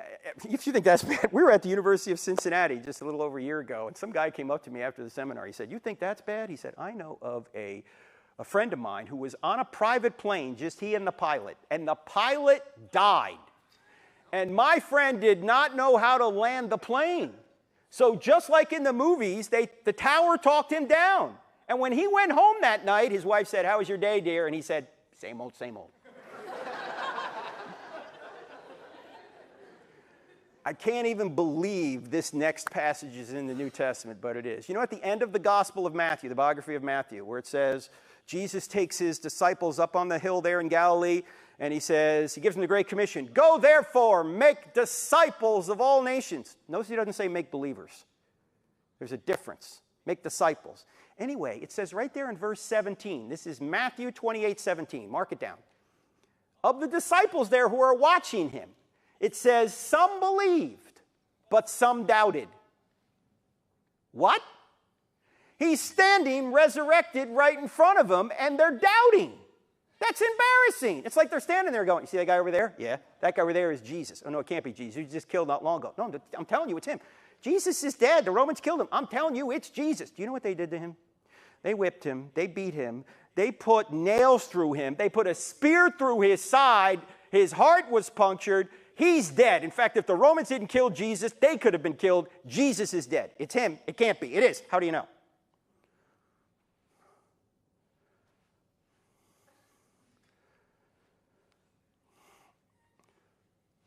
if you think that's bad, we were at the University of Cincinnati just a little over a year ago, and some guy came up to me after the seminar. He said, you think that's bad? He said, I know of a friend of mine who was on a private plane, just he and the pilot died. And my friend did not know how to land the plane. So just like in the movies, the tower talked him down. And when he went home that night, his wife said, how was your day, dear? And he said, same old, same old. I can't even believe this next passage is in the New Testament, but it is. You know, at the end of the Gospel of Matthew, the biography of Matthew, where it says, Jesus takes his disciples up on the hill there in Galilee, and he says, he gives them the Great Commission, go therefore, make disciples of all nations. Notice he doesn't say make believers. There's a difference. Make disciples. Anyway, it says right there in verse 17, this is Matthew 28:17, mark it down. Of the disciples there who are watching him, it says, some believed, but some doubted. What? He's standing resurrected right in front of them, and they're doubting. That's embarrassing. It's like they're standing there going, you see that guy over there? Yeah, that guy over there is Jesus. Oh, no, it can't be Jesus. He was just killed not long ago. No, I'm telling you, it's him. Jesus is dead. The Romans killed him. I'm telling you, it's Jesus. Do you know what they did to him? They whipped him. They beat him. They put nails through him. They put a spear through his side. His heart was punctured. He's dead. In fact, if the Romans didn't kill Jesus, they could have been killed. Jesus is dead. It's him. It can't be. It is. How do you know?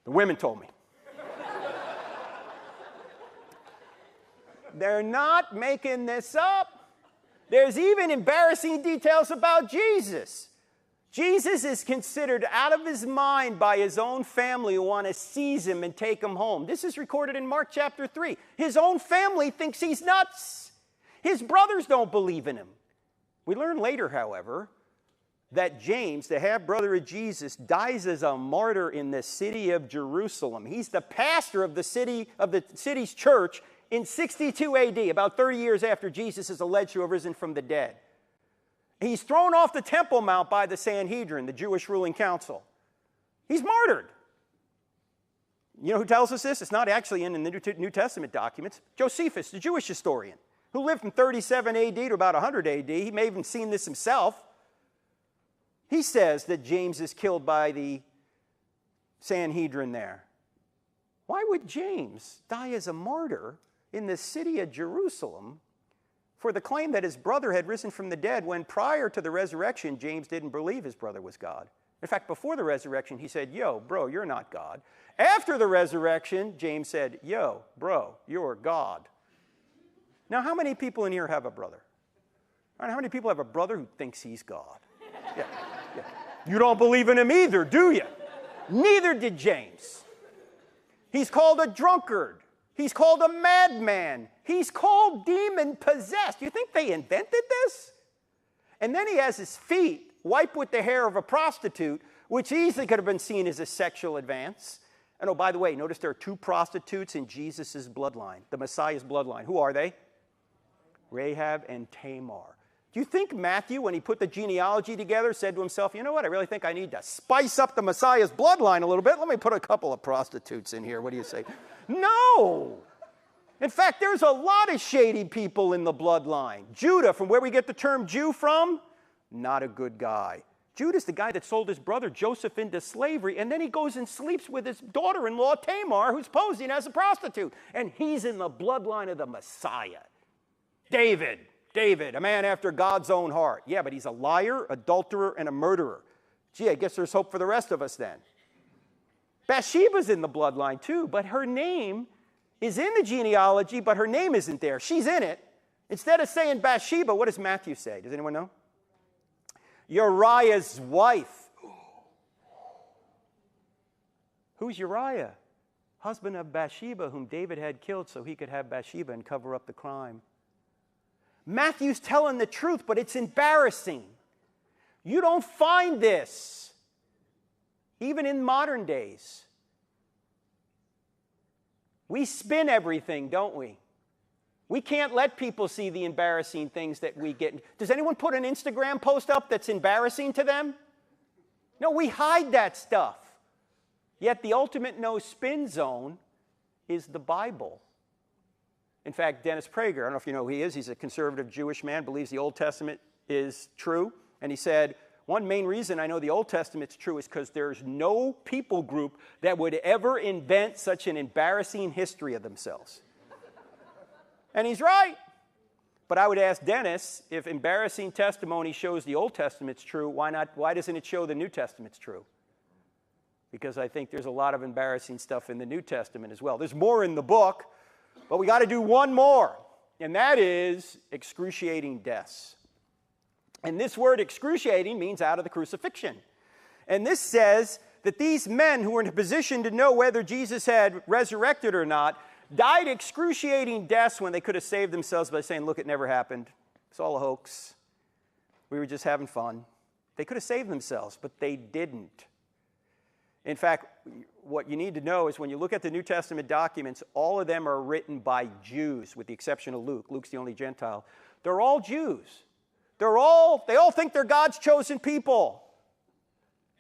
The women told me. They're not making this up. There's even embarrassing details about Jesus. Jesus is considered out of his mind by his own family who want to seize him and take him home. This is recorded in Mark chapter 3. His own family thinks he's nuts. His brothers don't believe in him. We learn later, however, that James, the half-brother of Jesus, dies as a martyr in the city of Jerusalem. He's the pastor of the city's church in 62 AD, about 30 years after Jesus is alleged to have risen from the dead. He's thrown off the Temple Mount by the Sanhedrin, the Jewish ruling council. He's martyred. You know who tells us this? It's not actually in the New Testament documents. Josephus, the Jewish historian, who lived from 37 AD to about 100 AD. He may have even seen this himself. He says that James is killed by the Sanhedrin there. Why would James die as a martyr in the city of Jerusalem for the claim that his brother had risen from the dead when prior to the resurrection, James didn't believe his brother was God? In fact, before the resurrection, he said, yo, bro, you're not God. After the resurrection, James said, yo, bro, you're God. Now, how many people in here have a brother? Right, how many people have a brother who thinks he's God? Yeah. You don't believe in him either, do you? Neither did James. He's called a drunkard. He's called a madman. He's called demon-possessed. You think they invented this? And then he has his feet wiped with the hair of a prostitute, which easily could have been seen as a sexual advance. And oh, by the way, notice there are 2 prostitutes in Jesus' bloodline, the Messiah's bloodline. Who are they? Rahab and Tamar. Do you think Matthew, when he put the genealogy together, said to himself, you know what, I really think I need to spice up the Messiah's bloodline a little bit. Let me put a couple of prostitutes in here. What do you say? No. In fact, there's a lot of shady people in the bloodline. Judah, from where we get the term Jew from, not a good guy. Judas, the guy that sold his brother Joseph into slavery, and then he goes and sleeps with his daughter-in-law Tamar, who's posing as a prostitute. And he's in the bloodline of the Messiah. David, a man after God's own heart. Yeah, but he's a liar, adulterer, and a murderer. Gee, I guess there's hope for the rest of us then. Bathsheba's in the bloodline too, but her name is in the genealogy, but her name isn't there. She's in it. Instead of saying Bathsheba, what does Matthew say? Does anyone know? Uriah's wife. Who's Uriah? Husband of Bathsheba, whom David had killed so he could have Bathsheba and cover up the crime. Matthew's telling the truth, but it's embarrassing. You don't find this, even in modern days. We spin everything, don't we? We can't let people see the embarrassing things that we get. Does anyone put an Instagram post up that's embarrassing to them? No, we hide that stuff. Yet the ultimate no spin zone is the Bible. In fact, Dennis Prager, I don't know if you know who he is, he's a conservative Jewish man, believes the Old Testament is true. And he said, one main reason I know the Old Testament's true is because there's no people group that would ever invent such an embarrassing history of themselves. And he's right. But I would ask Dennis, if embarrassing testimony shows the Old Testament's true, why doesn't it show the New Testament's true? Because I think there's a lot of embarrassing stuff in the New Testament as well. There's more in the book, but we got to do one more, and that is excruciating deaths. And this word excruciating means out of the crucifixion. And this says that these men who were in a position to know whether Jesus had resurrected or not died excruciating deaths when they could have saved themselves by saying, look, it never happened. It's all a hoax. We were just having fun. They could have saved themselves, but they didn't. In fact, what you need to know is when you look at the New Testament documents, all of them are written by Jews, with the exception of Luke. Luke's the only Gentile. They're all Jews. They all think they're God's chosen people.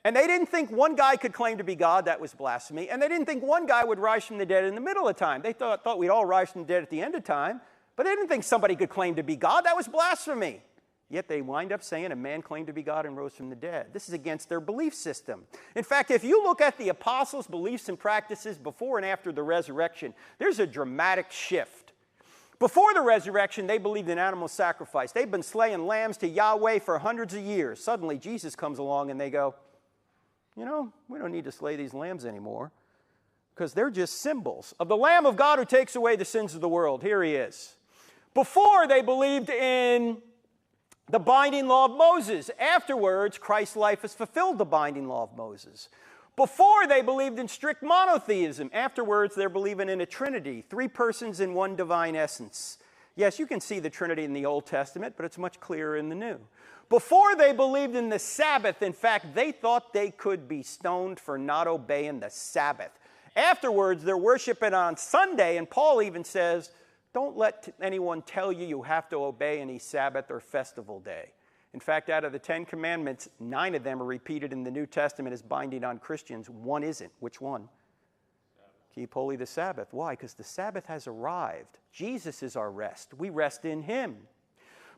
And they didn't think one guy could claim to be God. That was blasphemy. And they didn't think one guy would rise from the dead in the middle of time. They thought we'd all rise from the dead at the end of time. But they didn't think somebody could claim to be God. That was blasphemy. Yet they wind up saying a man claimed to be God and rose from the dead. This is against their belief system. In fact, if you look at the apostles' beliefs and practices before and after the resurrection, there's a dramatic shift. Before the resurrection, they believed in animal sacrifice. They've been slaying lambs to Yahweh for hundreds of years. Suddenly, Jesus comes along and they go, you know, we don't need to slay these lambs anymore because they're just symbols of the Lamb of God who takes away the sins of the world. Here he is. Before, they believed in the binding law of Moses. Afterwards, Christ's life has fulfilled the binding law of Moses. Before, they believed in strict monotheism. Afterwards, they're believing in a Trinity, 3 persons in one divine essence. Yes, you can see the Trinity in the Old Testament, but it's much clearer in the New. Before, they believed in the Sabbath. In fact, they thought they could be stoned for not obeying the Sabbath. Afterwards, they're worshiping on Sunday, and Paul even says, don't let anyone tell you you have to obey any Sabbath or festival day. In fact, out of the 10 commandments, 9 of them are repeated in the New Testament as binding on Christians. 1 isn't. Which one? Keep holy the Sabbath. Why? Because the Sabbath has arrived. Jesus is our rest. We rest in him.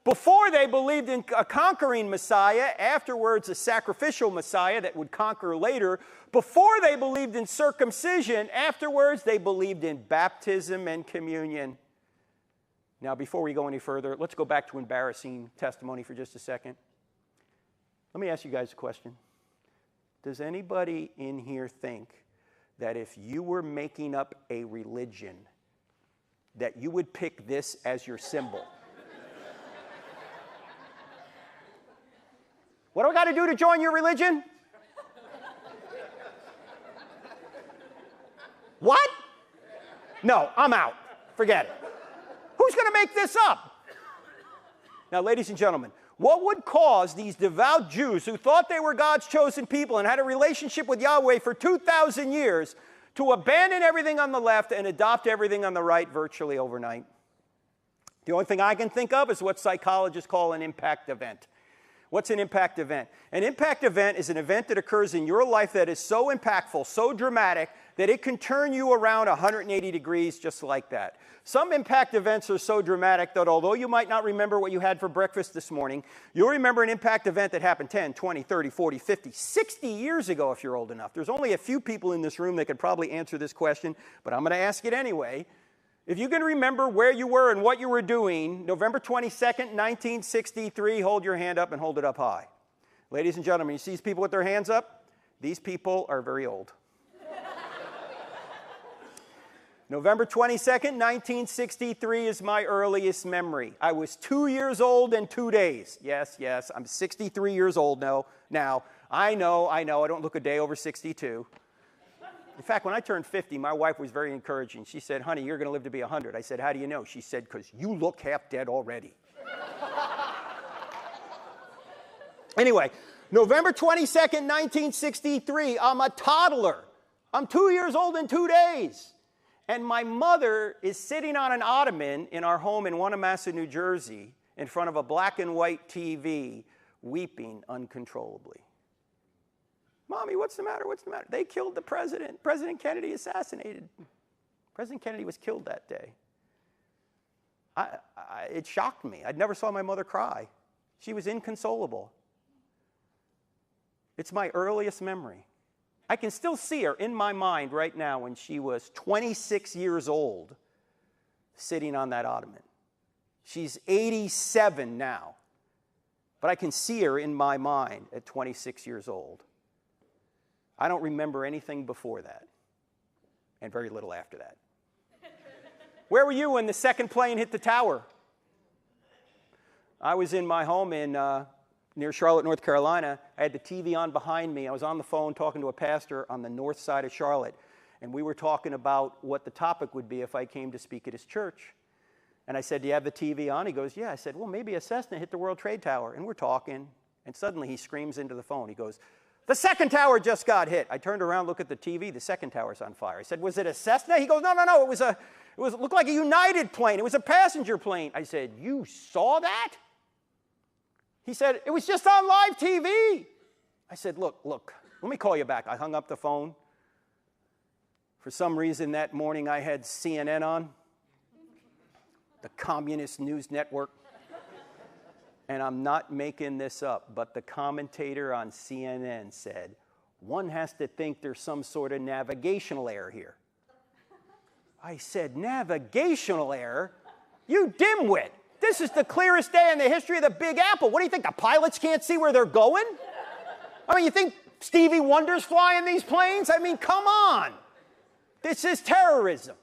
Before, they believed in a conquering Messiah. Afterwards, a sacrificial Messiah that would conquer later. Before, they believed in circumcision. Afterwards, they believed in baptism and communion. Now, before we go any further, let's go back to embarrassing testimony for just a second. Let me ask you guys a question. Does anybody in here think that if you were making up a religion, that you would pick this as your symbol? What do I got to do to join your religion? What? No, I'm out. Forget it. Who's going to make this up? Now, ladies and gentlemen, what would cause these devout Jews who thought they were God's chosen people and had a relationship with Yahweh for 2,000 years to abandon everything on the left and adopt everything on the right virtually overnight? The only thing I can think of is what psychologists call an impact event. What's an impact event? An impact event is an event that occurs in your life that is so impactful, so dramatic, that it can turn you around 180 degrees just like that. Some impact events are so dramatic that although you might not remember what you had for breakfast this morning, you'll remember an impact event that happened 10, 20, 30, 40, 50, 60 years ago if you're old enough. There's only a few people in this room that could probably answer this question, but I'm going to ask it anyway. If you can remember where you were and what you were doing, November 22nd, 1963, hold your hand up and hold it up high. Ladies and gentlemen, you see these people with their hands up? These people are very old. November 22nd, 1963 is my earliest memory. I was 2 years old and 2 days. Yes, I'm 63 years old now. I know, I don't look a day over 62. In fact, when I turned 50, my wife was very encouraging. She said, honey, you're going to live to be 100. I said, how do you know? She said, because you look half dead already. Anyway, November 22nd, 1963, I'm a toddler. I'm 2 years old and 2 days. And my mother is sitting on an ottoman in our home in Wanamassa, New Jersey, in front of a black and white TV, weeping uncontrollably. Mommy, what's the matter? What's the matter? They killed the president. President Kennedy assassinated. President Kennedy was killed that day. It shocked me. I'd never saw my mother cry. She was inconsolable. It's my earliest memory. I can still see her in my mind right now when she was 26 years old, sitting on that ottoman. She's 87 now, but I can see her in my mind at 26 years old. I don't remember anything before that, and very little after that. Where were you when the second plane hit the tower? I was in my home in near Charlotte, North Carolina. I had the TV on behind me. I was on the phone talking to a pastor on the north side of Charlotte, and we were talking about what the topic would be if I came to speak at his church. And I said, do you have the TV on? He goes, yeah. I said, well, maybe a Cessna hit the World Trade Tower. And we're talking, and suddenly he screams into the phone. He goes, the second tower just got hit. I turned around, looked at the TV. The second tower's on fire. I said, was it a Cessna? He goes, no. It looked like a United plane. It was a passenger plane. I said, you saw that? He said, it was just on live TV. I said, look, let me call you back. I hung up the phone. For some reason that morning I had CNN on, the communist news network. And I'm not making this up, but the commentator on CNN said, one has to think there's some sort of navigational error here. I said, navigational error? You dimwit. This is the clearest day in the history of the Big Apple. What do you think, the pilots can't see where they're going? I mean, you think Stevie Wonder's flying these planes? I mean, come on. This is terrorism.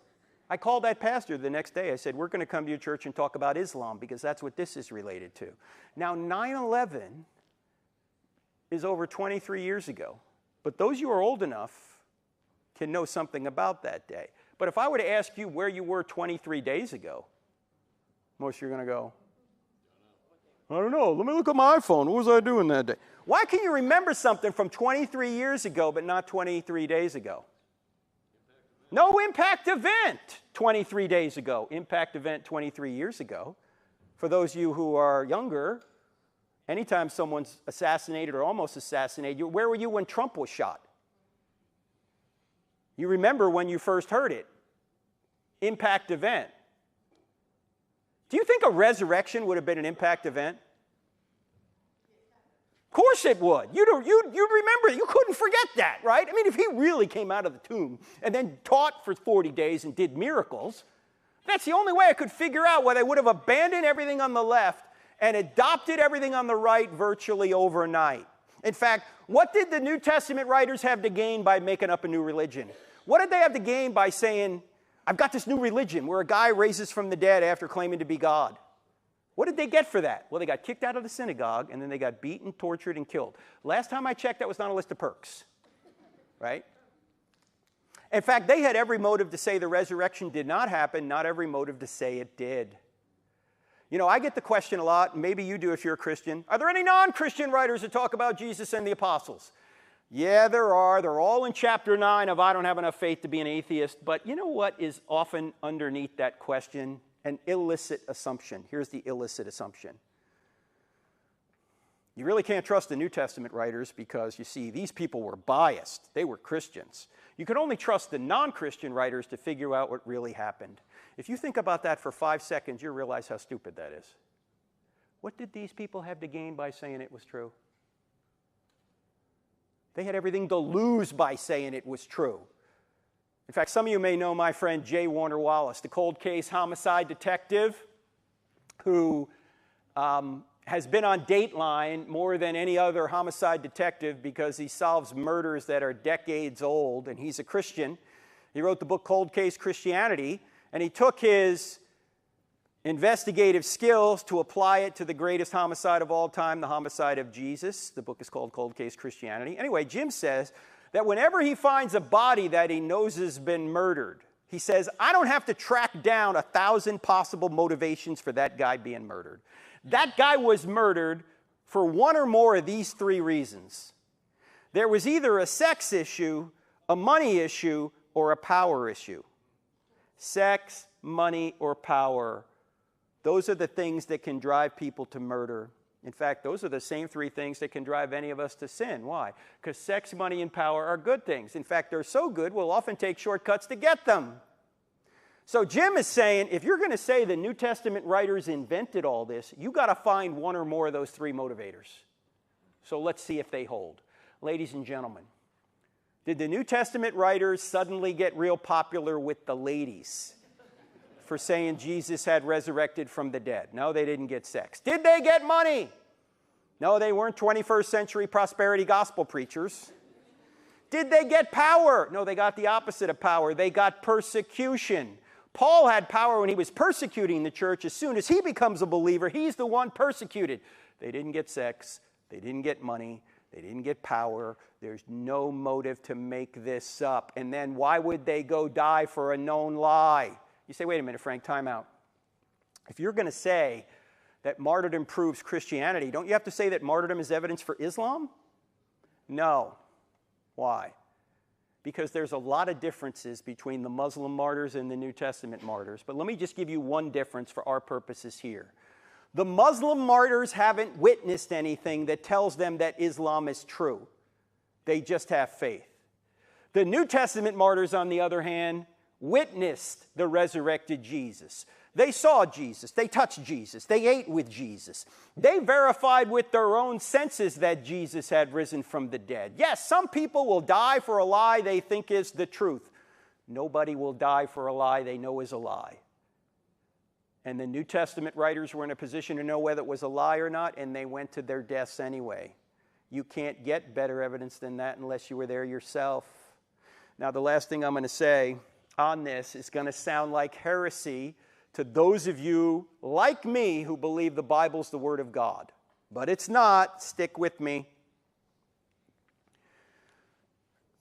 I called that pastor the next day. I said, we're going to come to your church and talk about Islam because that's what this is related to. Now, 9/11 is over 23 years ago. But those who are old enough can know something about that day. But if I were to ask you where you were 23 days ago, most of you are going to go, I don't know. Let me look at my iPhone. What was I doing that day? Why can you remember something from 23 years ago but not 23 days ago? No impact event 23 days ago. Impact event 23 years ago. For those of you who are younger, anytime someone's assassinated or almost assassinated, where were you when Trump was shot? You remember when you first heard it. Impact event. Do you think a resurrection would have been an impact event? Of course it would. You'd remember it. You couldn't forget that, right? I mean, if he really came out of the tomb and then taught for 40 days and did miracles, that's the only way I could figure out why they would have abandoned everything on the left and adopted everything on the right virtually overnight. In fact, what did the New Testament writers have to gain by making up a new religion? What did they have to gain by saying, I've got this new religion where a guy raises from the dead after claiming to be God? What did they get for that? Well, they got kicked out of the synagogue, and then they got beaten, tortured, and killed. Last time I checked, that was not a list of perks, right? In fact, they had every motive to say the resurrection did not happen, not every motive to say it did. You know, I get the question a lot, and maybe you do if you're a Christian. Are there any non-Christian writers that talk about Jesus and the apostles? Yeah, there are. They're all in chapter 9 of I Don't Have Enough Faith to Be an Atheist. But you know what is often underneath that question? An illicit assumption. Here's the illicit assumption. You really can't trust the New Testament writers because, you see, these people were biased. They were Christians. You can only trust the non-Christian writers to figure out what really happened. If you think about that for 5 seconds, you'll realize how stupid that is. What did these people have to gain by saying it was true? They had everything to lose by saying it was true. In fact, some of you may know my friend J. Warner Wallace, the cold case homicide detective who has been on Dateline more than any other homicide detective because he solves murders that are decades old, and he's a Christian. He wrote the book Cold Case Christianity, and he took his investigative skills to apply it to the greatest homicide of all time, the homicide of Jesus. The book is called Cold Case Christianity. Anyway, Jim says that whenever he finds a body that he knows has been murdered, he says, I don't have to track down 1,000 possible motivations for that guy being murdered. That guy was murdered for one or more of these 3 reasons. There was either a sex issue, a money issue, or a power issue. Sex, money, or power. Those are the things that can drive people to murder. In fact, those are the same 3 things that can drive any of us to sin. Why? Because sex, money, and power are good things. In fact, they're so good, we'll often take shortcuts to get them. So Jim is saying, if you're going to say the New Testament writers invented all this, you've got to find one or more of those 3 motivators. So let's see if they hold. Ladies and gentlemen, did the New Testament writers suddenly get real popular with the ladies for saying Jesus had resurrected from the dead? No, they didn't get sex. Did they get money? No, they weren't 21st century prosperity gospel preachers. Did they get power? No, they got the opposite of power. They got persecution. Paul had power when he was persecuting the church. As soon as he becomes a believer, he's the one persecuted. They didn't get sex. They didn't get money. They didn't get power. There's no motive to make this up. And then why would they go die for a known lie? You say, wait a minute, Frank, time out. If you're going to say that martyrdom proves Christianity, don't you have to say that martyrdom is evidence for Islam? No. Why? Because there's a lot of differences between the Muslim martyrs and the New Testament martyrs. But let me just give you one difference for our purposes here. The Muslim martyrs haven't witnessed anything that tells them that Islam is true. They just have faith. The New Testament martyrs, on the other hand, witnessed the resurrected Jesus. They saw Jesus. They touched Jesus. They ate with Jesus. They verified with their own senses that Jesus had risen from the dead. Yes, some people will die for a lie they think is the truth. Nobody will die for a lie they know is a lie. And the New Testament writers were in a position to know whether it was a lie or not, and they went to their deaths anyway. You can't get better evidence than that unless you were there yourself. Now, the last thing I'm going to say on this is going to sound like heresy to those of you like me who believe the Bible's the Word of God. But it's not. Stick with me.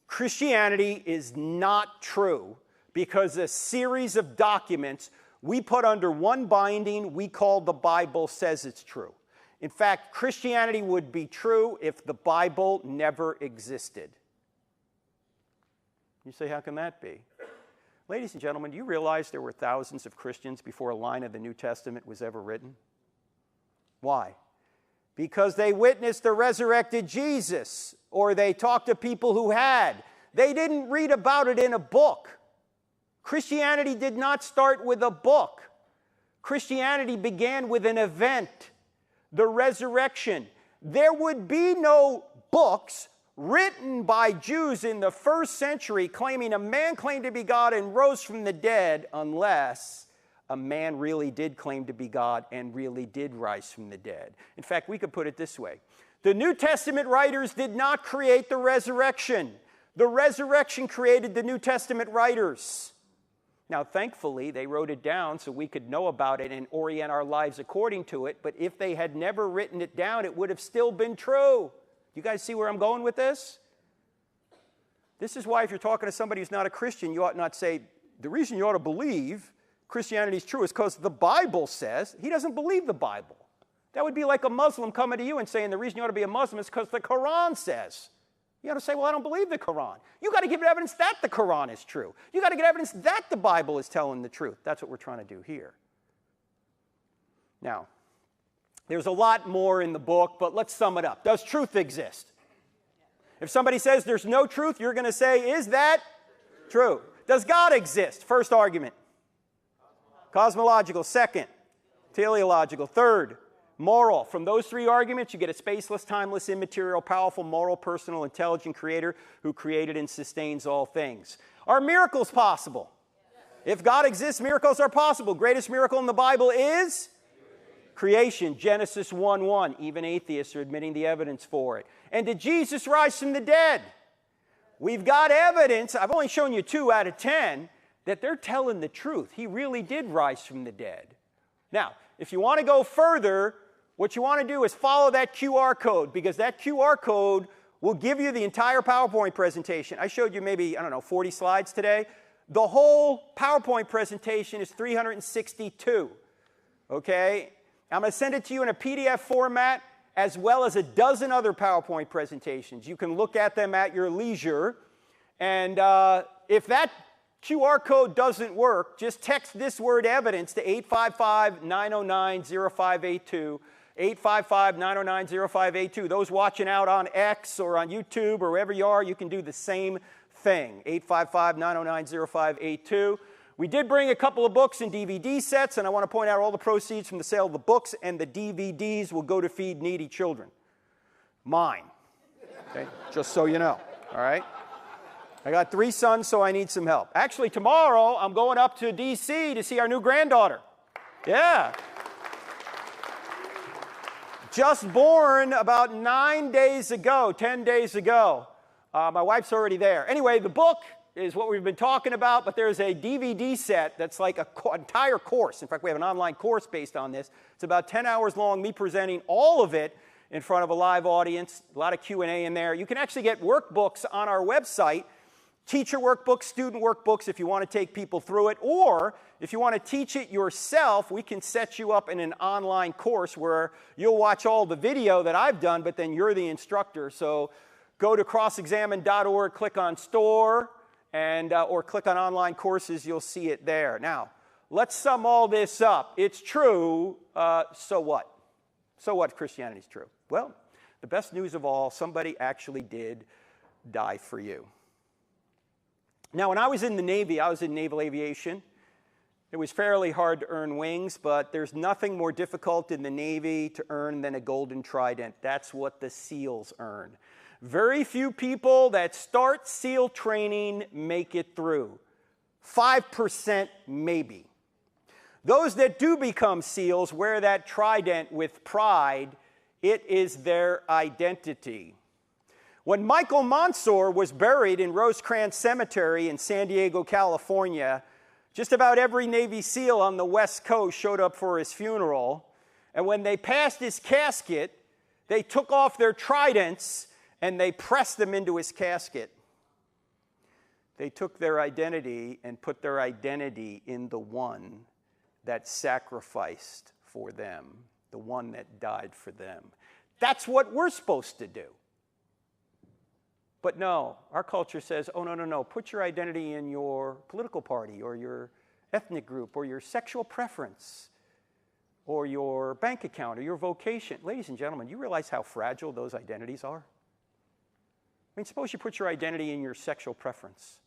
Christianity is not true because a series of documents we put under one binding we call the Bible says it's true. In fact, Christianity would be true if the Bible never existed. You say, how can that be? Ladies and gentlemen, do you realize there were thousands of Christians before a line of the New Testament was ever written? Why? Because they witnessed the resurrected Jesus, or they talked to people who had. They didn't read about it in a book. Christianity did not start with a book. Christianity began with an event, the resurrection. There would be no books written by Jews in the 1st century claiming a man claimed to be God and rose from the dead unless a man really did claim to be God and really did rise from the dead. In fact, we could put it this way. The New Testament writers did not create the resurrection. The resurrection created the New Testament writers. Now, thankfully, they wrote it down so we could know about it and orient our lives according to it. But if they had never written it down, it would have still been true. You guys see where I'm going with this? This is why if you're talking to somebody who's not a Christian, you ought not say, the reason you ought to believe Christianity is true is because the Bible says. He doesn't believe the Bible. That would be like a Muslim coming to you and saying the reason you ought to be a Muslim is because the Quran says. You ought to say, well, I don't believe the Quran. You got to give evidence that the Quran is true. You got to get evidence that the Bible is telling the truth. That's what we're trying to do here. Now, There's a lot more in the book, but let's sum it up. Does truth exist? If somebody says there's no truth, you're going to say, is that true? Does God exist? First argument. Cosmological. Second. Teleological. Third. Moral. From those three arguments, you get a spaceless, timeless, immaterial, powerful, moral, personal, intelligent creator who created and sustains all things. Are miracles possible? If God exists, miracles are possible. Greatest miracle in the Bible is creation. Genesis 1:1. Even atheists are admitting the evidence for it. And did Jesus rise from the dead? We've got evidence, I've only shown you 2 out of 10, that they're telling the truth. He really did rise from the dead. Now, if you want to go further, what you want to do is follow that QR code, because that QR code will give you the entire PowerPoint presentation. I showed you maybe, 40 slides today. The whole PowerPoint presentation is 362, okay? I'm going to send it to you in a PDF format, as well as a dozen other PowerPoint presentations. You can look at them at your leisure. And if that QR code doesn't work, just text this word evidence to 855-909-0582. 855-909-0582. Those watching out on X or on YouTube or wherever you are, you can do the same thing. 855-909-0582. We did bring a couple of books and DVD sets, and I want to point out all the proceeds from the sale of the books and the DVDs will go to feed needy children. Mine. Okay? Just so you know. All right? I got 3 sons, so I need some help. Actually, tomorrow, I'm going up to D.C. to see our new granddaughter. Yeah. Just born about 10 days ago. My wife's already there. Anyway, the book is what we've been talking about, but there's a DVD set that's like an entire course. In fact, we have an online course based on this. It's about 10 hours long, me presenting all of it in front of a live audience, a lot of Q&A in there. You can actually get workbooks on our website, teacher workbooks, student workbooks if you want to take people through it, or if you want to teach it yourself, we can set you up in an online course where you'll watch all the video that I've done, but then you're the instructor. So go to crossexamine.org, click on store, and or click on online courses, you'll see it there. Now, let's sum all this up. It's true, so what? So what if Christianity's true? Well, the best news of all, somebody actually did die for you. Now, when I was in the Navy, I was in naval aviation. It was fairly hard to earn wings, but there's nothing more difficult in the Navy to earn than a golden trident. That's what the SEALs earn. Very few people that start SEAL training make it through. 5% maybe. Those that do become SEALs wear that trident with pride. It is their identity. When Michael Mansour was buried in Rosecrans Cemetery in San Diego, California, just about every Navy SEAL on the West Coast showed up for his funeral. And when they passed his casket, they took off their tridents and they pressed them into his casket. They took their identity and put their identity in the one that sacrificed for them, the one that died for them. That's what we're supposed to do. But no, our culture says, oh, no, put your identity in your political party or your ethnic group or your sexual preference or your bank account or your vocation. Ladies and gentlemen, you realize how fragile those identities are? I mean, suppose you put your identity in your sexual preference.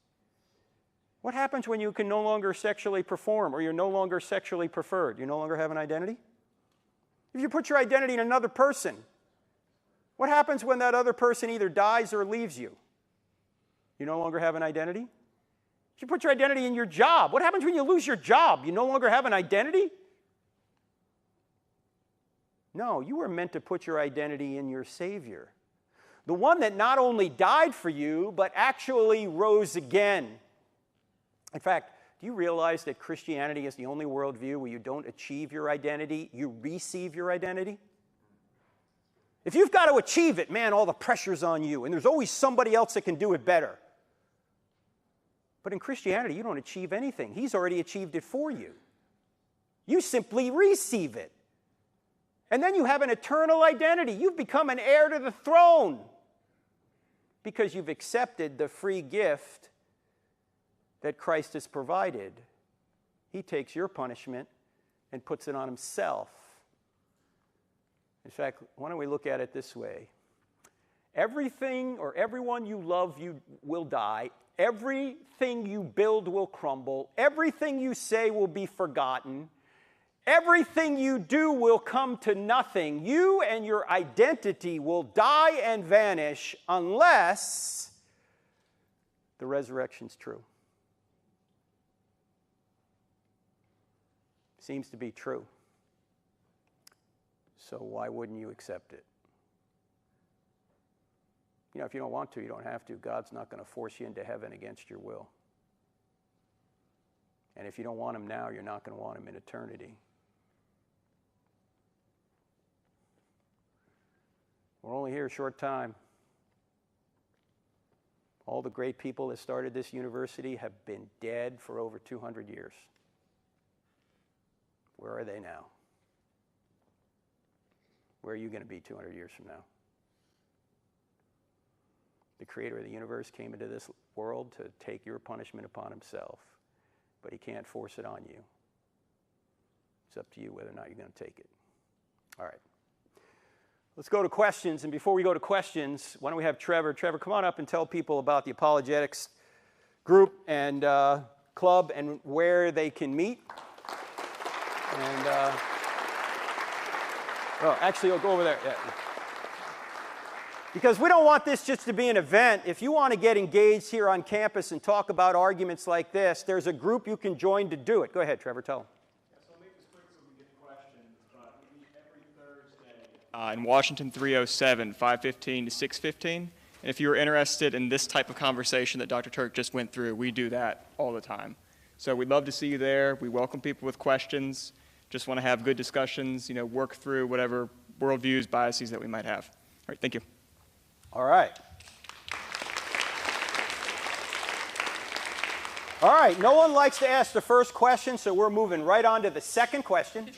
What happens when you can no longer sexually perform or you're no longer sexually preferred? You no longer have an identity? If you put your identity in another person, what happens when that other person either dies or leaves you? You no longer have an identity? If you put your identity in your job, what happens when you lose your job? You no longer have an identity? No, you were meant to put your identity in your Savior. The one that not only died for you, but actually rose again. In fact, do you realize that Christianity is the only worldview where you don't achieve your identity, you receive your identity? If you've got to achieve it, man, all the pressure's on you, and there's always somebody else that can do it better. But in Christianity, you don't achieve anything. He's already achieved it for you. You simply receive it. And then you have an eternal identity. You've become an heir to the throne because you've accepted the free gift that Christ has provided. He takes your punishment and puts it on himself. In fact, why don't we look at it this way? Everything or everyone you love you will die. Everything you build will crumble. Everything you say will be forgotten. Everything you do will come to nothing. You and your identity will die and vanish unless the resurrection's true. Seems to be true. So why wouldn't you accept it? You know, if you don't want to, you don't have to. God's not going to force you into heaven against your will. And if you don't want him now, you're not going to want him in eternity. We're only here a short time. All the great people that started this university have been dead for over 200 years. Where are they now? Where are you going to be 200 years from now? The creator of the universe came into this world to take your punishment upon himself, but he can't force it on you. It's up to you whether or not you're going to take it. All right. Let's go to questions, and before we go to questions, why don't we have Trevor? Trevor, come on up and tell people about the apologetics group and club and where they can meet. And, actually, I'll go over there. Yeah. Because we don't want this just to be an event. If you want to get engaged here on campus and talk about arguments like this, there's a group you can join to do it. Go ahead, Trevor, tell them. So I'll make this quick so we can get questions, but we meet every Thursday in Washington 307, 5:15 to 6:15. And if you're interested in this type of conversation that Dr. Turek just went through, we do that all the time. So we'd love to see you there. We welcome people with questions. Just want to have good discussions, work through whatever worldviews, biases that we might have. All right, thank you. All right. All right, no one likes to ask the first question, so we're moving right on to the second question.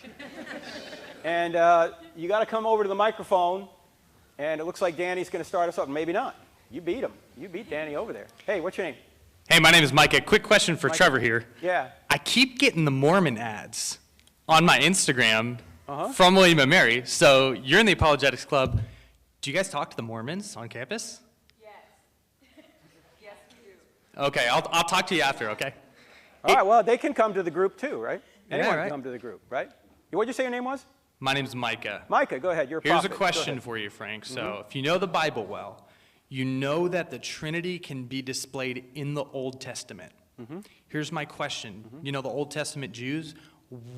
And you got to come over to the microphone, and it looks like Danny's going to start us off. Maybe not. You beat him. You beat Danny over there. Hey, what's your name? Hey, my name is Micah. Quick question for Trevor here. Yeah. I keep getting the Mormon ads on my Instagram from William and Mary. So you're in the Apologetics Club. Do you guys talk to the Mormons on campus? Yes. Yes, we do. Okay, I'll talk to you after, okay? All right, well, they can come to the group too, right? Anyone right. can come to the group, right? What did you say your name was? My name's Micah. Micah, go ahead. You're a Here's prophet. a question for you, Frank. So if you know the Bible well, you know that the Trinity can be displayed in the Old Testament. Here's my question. You know, the Old Testament Jews,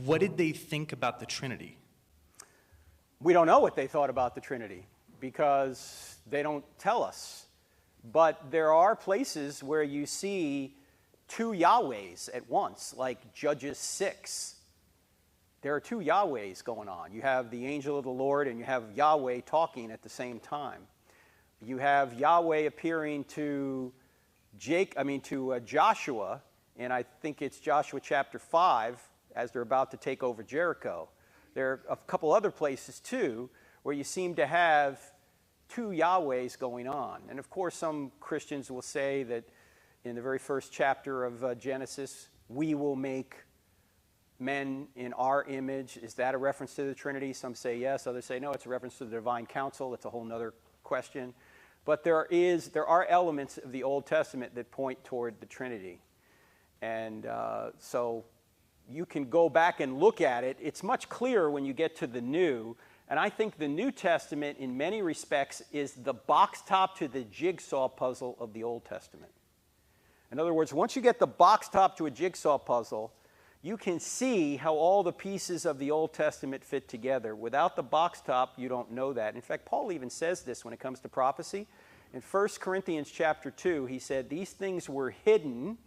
what did they think about the Trinity? We don't know what they thought about the Trinity because they don't tell us. But there are places where you see two Yahwehs at once, like Judges 6. There are two Yahwehs going on. You have the angel of the Lord and you have Yahweh talking at the same time. You have Yahweh appearing to Joshua, and I think it's Joshua chapter 5, as they're about to take over Jericho. There are a couple other places, too, where you seem to have two Yahwehs going on. And, of course, some Christians will say that in the very first chapter of Genesis, we will make men in our image. Is that a reference to the Trinity? Some say yes. Others say no, it's a reference to the divine council. It's a whole other question. But there are elements of the Old Testament that point toward the Trinity. And so you can go back and look at it. It's much clearer when you get to the New. And I think the New Testament, in many respects, is the box top to the jigsaw puzzle of the Old Testament. In other words, once you get the box top to a jigsaw puzzle, you can see how all the pieces of the Old Testament fit together. Without the box top, you don't know that. In fact, Paul even says this when it comes to prophecy. In 1 Corinthians chapter 2, he said, these things were hidden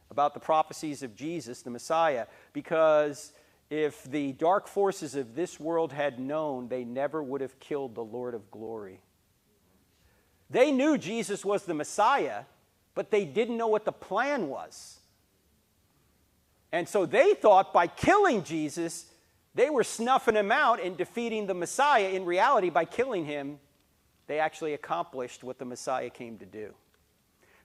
about the prophecies of Jesus, the Messiah, because if the dark forces of this world had known, they never would have killed the Lord of glory. They knew Jesus was the Messiah, but they didn't know what the plan was. And so they thought by killing Jesus, they were snuffing him out and defeating the Messiah. In reality, by killing him, they actually accomplished what the Messiah came to do.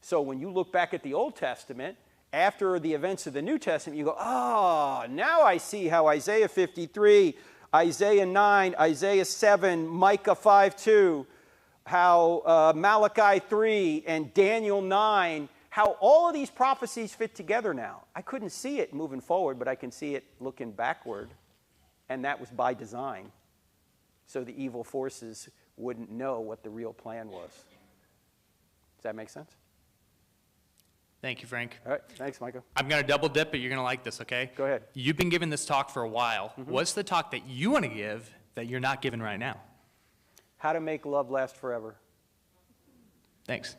So when you look back at the Old Testament, after the events of the New Testament, you go, oh, now I see how Isaiah 53, Isaiah 9, Isaiah 7, Micah 5:2, how Malachi 3 and Daniel 9, how all of these prophecies fit together now. I couldn't see it moving forward, but I can see it looking backward. And that was by design, so the evil forces wouldn't know what the real plan was. Does that make sense? Thank you, Frank. All right, thanks, Micah. I'm going to double dip, but you're going to like this, okay? Go ahead. You've been giving this talk for a while. What's the talk that you want to give that you're not giving right now? How to make love last forever. Thanks.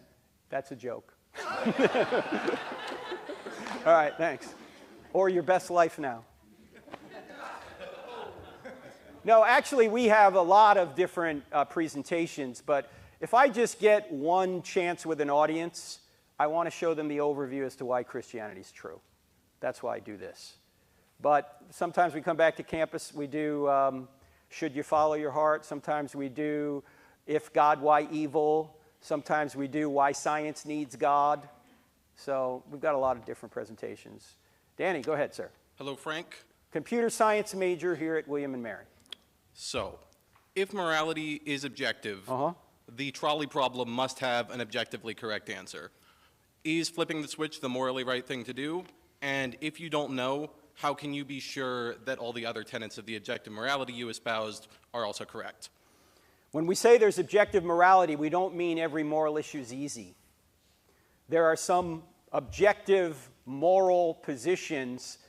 That's a joke. All right, thanks. Or your best life now. No, actually, we have a lot of different presentations, but if I just get one chance with an audience, I want to show them the overview as to why Christianity is true. That's why I do this. But sometimes we come back to campus, we do Should You Follow Your Heart? Sometimes we do If God, Why Evil? Sometimes we do Why Science Needs God. So we've got a lot of different presentations. Danny, go ahead, sir. Hello, Frank. Computer science major here at William & Mary. So, if morality is objective, the trolley problem must have an objectively correct answer. Is flipping the switch the morally right thing to do? And if you don't know, how can you be sure that all the other tenets of the objective morality you espoused are also correct? When we say there's objective morality, we don't mean every moral issue is easy. There are some objective moral positions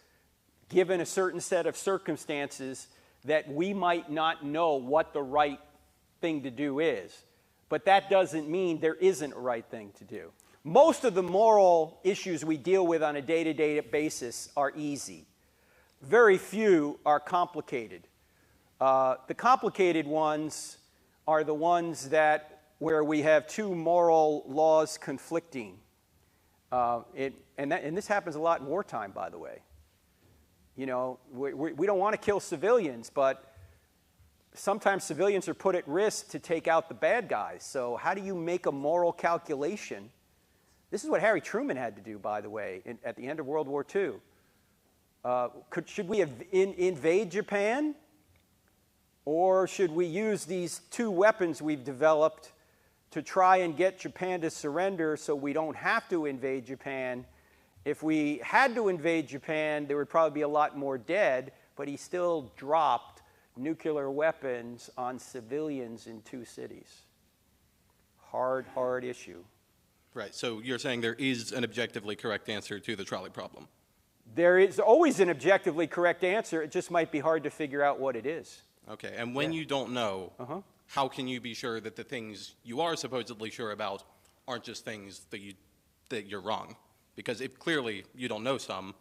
given a certain set of circumstances that we might not know what the right thing to do is. But that doesn't mean there isn't a right thing to do. Most of the moral issues we deal with on a day-to-day basis are easy. Very few are complicated. The complicated ones are the ones where we have two moral laws conflicting. And this happens a lot in wartime, by the way. You know, we don't want to kill civilians, but sometimes civilians are put at risk to take out the bad guys. So how do you make a moral calculation? This is what Harry Truman had to do, by the way, at the end of World War II. Should we invade Japan? Or should we use these two weapons we've developed to try and get Japan to surrender so we don't have to invade Japan? If we had to invade Japan, there would probably be a lot more dead, but he still dropped nuclear weapons on civilians in two cities. Hard, hard issue. Right, so you're saying there is an objectively correct answer to the trolley problem. There is always an objectively correct answer. It just might be hard to figure out what it is. Okay, and when you don't know, how can you be sure that the things you are supposedly sure about aren't just things that you're wrong? Because if clearly you don't know some,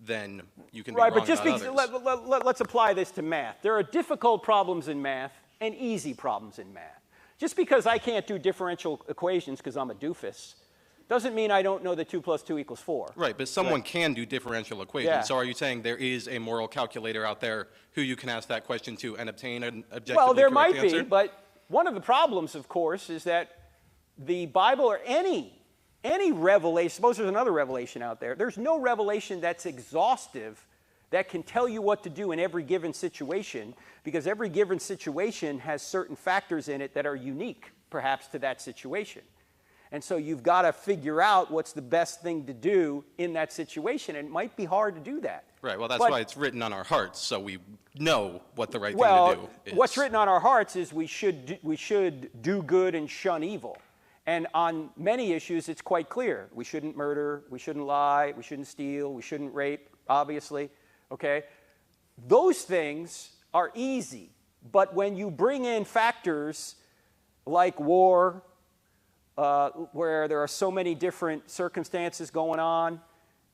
then you can be wrong but just about others. let's apply this to math. There are difficult problems in math and easy problems in math. Just because I can't do differential equations because I'm a doofus doesn't mean I don't know that 2 + 2 = 4. Right, but someone can do differential equations. Yeah. So are you saying there is a moral calculator out there who you can ask that question to and obtain an objectively Well, there correct might answer? be, but one of the problems, of course, is that the Bible or any revelation, suppose there's another revelation out there, there's no revelation that's exhaustive that can tell you what to do in every given situation, because every given situation has certain factors in it that are unique, perhaps, to that situation. And so you've got to figure out what's the best thing to do in that situation, and it might be hard to do that. Right, well, that's why it's written on our hearts, so we know what the right thing to do is. What's written on our hearts is we should do good and shun evil. And on many issues, it's quite clear. We shouldn't murder, we shouldn't lie, we shouldn't steal, we shouldn't rape, obviously, okay? Those things are easy, but when you bring in factors like war, where there are so many different circumstances going on,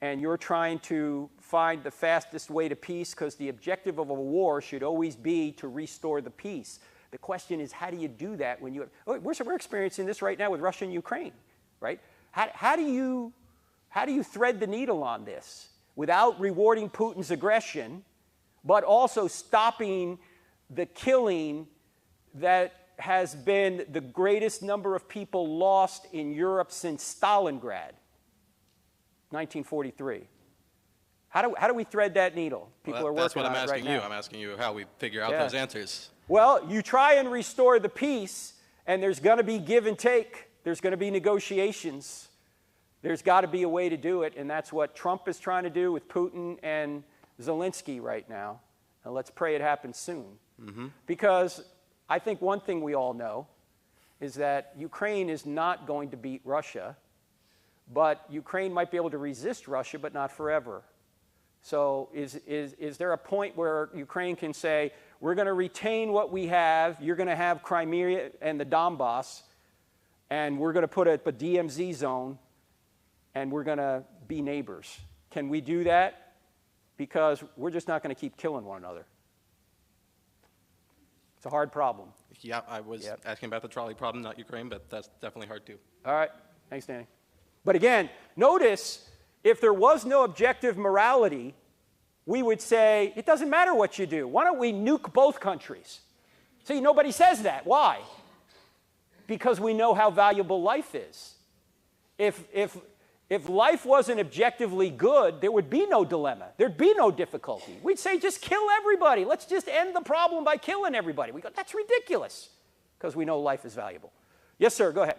and you're trying to find the fastest way to peace, because the objective of a war should always be to restore the peace. The question is, how do you do that when you have, we're experiencing this right now with Russia and Ukraine, right? How do you thread the needle on this without rewarding Putin's aggression, but also stopping the killing that has been the greatest number of people lost in Europe since Stalingrad, 1943? How do we thread that needle? People are working That's what I'm on it right asking you. now. I'm asking you how we figure out Yeah. those answers. Well, you try and restore the peace, and there's going to be give and take. There's going to be negotiations. There's got to be a way to do it, and that's what Trump is trying to do with Putin and Zelensky right now. And let's pray it happens soon. Because I think one thing we all know is that Ukraine is not going to beat Russia, but Ukraine might be able to resist Russia, but not forever. So is there a point where Ukraine can say, we're going to retain what we have, you're going to have Crimea and the Donbass, and we're going to put a DMZ zone, and we're going to be neighbors? Can we do that? Because we're just not going to keep killing one another. It's a hard problem. Yeah, I was asking about the trolley problem, not Ukraine, but that's definitely hard too. All right. Thanks, Danny. But again, notice, if there was no objective morality, we would say, it doesn't matter what you do. Why don't we nuke both countries? See, nobody says that. Why? Because we know how valuable life is. If life wasn't objectively good, there would be no dilemma. There'd be no difficulty. We'd say, just kill everybody. Let's just end the problem by killing everybody. We go, that's ridiculous, because we know life is valuable. Yes, sir, go ahead.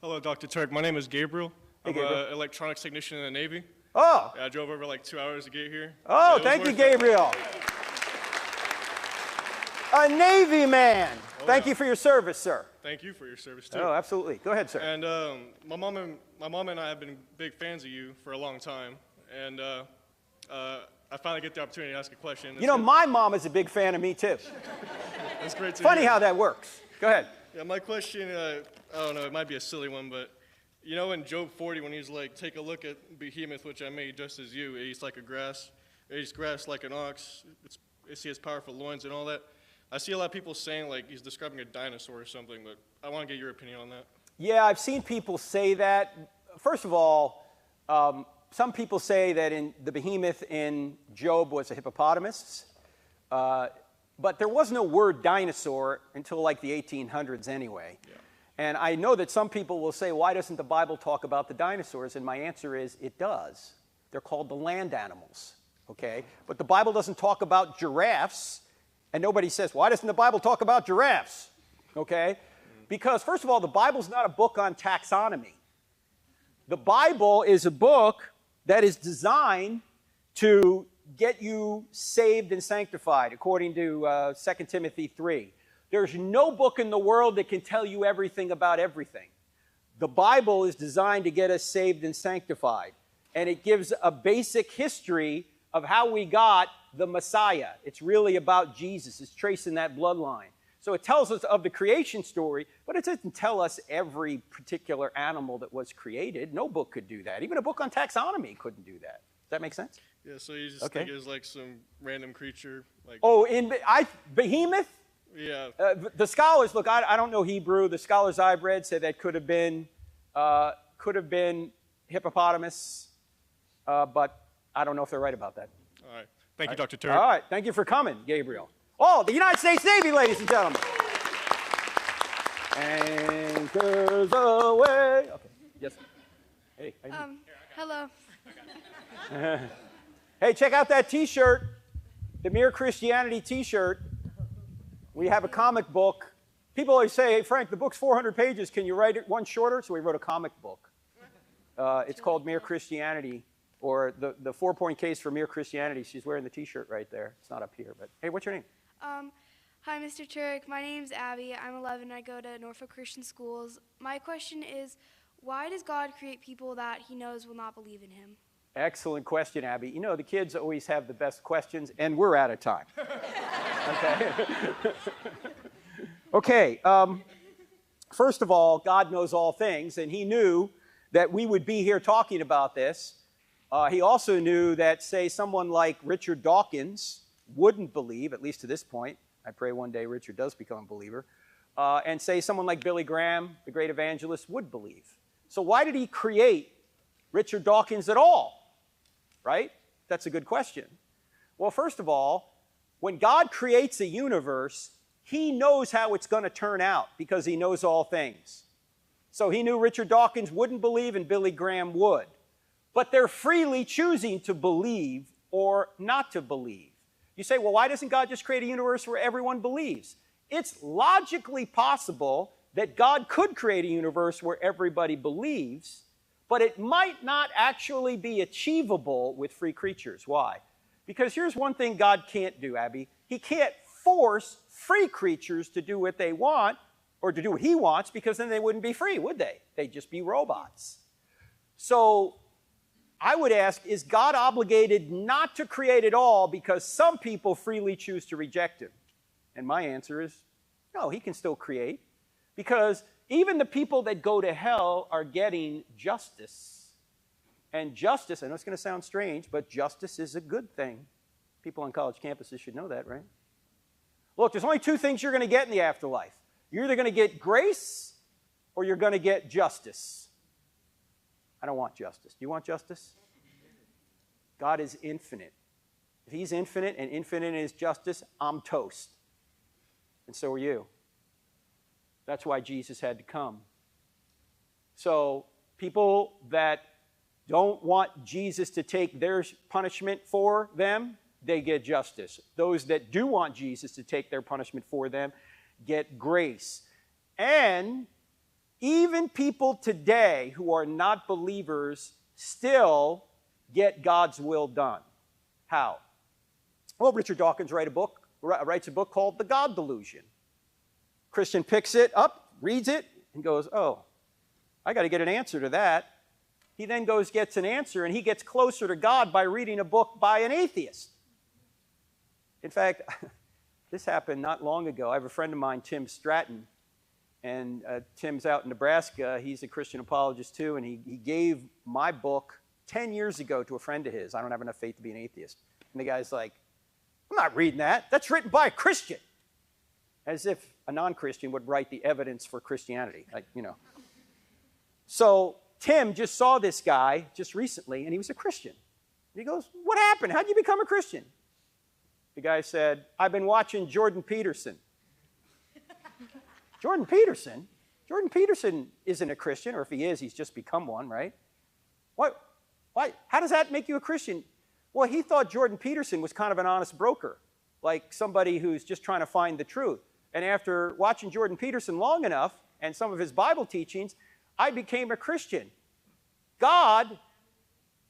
Hello, Dr. Turek. My name is Gabriel. Hey, I'm Gabriel. an electronics technician in the Navy. Oh, I drove over like 2 hours to get here. oh, It was thank you, worth it. Gabriel. A Navy man. Thank you for your service, sir. Thank you for your service too. Oh, absolutely. Go ahead, sir. And my mom and I have been big fans of you for a long time, and I finally get the opportunity to ask a question. You know, my mom is a big fan of me, too. That's great to Funny hear. how that works. Go ahead. Yeah, my question, I don't know, it might be a silly one, but you know in Job 40 when he's like, take a look at Behemoth, which I made just as you, it eats like a grass, it eats grass like an ox, he has powerful loins and all that. I see a lot of people saying like he's describing a dinosaur or something, but I want to get your opinion on that. Yeah, I've seen people say that. First of all, some people say that in the behemoth in Job was a hippopotamus, but there was no word dinosaur until like the 1800s anyway. Yeah. And I know that some people will say, why doesn't the Bible talk about the dinosaurs? And my answer is, it does. They're called the land animals, okay? But the Bible doesn't talk about giraffes, and nobody says, why doesn't the Bible talk about giraffes, okay? Because, first of all, the Bible's not a book on taxonomy. The Bible is a book that is designed to get you saved and sanctified, according to 2 Timothy 3. There's no book in the world that can tell you everything about everything. The Bible is designed to get us saved and sanctified, and it gives a basic history of how we got the Messiah. It's really about Jesus. It's tracing that bloodline. So it tells us of the creation story, but it doesn't tell us every particular animal that was created. No book could do that. Even a book on taxonomy couldn't do that. Does that make sense? Yeah, so you just think it was like some random creature? Like, Oh, Behemoth? yeah. The scholars, look, I don't know Hebrew. The scholars I've read say that could have been hippopotamus, but I don't know if they're right about that. All right. Thank you, Dr. Turek. All right. Thank you for coming, Gabriel. Oh, the United States Navy, ladies and gentlemen. Anchors away. Okay. Yes. Hey. Hello. Hey, check out that T-shirt, the Mere Christianity T-shirt. We have a comic book. People always say, hey, Frank, the book's 400 pages. Can you write it one shorter? So we wrote a comic book. It's called Mere Christianity, or the 4-point case for Mere Christianity. She's wearing the T-shirt right there. It's not up here, but hey, what's your name? Hi, Mr. Turek. My name's Abby. I'm 11. I go to Norfolk Christian Schools. My question is, why does God create people that he knows will not believe in him? Excellent question, Abby. You know, the kids always have the best questions, and we're out of time. Okay. First of all, God knows all things, and he knew that we would be here talking about this. He also knew that, say, someone like Richard Dawkins wouldn't believe, at least to this point. I pray one day Richard does become a believer. And say someone like Billy Graham, the great evangelist, would believe. So why did he create Richard Dawkins at all? Right? That's a good question. Well, first of all, when God creates a universe, he knows how it's going to turn out because he knows all things. So he knew Richard Dawkins wouldn't believe and Billy Graham would. But they're freely choosing to believe or not to believe. You say, well, why doesn't God just create a universe where everyone believes? It's logically possible that God could create a universe where everybody believes, but it might not actually be achievable with free creatures. Why? Because here's one thing God can't do, Abby. He can't force free creatures to do what they want or to do what he wants, because then they wouldn't be free, would they? They'd just be robots. So I would ask, is God obligated not to create at all because some people freely choose to reject him? And my answer is, no, he can still create, because even the people that go to hell are getting justice. And justice, I know it's going to sound strange, but justice is a good thing. People on college campuses should know that, right? Look, there's only two things you're going to get in the afterlife. You're either going to get grace or you're going to get justice. I don't want justice. Do you want justice? God is infinite. If he's infinite and infinite in his justice, I'm toast. And so are you. That's why Jesus had to come. So people that don't want Jesus to take their punishment for them, they get justice. Those that do want Jesus to take their punishment for them get grace. And even people today who are not believers still get God's will done. How? Well, Richard Dawkins writes a book called The God Delusion. Christian picks it up, reads it, and goes, oh, I got to get an answer to that. He then gets an answer, and he gets closer to God by reading a book by an atheist. In fact, this happened not long ago. I have a friend of mine, Tim Stratton, and Tim's out in Nebraska. He's a Christian apologist too, and he gave my book 10 years ago to a friend of his. I don't have enough faith to be an atheist. And the guy's like, I'm not reading that. That's written by a Christian. As if a non-Christian would write the evidence for Christianity. So Tim just saw this guy just recently, and he was a Christian. And he goes, what happened? How'd you become a Christian? The guy said, I've been watching Jordan Peterson. Jordan Peterson? Jordan Peterson isn't a Christian, or if he is, he's just become one, right? What? Why? How does that make you a Christian? Well, he thought Jordan Peterson was kind of an honest broker, like somebody who's just trying to find the truth. And after watching Jordan Peterson long enough, and some of his Bible teachings, I became a Christian. God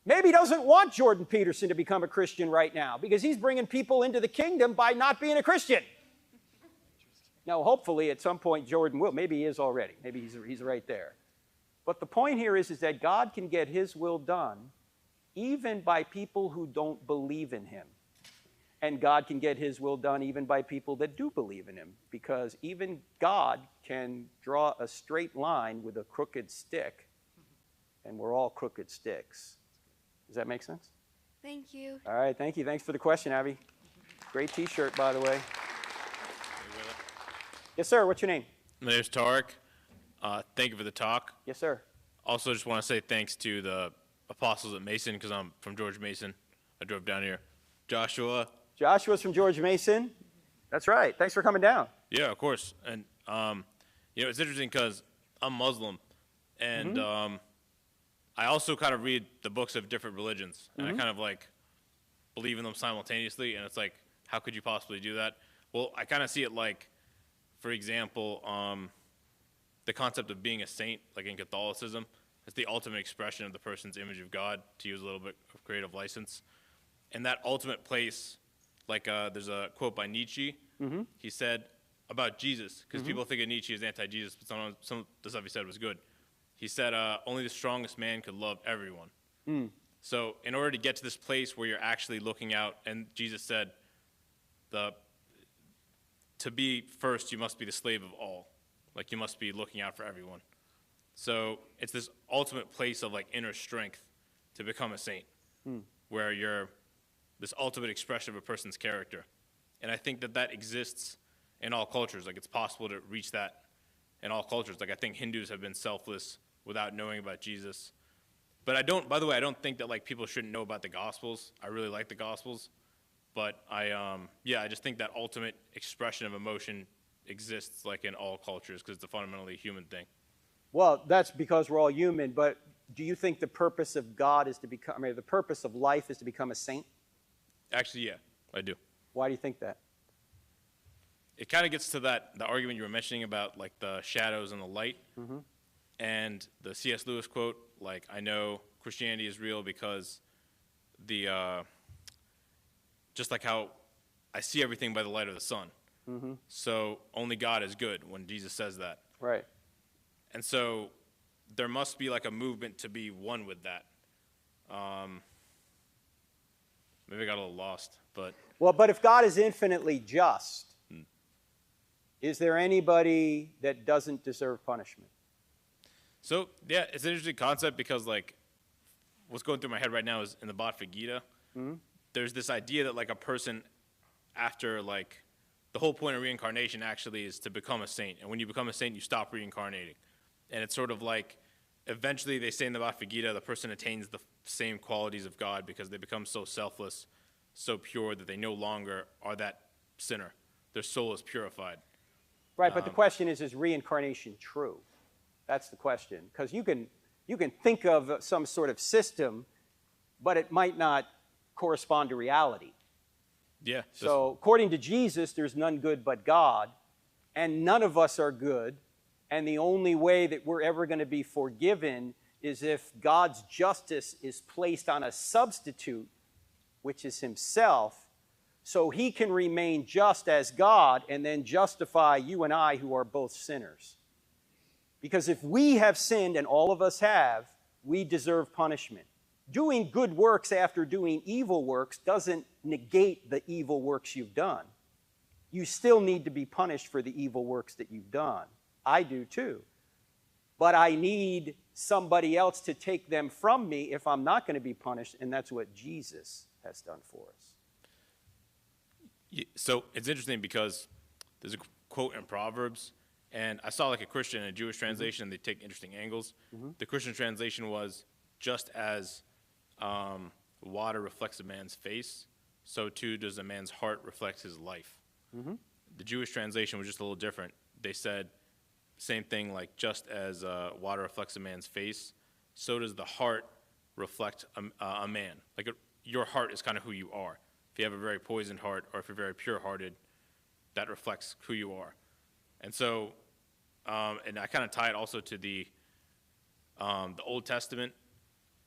maybe doesn't want Jordan Peterson to become a Christian right now, because he's bringing people into the kingdom by not being a Christian. Now, hopefully, at some point, Jordan will. Maybe he is already. Maybe he's right there. But the point here is that God can get his will done even by people who don't believe in him. And God can get his will done even by people that do believe in him, because even God can draw a straight line with a crooked stick, and we're all crooked sticks. Does that make sense? Thank you. All right, thank you. Thanks for the question, Abby. Great T-shirt, by the way. Yes, sir. What's your name? My name's Turek. Thank you for the talk. Yes, sir. Also, just want to say thanks to the apostles at Mason, because I'm from George Mason. I drove down here. Joshua. Joshua's from George Mason. That's right. Thanks for coming down. Yeah, of course. And, it's interesting because I'm Muslim, and I also kind of read the books of different religions, and I kind of, believe in them simultaneously, and it's like, how could you possibly do that? Well, I kind of see it like, for example, the concept of being a saint, like in Catholicism, is the ultimate expression of the person's image of God, to use a little bit of creative license. And that ultimate place, there's a quote by Nietzsche. He said about Jesus, because people think of Nietzsche as anti-Jesus, but some of the stuff he said was good. He said, only the strongest man could love everyone. So in order to get to this place where you're actually looking out, and Jesus said, to be first, you must be the slave of all. Like, you must be looking out for everyone. So it's this ultimate place of, inner strength to become a saint, where you're this ultimate expression of a person's character. And I think that exists in all cultures. It's possible to reach that in all cultures. I think Hindus have been selfless without knowing about Jesus. But by the way, I don't think that, people shouldn't know about the Gospels. I really like the Gospels. But I just think that ultimate expression of emotion exists, in all cultures, because it's a fundamentally human thing. Well, that's because we're all human, but do you think the purpose of God is to become, the purpose of life is to become a saint? Actually, yeah, I do. Why do you think that? It kind of gets to the argument you were mentioning about like the shadows and the light, and the C.S. Lewis quote, like, I know Christianity is real because just like how I see everything by the light of the sun. So only God is good when Jesus says that. Right. And so there must be like a movement to be one with that. Maybe I got a little lost, but. Well, but if God is infinitely just, is there anybody that doesn't deserve punishment? So, yeah, it's an interesting concept because, like, what's going through my head right now is in the Bhagavad Gita, there's this idea that, like, a person after, like, the whole point of reincarnation actually is to become a saint. And when you become a saint, you stop reincarnating. And it's sort of like, eventually they say in the Bhagavad Gita, the person attains the same qualities of God because they become so selfless, so pure that they no longer are that sinner. Their soul is purified. Right, but the question is reincarnation true? That's the question. Because you can think of some sort of system, but it might not correspond to reality. Yeah. So according to Jesus, there's none good but God, and none of us are good, and the only way that we're ever going to be forgiven is if God's justice is placed on a substitute, which is himself, so he can remain just as God and then justify you and I who are both sinners. Because if we have sinned, and all of us have, we deserve punishment. Doing good works after doing evil works doesn't negate the evil works you've done. You still need to be punished for the evil works that you've done. I do too. But I need somebody else to take them from me if I'm not going to be punished, and that's what Jesus has done for us. So it's interesting because there's a quote in Proverbs, and I saw like a Christian and a Jewish translation, and they take interesting angles. The Christian translation was, just as water reflects a man's face, so too does a man's heart reflect his life. The Jewish translation was just a little different. They said, same thing, like just as water reflects a man's face, so does the heart reflect a man. Like your heart is kind of who you are. If you have a very poisoned heart, or if you're very pure-hearted, that reflects who you are. And so, and I kind of tie it also to the Old Testament,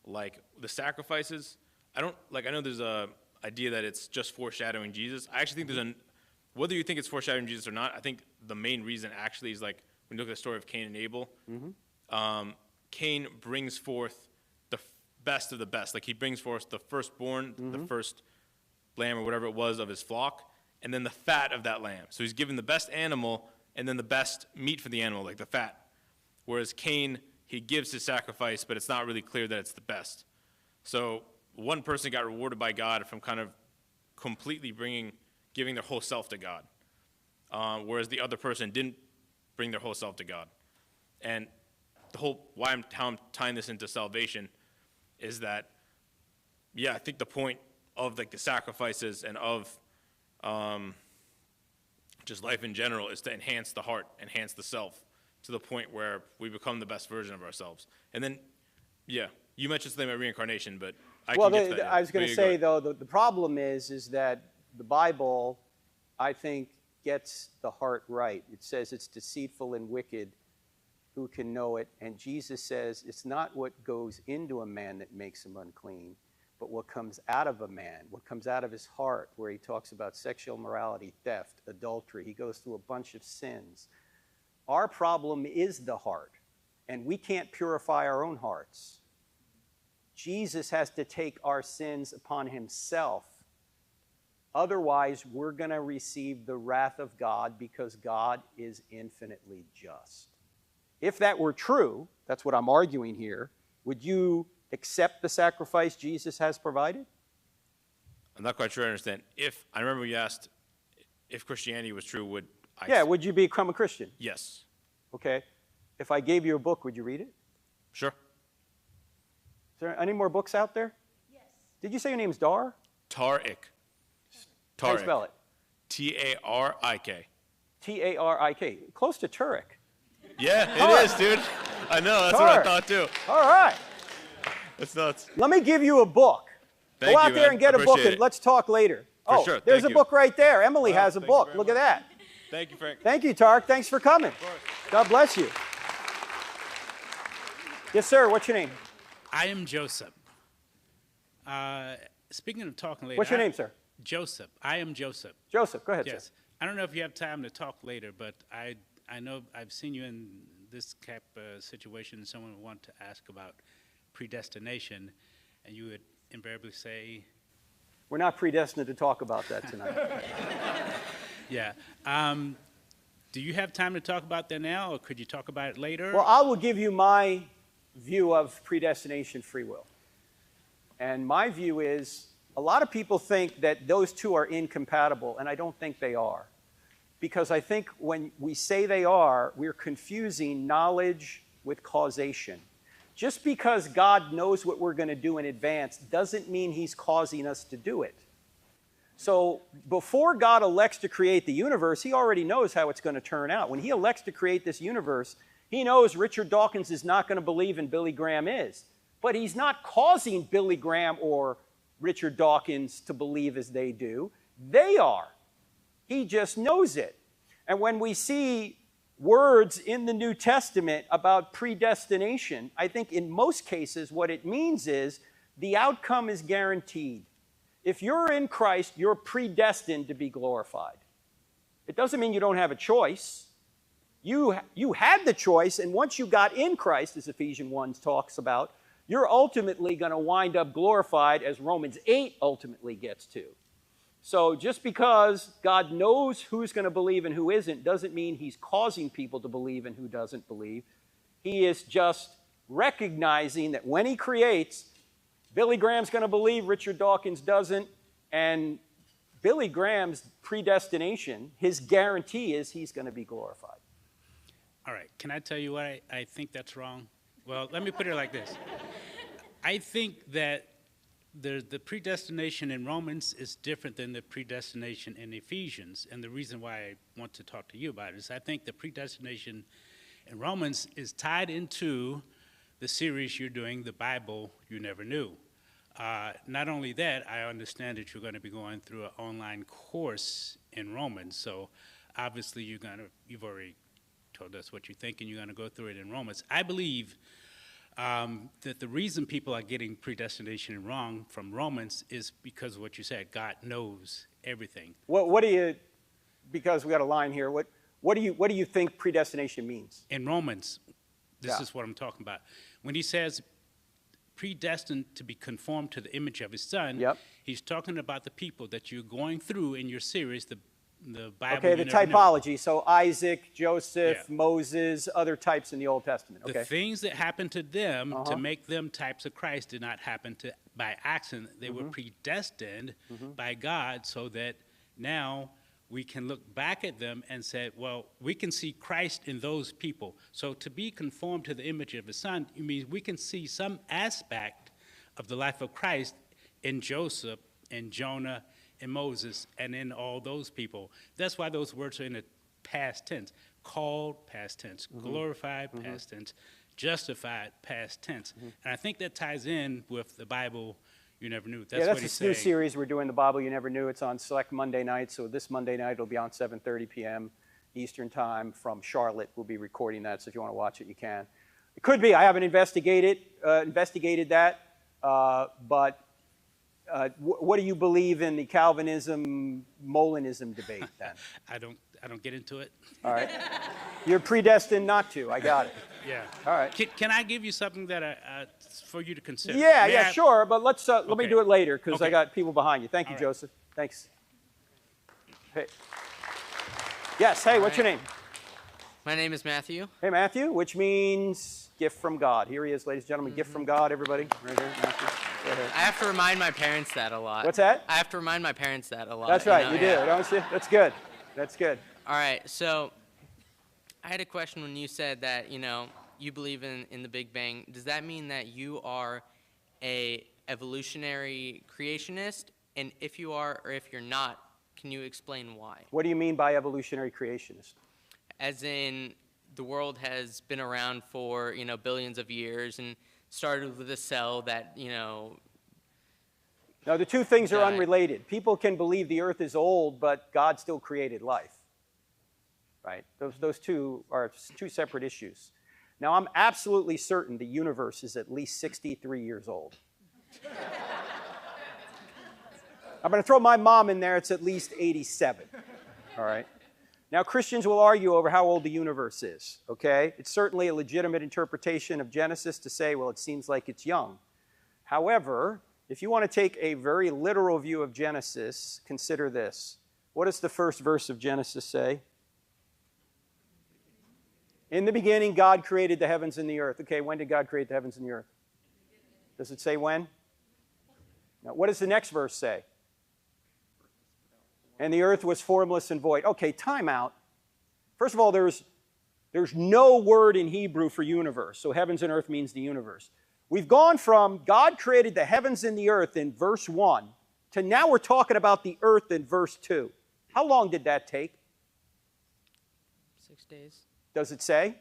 like the sacrifices. I know there's a idea that it's just foreshadowing Jesus. I actually think whether you think it's foreshadowing Jesus or not, I think the main reason actually is like, when you look at the story of Cain and Abel, Cain brings forth the best of the best. Like he brings forth the firstborn, the first lamb or whatever it was of his flock, and then the fat of that lamb. So he's given the best animal and then the best meat for the animal, like the fat. Whereas Cain, he gives his sacrifice, but it's not really clear that it's the best. So one person got rewarded by God from kind of completely giving their whole self to God, whereas the other person didn't bring their whole self to God. And how I'm tying this into salvation is that, yeah, I think the point of like the sacrifices and of just life in general is to enhance the heart, enhance the self, to the point where we become the best version of ourselves. And then, yeah, you mentioned something about reincarnation, but I can get to that. I was going to say, though, the problem is that the Bible, I think, gets the heart right. It says it's deceitful and wicked. Who can know it? And Jesus says it's not what goes into a man that makes him unclean, but what comes out of a man, what comes out of his heart, where he talks about sexual immorality, theft, adultery. He goes through a bunch of sins. Our problem is the heart, and we can't purify our own hearts. Jesus has to take our sins upon himself. Otherwise, we're going to receive the wrath of God, because God is infinitely just. If that were true, that's what I'm arguing here, would you accept the sacrifice Jesus has provided? I'm not quite sure I understand. I remember you asked if Christianity was true, would I? Yeah, would you become a Christian? Yes. Okay. If I gave you a book, would you read it? Sure. Is there any more books out there? Yes. Did you say your name's Dar? Turek. How do you spell it? T-A-R-I-K. T-A-R-I-K. Close to Turek. Yeah, it is, dude. I know, that's what I thought too. All right. That's nuts. Let me give you a book. Thank Go out you, there man. and get a book, Appreciate and it. let's talk later. For sure. There's Thank a you. book right there. Emily has a thank you book. very Look at much. that. Thank you, Frank. Thank you, Tarek. Thanks for coming. God bless you. Yes, sir. What's your name? I am Joseph. Speaking of talking later. What's your name, sir? Joseph. I am Joseph. Joseph. Go ahead, Yes. sir. I don't know if you have time to talk later, but I know I've seen you in this type of situation. Someone would want to ask about predestination, and you would invariably say, We're not predestined to talk about that tonight. yeah. Do you have time to talk about that now, or could you talk about it later? Well, I will give you my view of predestination, free will. And my view is a lot of people think that those two are incompatible, and I don't think they are. Because I think when we say they are, we're confusing knowledge with causation. Just because God knows what we're going to do in advance doesn't mean he's causing us to do it. So before God elects to create the universe, he already knows how it's going to turn out. When he elects to create this universe, he knows Richard Dawkins is not going to believe and Billy Graham is. But he's not causing Billy Graham or Richard Dawkins to believe as they do. They are. He just knows it. And when we see words in the New Testament about predestination, I think in most cases what it means is the outcome is guaranteed. If you're in Christ, you're predestined to be glorified. It doesn't mean you don't have a choice. You had the choice, and once you got in Christ, as Ephesians 1 talks about, you're ultimately going to wind up glorified, as Romans 8 ultimately gets to. So just because God knows who's going to believe and who isn't doesn't mean he's causing people to believe and who doesn't believe. He is just recognizing that when he creates, Billy Graham's going to believe, Richard Dawkins doesn't, and Billy Graham's predestination, his guarantee is he's going to be glorified. All right. Can I tell you why I think that's wrong? Well, let me put it like this. I think that the predestination in Romans is different than the predestination in Ephesians. And the reason why I want to talk to you about it is I think the predestination in Romans is tied into the series you're doing, The Bible You Never Knew. Not only that, I understand that you're going to be going through an online course in Romans. So obviously you've already told us what you think, and you're going to go through it in Romans. I believe that the reason people are getting predestination wrong from Romans is because of what you said. God knows everything. What do you, because we got a line here, what do you think predestination means? In Romans, this is what I'm talking about. When he says predestined to be conformed to the image of his son, he's talking about the people that you're going through in your series, the Bible. Okay, the typology. So Isaac, Joseph, Moses, other types in the Old Testament. Okay. The things that happened to them to make them types of Christ did not happen by accident. They were predestined by God so that now we can look back at them and say, well, we can see Christ in those people. So to be conformed to the image of his son, it means we can see some aspect of the life of Christ in Joseph, in Jonah, in Moses, and in all those people. That's why those words are in the past tense. Called, past tense. Glorified, past tense. Justified, past tense. And I think that ties in with the Bible You Never Knew. That's what he's saying. New series we're doing, The Bible You Never Knew. It's on select Monday nights. So this Monday night it'll be on 7:30 p.m. Eastern Time from Charlotte. We'll be recording that, so if you want to watch it, you can. It could be. I haven't investigated that, but what do you believe in the Calvinism, Molinism debate then? I don't get into it. All right. You're predestined not to. I got it. Yeah. All right. Can I give you something that for you to consider? Yeah, sure. But let me do it later because I got people behind you. Thank you, All right. Joseph. Thanks. Hey. Yes. Hey, what's your name? My name is Matthew. Hey, Matthew, which means gift from God. Here he is, ladies and gentlemen. Gift from God, everybody. Right here, Matthew. Go ahead. I have to remind my parents that a lot. What's that? I have to remind my parents that a lot. That's right. You do, don't you? That's good. That's good. All right. So I had a question when you said that, you believe in the Big Bang. Does that mean that you are a evolutionary creationist? And if you are or if you're not, can you explain why? What do you mean by evolutionary creationist? As in, the world has been around for, billions of years and started with a cell that, No, the two things are die. unrelated. People can believe the earth is old, but God still created life. Right? Those two are two separate issues. Now, I'm absolutely certain the universe is at least 63 years old. I'm going to throw my mom in there. It's at least 87. All right? Now, Christians will argue over how old the universe is, okay? It's certainly a legitimate interpretation of Genesis to say, well, it seems like it's young. However, if you want to take a very literal view of Genesis, consider this. What does the first verse of Genesis say? In the beginning, God created the heavens and the earth. Okay, when did God create the heavens and the earth? Does it say when? Now, what does the next verse say? And the earth was formless and void. Okay, time out. First of all, there's no word in Hebrew for universe, so heavens and earth means the universe. We've gone from God created the heavens and the earth in verse 1 to now we're talking about the earth in verse 2. How long did that take? 6 days. Does it say?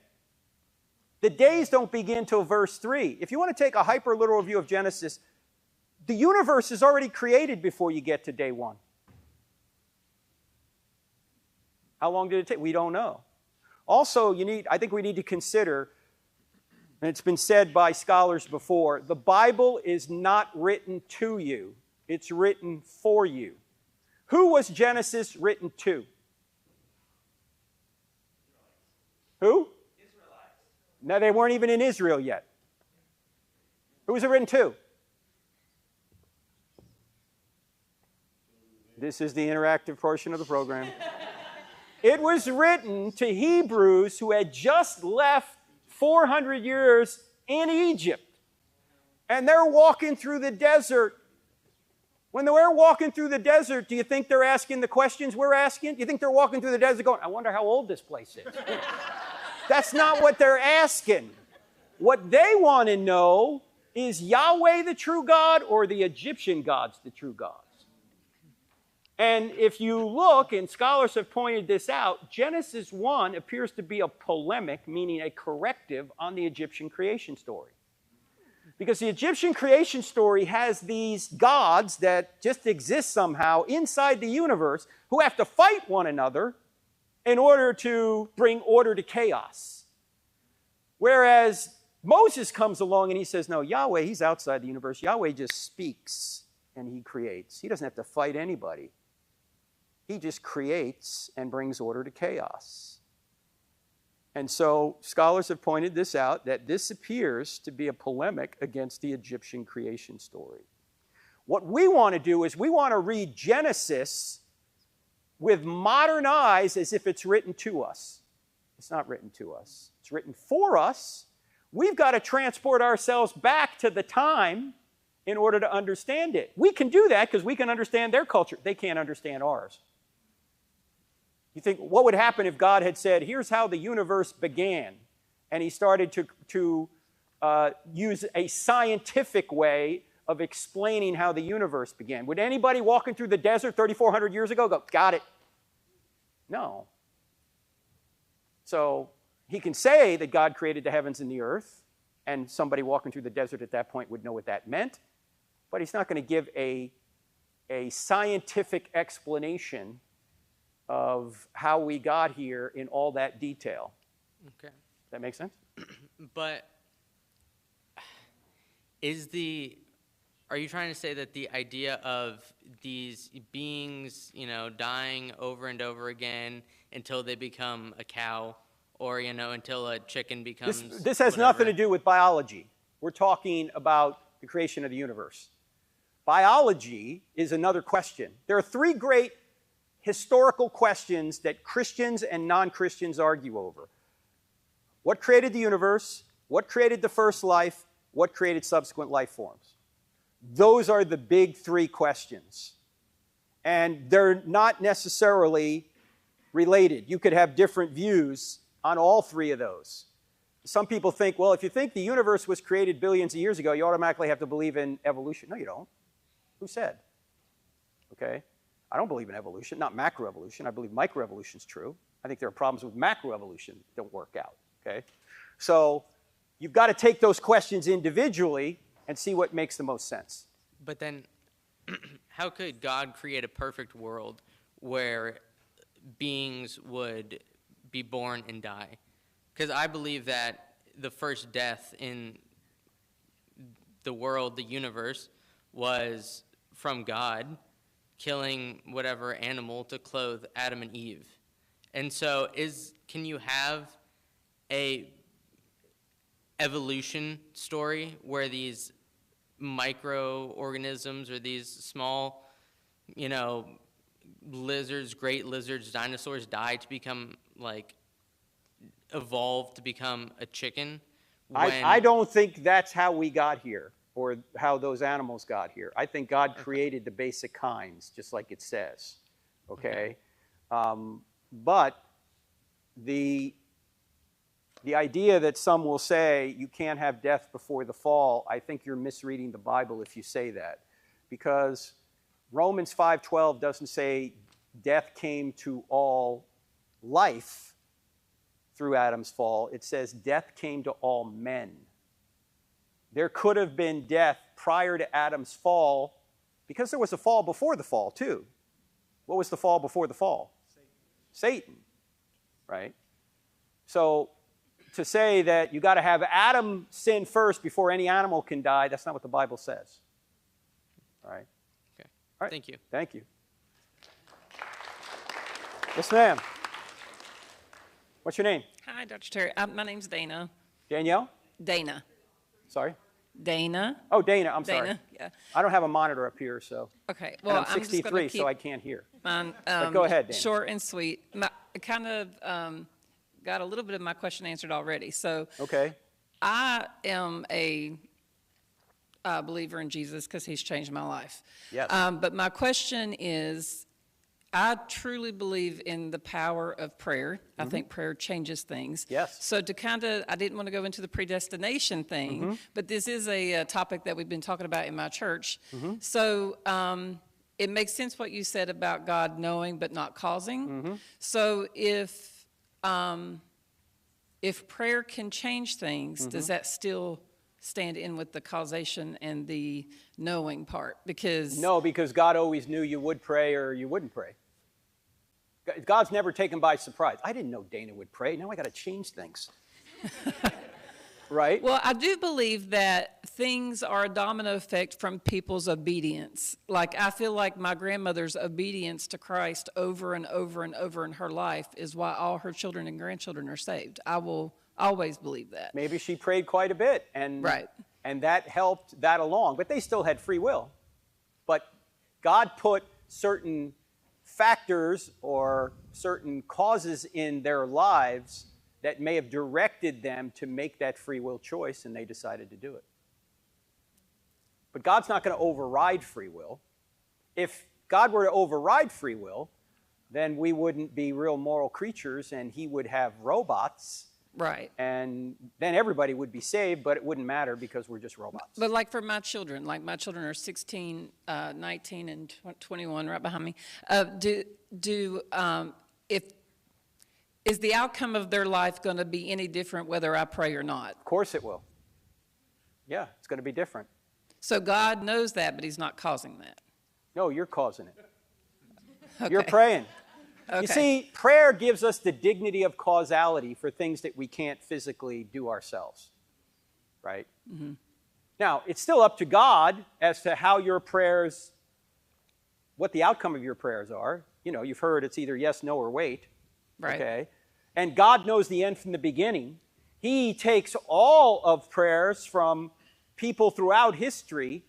The days don't begin till verse 3. If you want to take a hyper-literal view of Genesis, the universe is already created before you get to day 1. How long did it take? We don't know. Also, I think we need to consider, and it's been said by scholars before, the Bible is not written to you. It's written for you. Who was Genesis written to? Who? Israelites. No, they weren't even in Israel yet. Who was it written to? This is the interactive portion of the program. It was written to Hebrews who had just left 400 years in Egypt. And they're walking through the desert. When they're walking through the desert, do you think they're asking the questions we're asking? Do you think they're walking through the desert going, I wonder how old this place is? That's not what they're asking. What they want to know is Yahweh the true God or the Egyptian gods the true gods? And if you look, and scholars have pointed this out, Genesis 1 appears to be a polemic, meaning a corrective on the Egyptian creation story. Because the Egyptian creation story has these gods that just exist somehow inside the universe who have to fight one another in order to bring order to chaos. Whereas Moses comes along and he says, no, Yahweh, he's outside the universe. Yahweh just speaks and he creates. He doesn't have to fight anybody. He just creates and brings order to chaos. And so scholars have pointed this out, that this appears to be a polemic against the Egyptian creation story. What we want to do is we want to read Genesis with modern eyes as if it's written to us. It's not written to us. It's written for us. We've got to transport ourselves back to the time in order to understand it. We can do that because we can understand their culture. They can't understand ours. You think, what would happen if God had said, here's how the universe began, and he started to use a scientific way of explaining how the universe began? Would anybody walking through the desert 3,400 years ago go, got it? No. So he can say that God created the heavens and the earth, and somebody walking through the desert at that point would know what that meant, but he's not going to give a scientific explanation of how we got here in all that detail. Okay. That make sense? But are you trying to say that the idea of these beings, dying over and over again until they become a cow, or, until a chicken becomes This has nothing to do with biology. We're talking about the creation of the universe. Biology is another question. There are three great historical questions that Christians and non-Christians argue over. What created the universe? What created the first life? What created subsequent life forms? Those are the big three questions. And they're not necessarily related. You could have different views on all three of those. Some people think, well, if you think the universe was created billions of years ago, you automatically have to believe in evolution. No, you don't. Who said? Okay? I don't believe in evolution, not macroevolution. I believe microevolution is true. I think there are problems with macroevolution that don't work out, okay? So you've got to take those questions individually and see what makes the most sense. But then how could God create a perfect world where beings would be born and die? Because I believe that the first death in the world, the universe, was from God killing whatever animal to clothe Adam and Eve. And so can you have a evolution story where these microorganisms or these small, lizards, great lizards, dinosaurs die to become, evolve to become a chicken? I don't think that's how we got here or how those animals got here. I think God created the basic kinds, just like it says, okay? But the idea that some will say you can't have death before the fall, I think you're misreading the Bible if you say that. Because Romans 5:12 doesn't say death came to all life through Adam's fall. It says death came to all men. There could have been death prior to Adam's fall because there was a fall before the fall too. What was the fall before the fall? Satan, right? So to say that you got to have Adam sin first before any animal can die, that's not what the Bible says. All right? Okay. All right. Thank you. Thank you. Yes, ma'am. What's your name? Hi, Dr. Terry. My name's Dana. Danielle? Dana. Sorry? Dana. Oh, Dana. I'm sorry. Dana, yeah. I don't have a monitor up here, so. Okay. Well, Well, I'm 63, so I can't hear. Mine, But go ahead, Dana. Short and sweet. I kind of got a little bit of my question answered already. So Okay. I am a believer in Jesus because he's changed my life. Yes. But my question is, I truly believe in the power of prayer. I think prayer changes things. Yes. So to I didn't want to go into the predestination thing, but this is a topic that we've been talking about in my church. So it makes sense what you said about God knowing but not causing. So if prayer can change things, does that still stand in with the causation and the knowing part? Because No, because God always knew you would pray or you wouldn't pray. God's never taken by surprise. I didn't know Dana would pray. Now I got to change things. Right? Well, I do believe that things are a domino effect from people's obedience. Like, I feel like my grandmother's obedience to Christ over and over and over in her life is why all her children and grandchildren are saved. I will always believe that. Maybe she prayed quite a bit, and that helped that along. But they still had free will. But God put certain factors or certain causes in their lives that may have directed them to make that free will choice, and they decided to do it. But God's not going to override free will. If God were to override free will, then we wouldn't be real moral creatures, and he would have robots. Right. And then everybody would be saved, but it wouldn't matter because we're just robots. But like for my children are 16, 19, and 21, right behind me. Is the outcome of their life going to be any different whether I pray or not? Of course it will. Yeah, it's going to be different. So God knows that, but he's not causing that. No, you're causing it. Okay. You're praying. Okay. You see, prayer gives us the dignity of causality for things that we can't physically do ourselves, right? Now, it's still up to God as to how your prayers, what the outcome of your prayers are. You know, you've heard it's either yes, no, or wait. Right. Okay? And God knows the end from the beginning. He takes all of prayers from people throughout history,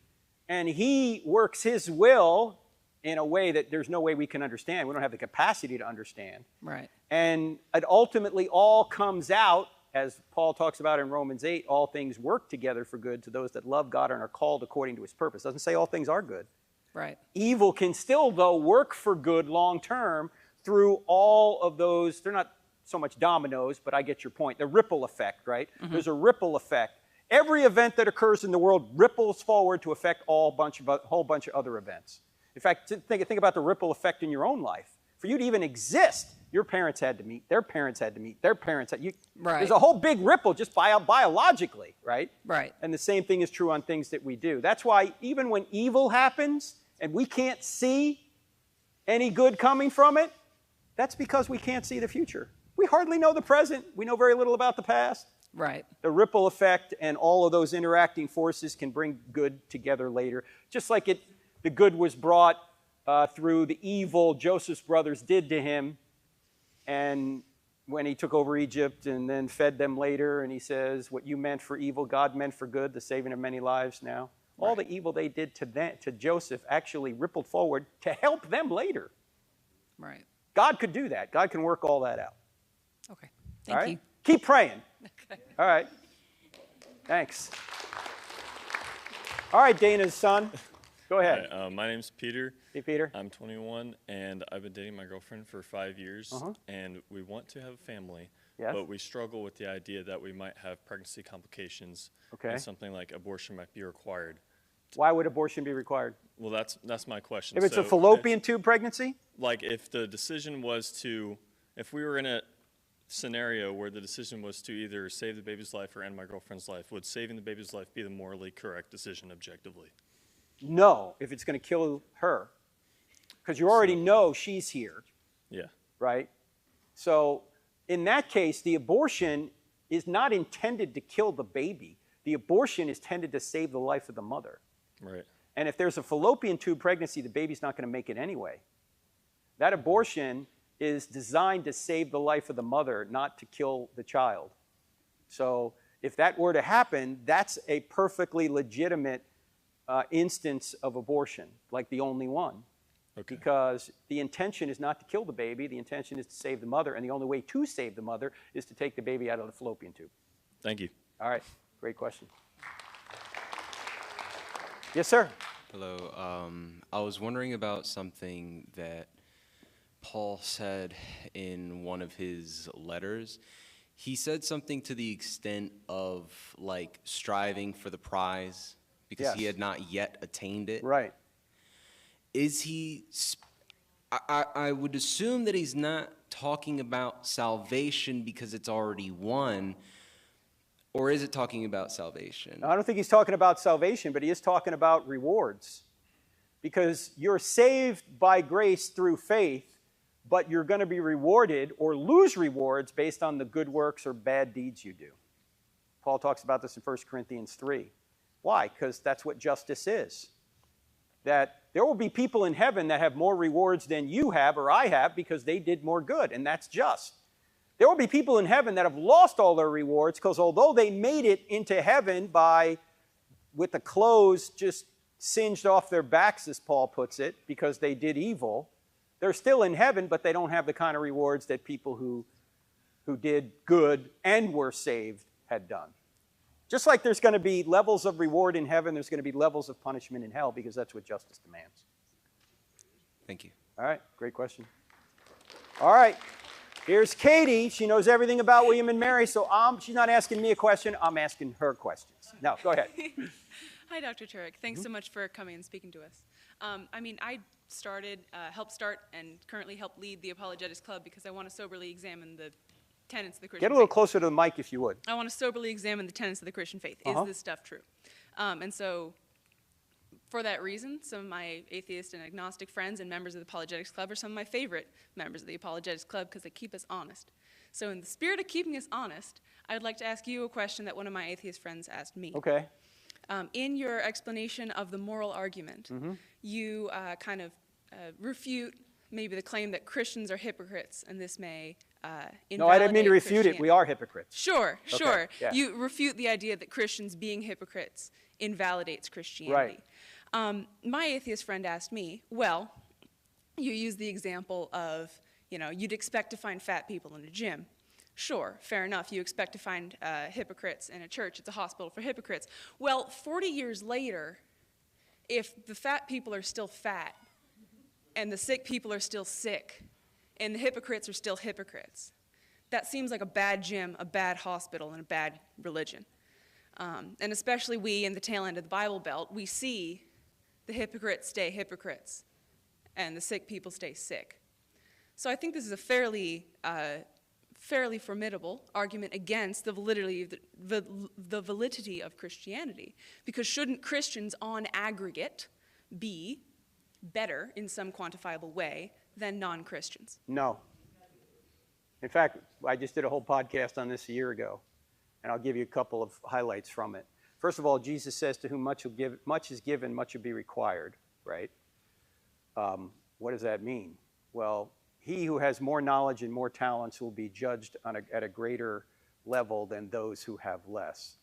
and he works his will in a way that there's no way we can understand. We don't have the capacity to understand. Right. And it ultimately all comes out, as Paul talks about in Romans 8, all things work together for good to those that love God and are called according to his purpose. It doesn't say all things are good. Right. Evil can still, though, work for good long term through all of those. They're not so much dominoes, but I get your point. The ripple effect, right? There's a ripple effect. Every event that occurs in the world ripples forward to affect a whole bunch of other events. In fact, think about the ripple effect in your own life. For you to even exist, your parents had to meet, their parents had to meet, their parents had. Right. There's a whole big ripple just biologically, right? Right. And the same thing is true on things that we do. That's why even when evil happens and we can't see any good coming from it, that's because we can't see the future. We hardly know the present. We know very little about the past. Right. The ripple effect and all of those interacting forces can bring good together later. Just like the good was brought through the evil Joseph's brothers did to him, and when he took over Egypt and then fed them later, and he says, what you meant for evil, God meant for good, the saving of many lives now. Right. All the evil they did to Joseph actually rippled forward to help them later. Right. God could do that. God can work all that out. Okay. Thank you. Keep praying. Okay. All right. Thanks. All right, Dana's son. Go ahead. Hi, my name's Peter. Hey, Peter. I'm 21, and I've been dating my girlfriend for 5 years, and we want to have a family, but we struggle with the idea that we might have pregnancy complications, and something like abortion might be required. Why would abortion be required? Well, that's my question. If it's a fallopian tube pregnancy? Like if the decision was to, if we were in a scenario where the decision was to either save the baby's life or end my girlfriend's life, would saving the baby's life be the morally correct decision objectively? No, if it's going to kill her. Because you already know she's here. Yeah. Right? So in that case, the abortion is not intended to kill the baby. The abortion is intended to save the life of the mother. Right. And if there's a fallopian tube pregnancy, the baby's not going to make it anyway. That abortion is designed to save the life of the mother, not to kill the child. So if that were to happen, that's a perfectly legitimate instance of abortion, like the only one. Okay. Because the intention is not to kill the baby, the intention is to save the mother, and the only way to save the mother is to take the baby out of the fallopian tube. Thank you. All right, great question. Yes, sir. Hello. I was wondering about something that Paul said in one of his letters. He said something to the extent of like striving for the prize because he had not yet attained it. Right. Is he, I would assume that he's not talking about salvation because it's already won, or is it talking about salvation? I don't think he's talking about salvation, but he is talking about rewards. Because you're saved by grace through faith, but you're going to be rewarded or lose rewards based on the good works or bad deeds you do. Paul talks about this in 1 Corinthians 3. Why? Because that's what justice is. That there will be people in heaven that have more rewards than you have or I have because they did more good, and that's just. There will be people in heaven that have lost all their rewards because although they made it into heaven with the clothes just singed off their backs, as Paul puts it, because they did evil, they're still in heaven, but they don't have the kind of rewards that people who did good and were saved had done. Just like there's going to be levels of reward in heaven, there's going to be levels of punishment in hell because that's what justice demands. Thank you. All right, great question. All right, here's Katie. She knows everything about William and Mary, so she's not asking me a question, I'm asking her questions. No, go ahead. Hi, Dr. Turek. Thanks so much for coming and speaking to us. I helped start and currently help lead the Apologetics Club because I want to soberly examine the tenets of the Christian faith. Get a little closer to the mic if you would. I want to soberly examine the tenets of the Christian faith. Is this stuff true? And so for that reason, some of my atheist and agnostic friends and members of the Apologetics Club are some of my favorite members of the Apologetics Club because they keep us honest. So in the spirit of keeping us honest, I'd like to ask you a question that one of my atheist friends asked me. Okay. In your explanation of the moral argument, you refute maybe the claim that Christians are hypocrites, and this may invalidate No, I didn't mean to refute it. We are hypocrites. Sure, sure. Yeah. You refute the idea that Christians being hypocrites invalidates Christianity. Right. My atheist friend asked me, well, you use the example of, you'd expect to find fat people in a gym. Sure, fair enough. You expect to find hypocrites in a church. It's a hospital for hypocrites. Well, 40 years later, if the fat people are still fat, and the sick people are still sick, and the hypocrites are still hypocrites, that seems like a bad gym, a bad hospital, and a bad religion. And especially we in the tail end of the Bible Belt, we see the hypocrites stay hypocrites, and the sick people stay sick. So I think this is a fairly formidable argument against the validity of Christianity, because shouldn't Christians on aggregate be better in some quantifiable way than non-Christians? No. In fact, I just did a whole podcast on this a year ago, and I'll give you a couple of highlights from it. First of all, Jesus says, to whom much is given, much will be required, right? What does that mean? Well, he who has more knowledge and more talents will be judged at a greater level than those who have less.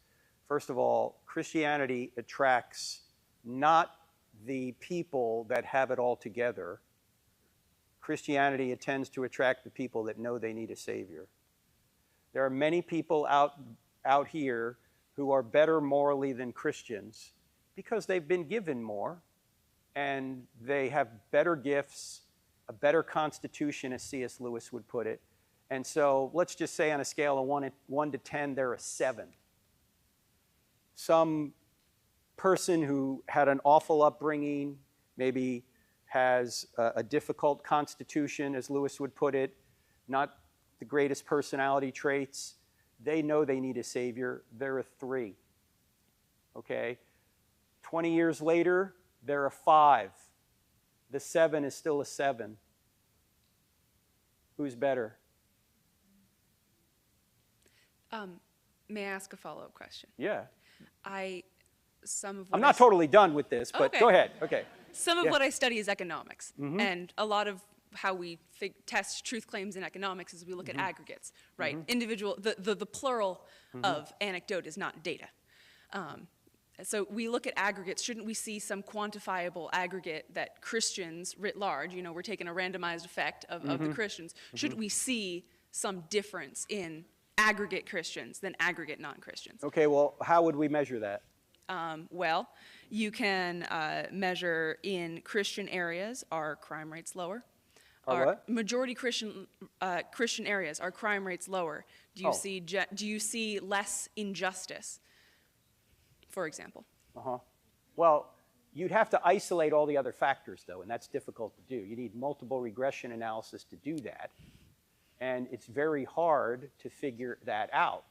First of all, Christianity attracts not the people that have it all together. Christianity tends to attract the people that know they need a Savior. There are many people out here who are better morally than Christians because they've been given more and they have better gifts, a better constitution, as C.S. Lewis would put it. And so let's just say on a scale of 1 to 10, they're a 7. Some person who had an awful upbringing, maybe has a difficult constitution, as Lewis would put it, not the greatest personality traits, they know they need a Savior, they're a 3. Okay? 20 years later, they're a 5. The 7 is still a 7. Who's better? May I ask a follow-up question? Yeah. I'm not totally done with this, but Okay. go ahead. Okay. Some of Yeah. what I study is economics, Mhm. and a lot of how we test truth claims in economics is we look at aggregates, right? Individual, the plural of anecdote is not data. So we look at aggregates. Shouldn't we see some quantifiable aggregate that Christians writ large, you know, we're taking a randomized effect of the Christians, should we see some difference in aggregate Christians than aggregate non-Christians? Okay, well, how would we measure that? Well, you can measure in Christian areas, are crime rates lower? Are what? Majority Christian areas, are crime rates lower? Do you see less injustice, for example? Well, you'd have to isolate all the other factors, though, and that's difficult to do. You need multiple regression analysis to do that, and it's very hard to figure that out.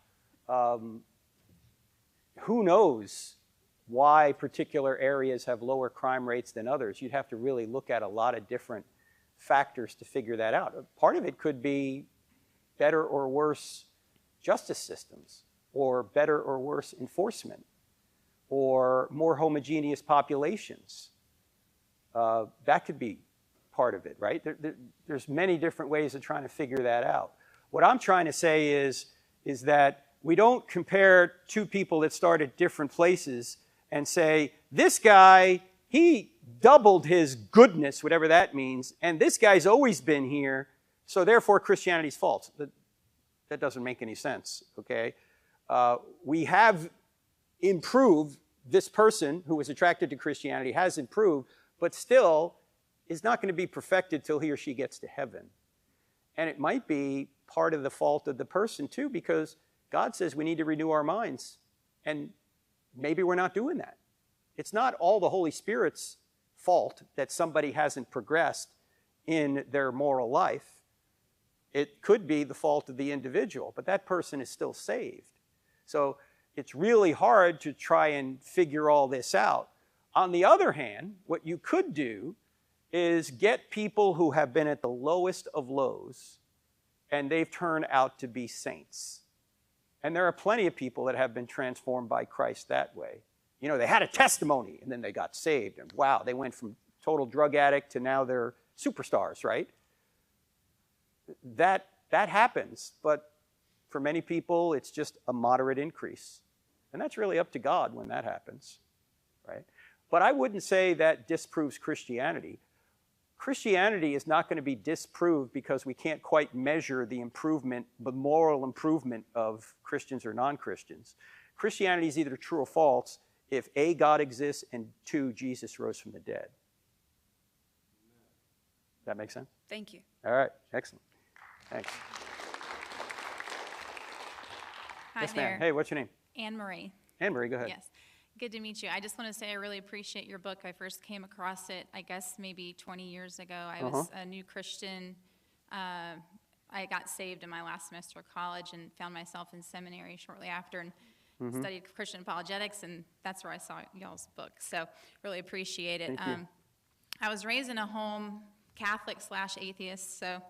Who knows why particular areas have lower crime rates than others? You'd have to really look at a lot of different factors to figure that out. Part of it could be better or worse justice systems, or better or worse enforcement, or more homogeneous populations. That could be part of it, right? There's many different ways of trying to figure that out. What I'm trying to say is that we don't compare two people that start at different places and say, this guy, he doubled his goodness, whatever that means, and this guy's always been here, so therefore Christianity's false. That doesn't make any sense, okay? We have improved. This person who was attracted to Christianity has improved, but still is not going to be perfected till he or she gets to heaven. And it might be part of the fault of the person too, because God says we need to renew our minds, and maybe we're not doing that. It's not all the Holy Spirit's fault that somebody hasn't progressed in their moral life. It could be the fault of the individual, but that person is still saved. So it's really hard to try and figure all this out. On the other hand, what you could do is get people who have been at the lowest of lows, and they've turned out to be saints. And there are plenty of people that have been transformed by Christ that way. You know, they had a testimony, and then they got saved, and wow, they went from total drug addict to now they're superstars, right? That happens, but for many people, it's just a moderate increase. And that's really up to God when that happens, right? But I wouldn't say that disproves Christianity. Christianity is not going to be disproved because we can't quite measure the improvement, the moral improvement of Christians or non-Christians. Christianity is either true or false if A, God exists, and 2, Jesus rose from the dead. That make sense? Thank you. All right, excellent. Thanks. Hi Yes, there. ma'am. Hey, what's your name? Anne-Marie. Anne-Marie, go ahead. Yes. Good to meet you. I just want to say I really appreciate your book. I first came across it, I guess, maybe 20 years ago. I was a new Christian. I got saved in my last semester of college and found myself in seminary shortly after and studied Christian apologetics, and that's where I saw y'all's book. So really appreciate it. Thank you. I was raised in a home Catholic/atheist, so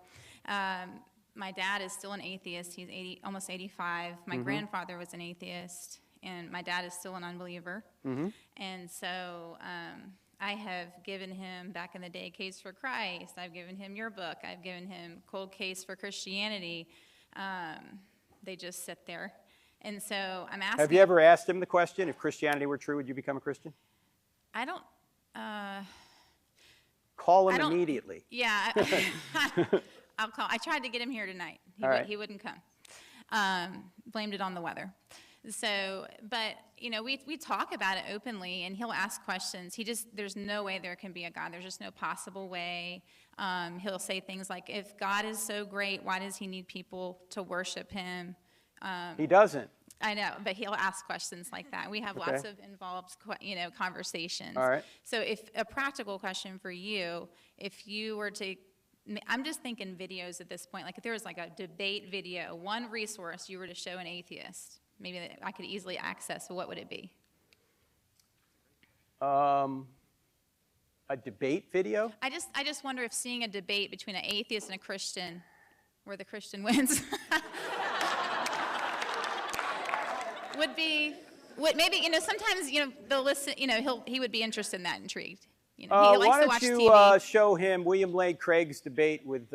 my dad is still an atheist. He's almost 85. My grandfather was an atheist, and my dad is still an unbeliever. And so I have given him, back in the day, Case for Christ. I've given him your book. I've given him Cold Case for Christianity. They just sit there. And so I'm asking... Have you ever asked him the question, if Christianity were true, would you become a Christian? I don't... Call him immediately. Yeah. I'll call. I tried to get him here tonight. He wouldn't come. Blamed it on the weather. So, but, you know, we talk about it openly, and he'll ask questions. There's no way there can be a God. There's just no possible way. He'll say things like, if God is so great, why does he need people to worship him? He doesn't. I know, but he'll ask questions like that. We have lots of involved, conversations. All right. So if a practical question for you, if you were to, I'm just thinking videos at this point, like if there was like a debate video, one resource you were to show an atheist, maybe that I could easily access, what would it be? A debate video? I just wonder if seeing a debate between an atheist and a Christian, where the Christian wins, maybe, sometimes, they'll listen, he would be interested in that, intrigued. He likes why to watch don't TV. you show him William Lane Craig's debate with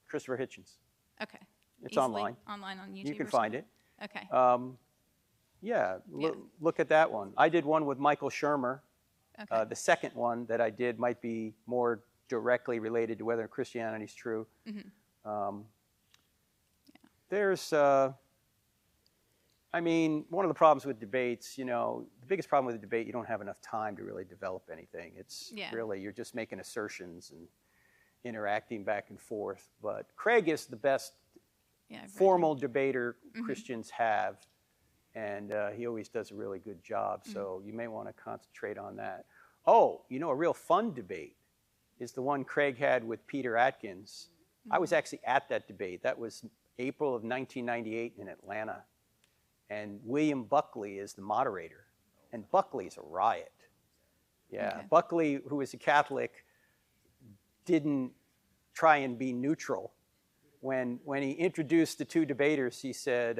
Christopher Hitchens? Okay. It's Easily online. Online on YouTube. You can find it. Okay. Look at that one. I did one with Michael Shermer. Okay. The second one that I did might be more directly related to whether Christianity is true. There's, one of the problems with debates, the biggest problem with a debate, you don't have enough time to really develop anything. It's really, you're just making assertions and interacting back and forth. But Craig is the best formal debater Christians have, and he always does a really good job, so you may want to concentrate on that. Oh, a real fun debate is the one Craig had with Peter Atkins. I was actually at that debate. That was April of 1998 in Atlanta. And William Buckley is the moderator. And Buckley's a riot. Yeah, okay. Buckley, who is a Catholic, didn't try and be neutral. When he introduced the two debaters, he said,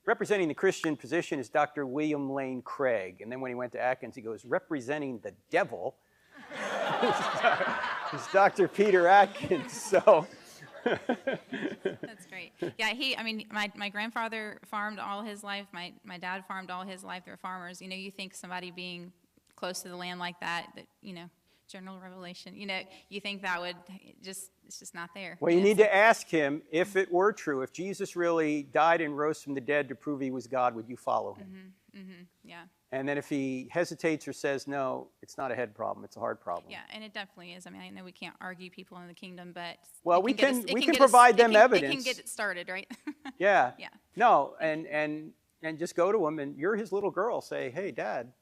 representing the Christian position is Dr. William Lane Craig. And then when he went to Atkins, he goes, representing the devil is Dr. Peter Atkins. So... That's great. Yeah, my grandfather farmed all his life. My dad farmed all his life. They're farmers. You think somebody being close to the land like that, general revelation, you think that would it's just not there. Well, you need to ask him, if it were true, if Jesus really died and rose from the dead to prove he was God, would you follow him? Yeah. And then if he hesitates or says, no, it's not a head problem, it's a heart problem. Yeah, and it definitely is. I know we can't argue people in the kingdom, but... Well, we can provide them evidence. It can get it started, right? Yeah. Yeah. No, and just go to him, and you're his little girl. Say, hey, Dad,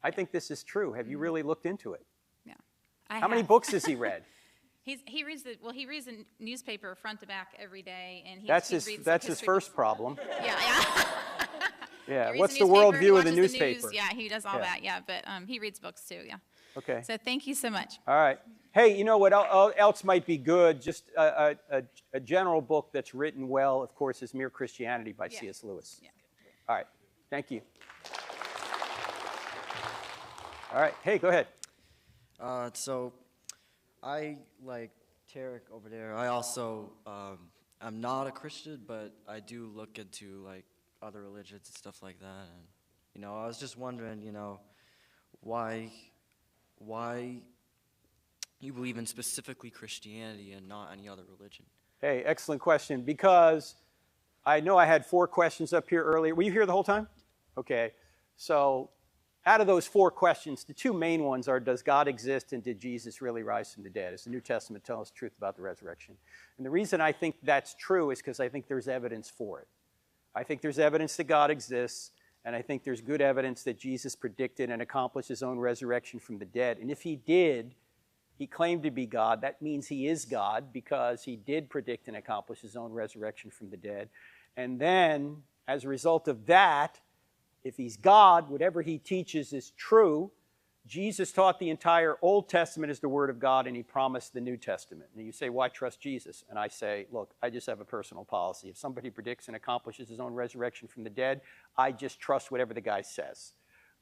I think this is true. Have you really looked into it? Yeah. How many books has he read? He reads the newspaper front to back every day, and that's his first problem. Yeah. Yeah, what's the worldview of the newspaper? Yeah, he does all that, but he reads books too, yeah. Okay. So thank you so much. All right. Hey, you know what else might be good? Just a general book that's written well, of course, is Mere Christianity by C.S. Lewis. Yeah. All right. Thank you. All right. Hey, go ahead. So I, like Turek over there, I also, I'm not a Christian, but I do look into, other religions and stuff like that, and I was just wondering, why you believe in specifically Christianity and not any other religion. Hey, excellent question, because I know I had 4 questions up here earlier. Were you here the whole time? Okay, so out of those 4 questions, the 2 main ones are, does God exist and did Jesus really rise from the dead? Does the New Testament tell us the truth about the resurrection? And the reason I think that's true is because I think there's evidence for it. I think there's evidence that God exists, and I think there's good evidence that Jesus predicted and accomplished his own resurrection from the dead. And if he did, he claimed to be God. That means he is God because he did predict and accomplish his own resurrection from the dead. And then, as a result of that, if he's God, whatever he teaches is true, Jesus taught the entire Old Testament is the Word of God, and he promised the New Testament. And you say, why trust Jesus? And I say, look, I just have a personal policy. If somebody predicts and accomplishes his own resurrection from the dead, I just trust whatever the guy says.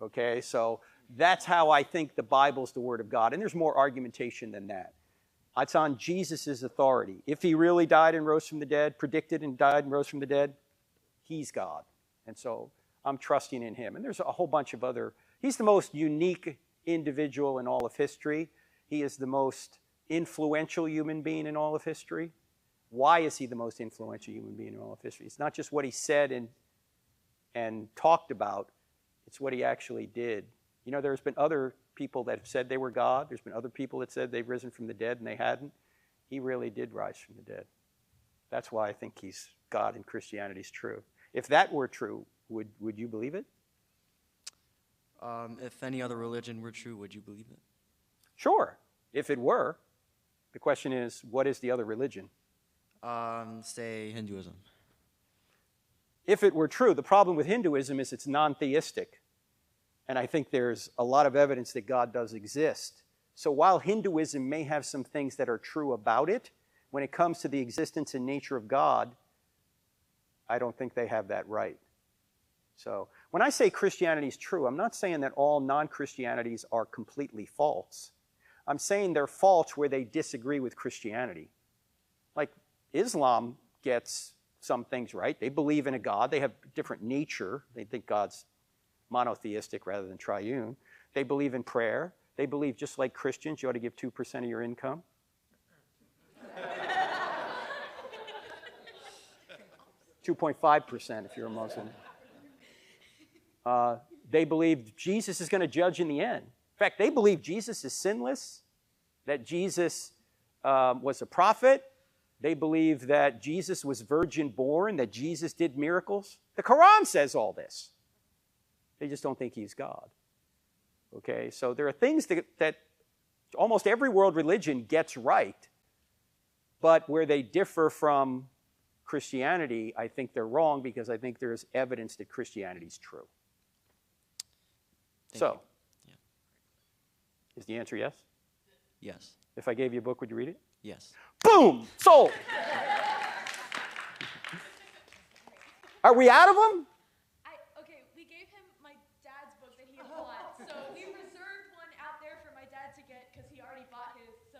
Okay, so that's how I think the Bible's the Word of God. And there's more argumentation than that. It's on Jesus' authority. If he really died and rose from the dead, predicted and died and rose from the dead, he's God. And so I'm trusting in him. And there's a whole bunch of other, he's the most unique individual in all of history. He is the most influential human being in all of history. Why is he the most influential human being in all of history? It's not just what he said and talked about, it's what he actually did. You know, there's been other people that have said they were God. There's been other people that said they've risen from the dead and they hadn't. He really did rise from the dead. That's why I think he's God and Christianity's true. If that were true, would you believe it? If any other religion were true, would you believe it? Sure, if it were. The question is, what is the other religion? Say Hinduism. If it were true, the problem with Hinduism is it's non-theistic. And I think there's a lot of evidence that God does exist. So while Hinduism may have some things that are true about it, when it comes to the existence and nature of God, I don't think they have that right. So when I say Christianity is true, I'm not saying that all non-Christianities are completely false. I'm saying they're false where they disagree with Christianity. Like Islam gets some things right. They believe in a God. They have different nature. They think God's monotheistic rather than triune. They believe in prayer. They believe, just like Christians, you ought to give 2% of your income. 2.5% if you're a Muslim. They believe Jesus is going to judge in the end. In fact, they believe Jesus is sinless, that Jesus was a prophet. They believe that Jesus was virgin born, that Jesus did miracles. The Quran says all this. They just don't think he's God. Okay, so there are things that almost every world religion gets right, but where they differ from Christianity, I think they're wrong because I think there's evidence that Christianity is true. Thank you. Is the answer yes? Yes. If I gave you a book, would you read it? Yes. Boom! Sold! Are we out of them? Okay, we gave him my dad's book that he bought, so we reserved one out there for my dad to get because he already bought his. So,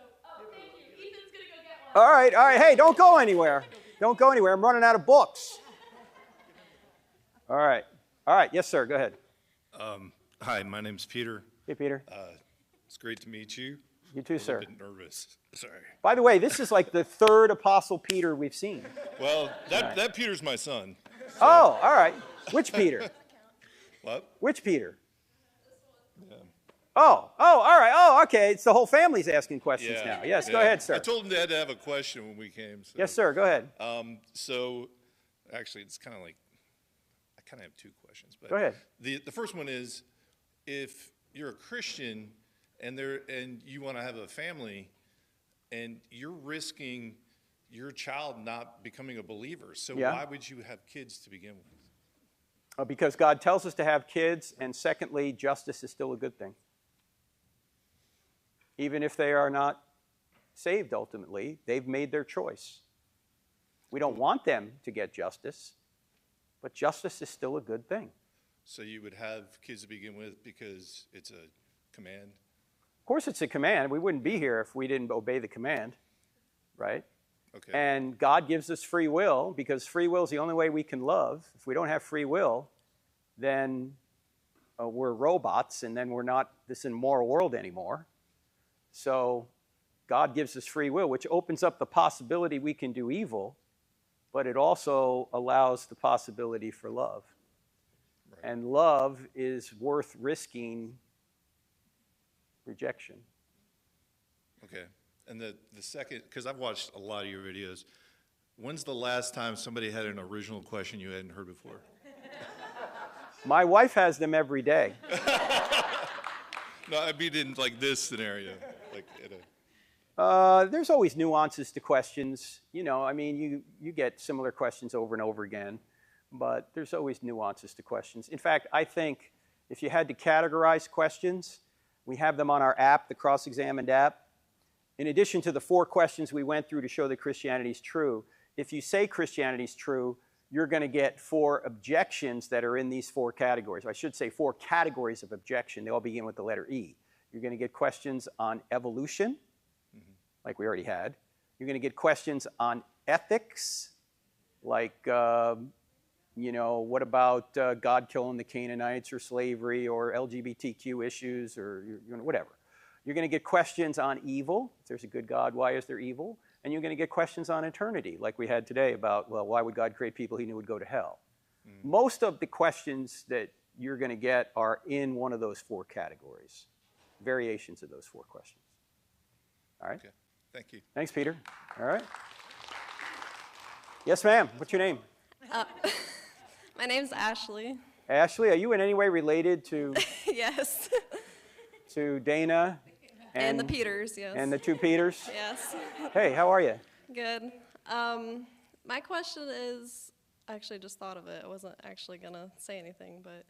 thank you. Ethan's gonna go get one. All right. Hey, don't go anywhere. Don't go anywhere. I'm running out of books. All right. Yes, sir. Go ahead. Hi, my name's Peter. Hey, Peter. It's great to meet you. You too, sir. I'm a bit nervous. Sorry. By the way, this is like the third Apostle Peter we've seen. Well, that Peter's my son. So. Oh, all right. Which Peter? What? Which Peter? Yeah. Oh, all right. Oh, okay. It's the whole family's asking questions now. Yes, go ahead, sir. I told him they had to have a question when we came. So. Yes, sir. Go ahead. So, actually, it's kind of like, I kind of have two questions. But go ahead. The first one is, if you're a Christian and you want to have a family, and you're risking your child not becoming a believer, so why would you have kids to begin with? Because God tells us to have kids, and secondly, justice is still a good thing. Even if they are not saved ultimately, they've made their choice. We don't want them to get justice, but justice is still a good thing. So you would have kids to begin with because it's a command? Of course it's a command. We wouldn't be here if we didn't obey the command, right? Okay. And God gives us free will because free will is the only way we can love. If we don't have free will, then we're robots, and then we're not this immoral world anymore. So God gives us free will, which opens up the possibility we can do evil, but it also allows the possibility for love. Right. And love is worth risking rejection. Okay. And the second, because I've watched a lot of your videos, when's the last time somebody had an original question you hadn't heard before? My wife has them every day. No, I mean in like this scenario. Like there's always nuances to questions. You know, I mean, you get similar questions over and over again, but there's always nuances to questions. In fact, I think if you had to categorize questions, We have them on our app, the Cross-Examined app. In addition to the 4 questions we went through to show that Christianity is true, if you say Christianity is true, you're going to get 4 objections that are in these 4 categories. I should say 4 categories of objection. They all begin with the letter E. You're going to get questions on evolution, like we already had. You're going to get questions on ethics, like, you know, what about God killing the Canaanites or slavery or LGBTQ issues or you know, whatever. You're going to get questions on evil. If there's a good God, why is there evil? And you're going to get questions on eternity, like we had today about, well, why would God create people he knew would go to hell? Most of the questions that you're going to get are in one of those 4 categories, variations of those 4 questions. All right? Okay. Thank you. Thanks, Peter. All right. Yes, ma'am. What's your name? My name's Ashley. Ashley, are you in any way related to Yes. to Dana? And the Peters, yes. And the 2 Peters? Yes. Hey, how are you? Good. My question is, I actually just thought of it. I wasn't actually going to say anything, but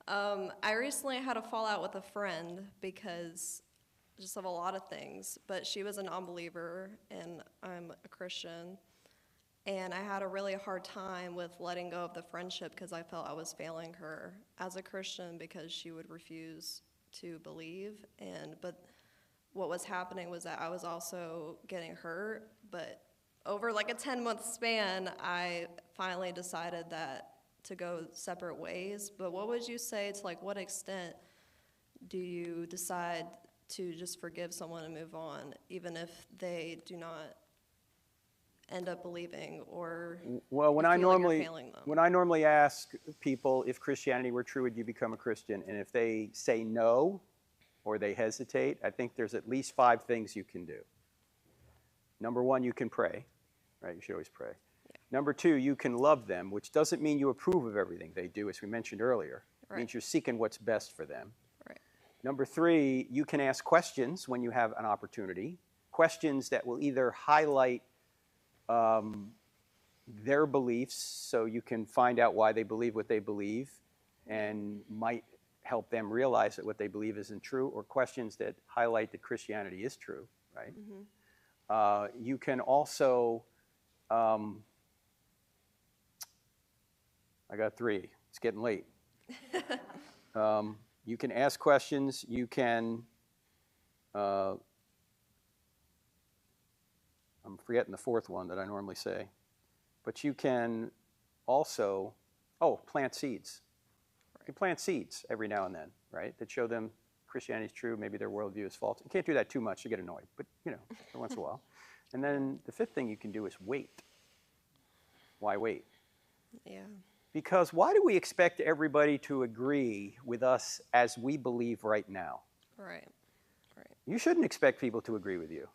I recently had a fallout with a friend because just of a lot of things, but she was a non-believer and I'm a Christian. And I had a really hard time with letting go of the friendship because I felt I was failing her as a Christian because she would refuse to believe. But what was happening was that I was also getting hurt. But over like a 10-month span, I finally decided that to go separate ways. But what would you say to like what extent do you decide to just forgive someone and move on, even if they do not end up believing or well, when I feel like you're normally failing them? when I normally ask people if Christianity were true, would you become a Christian? And if they say no or they hesitate, I think there's at least 5 things you can do. Number 1, you can pray, right? You should always pray. Yeah. Number 2, you can love them, which doesn't mean you approve of everything they do, as we mentioned earlier. It means you're seeking what's best for them. Right. Number 3, you can ask questions when you have an opportunity, questions that will either highlight their beliefs so you can find out why they believe what they believe and might help them realize that what they believe isn't true, or questions that highlight that Christianity is true, right? Mm-hmm. You can also, I got 3, it's getting late. You can ask questions, you can, I'm forgetting the 4th one that I normally say, but you can also, plant seeds. You can plant seeds every now and then, right, that show them Christianity is true, maybe their worldview is false. You can't do that too much, you get annoyed, but you know, every once in a while. And then the 5th thing you can do is wait. Why wait? Yeah. Because why do we expect everybody to agree with us as we believe right now? Right. Right. You shouldn't expect people to agree with you.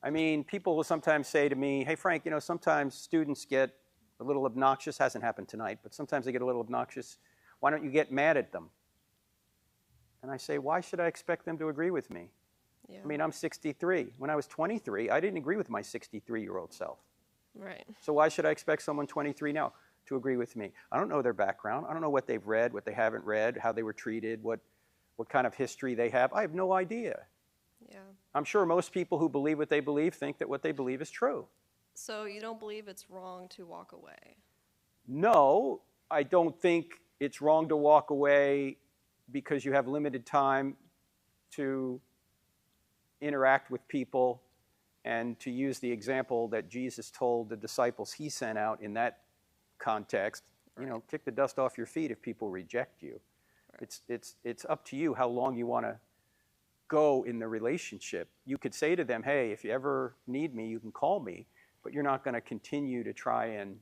I mean, people will sometimes say to me, hey, Frank, you know, sometimes students get a little obnoxious. Hasn't happened tonight, but sometimes they get a little obnoxious. Why don't you get mad at them? And I say, why should I expect them to agree with me? Yeah. I mean, I'm 63. When I was 23, I didn't agree with my 63-year-old self. Right. So why should I expect someone 23 now to agree with me? I don't know their background. I don't know what they've read, what they haven't read, how they were treated, what kind of history they have. I have no idea. Yeah. I'm sure most people who believe what they believe think that what they believe is true. So you don't believe it's wrong to walk away? No, I don't think it's wrong to walk away because you have limited time to interact with people and to use the example that Jesus told the disciples he sent out in that context. You know, kick the dust off your feet if people reject you. Right. It's up to you how long you want to go in the relationship. You could say to them, hey, if you ever need me, you can call me, but you're not going to continue to try and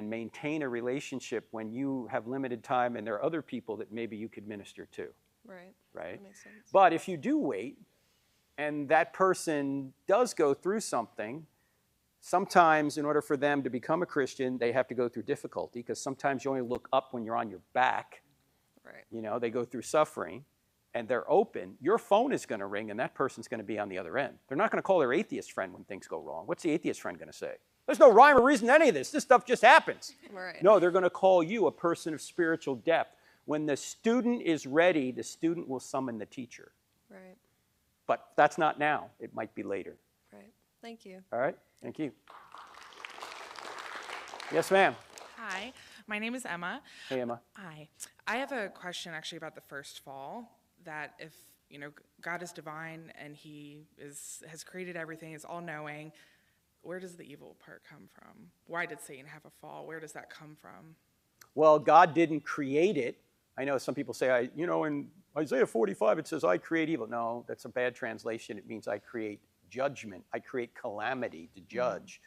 maintain a relationship when you have limited time and there are other people that maybe you could minister to. Right. Right? That makes sense. But if you do wait and that person does go through something, sometimes in order for them to become a Christian, they have to go through difficulty, because sometimes you only look up when you're on your back. Right. You know, they go through suffering. And they're open, your phone is going to ring and that person's going to be on the other end. They're not going to call their atheist friend when things go wrong. What's the atheist friend going to say? There's no rhyme or reason to any of this. This stuff just happens. Right. No, they're going to call you, a person of spiritual depth, When the student is ready, the student will summon the teacher. Right. But that's not now. It might be later. Right. Thank you. All right? Thank you. Yes, ma'am. Hi, my name is Emma. Hey, Emma. Hi. I have a question actually about the first fall, that if, you know, God is divine and he has created everything, is all-knowing, where does the evil part come from? Why did Satan have a fall? Where does that come from? Well, God didn't create it. I know some people say, you know, in Isaiah 45 it says, I create evil. No, that's a bad translation. It means I create judgment. I create calamity to judge.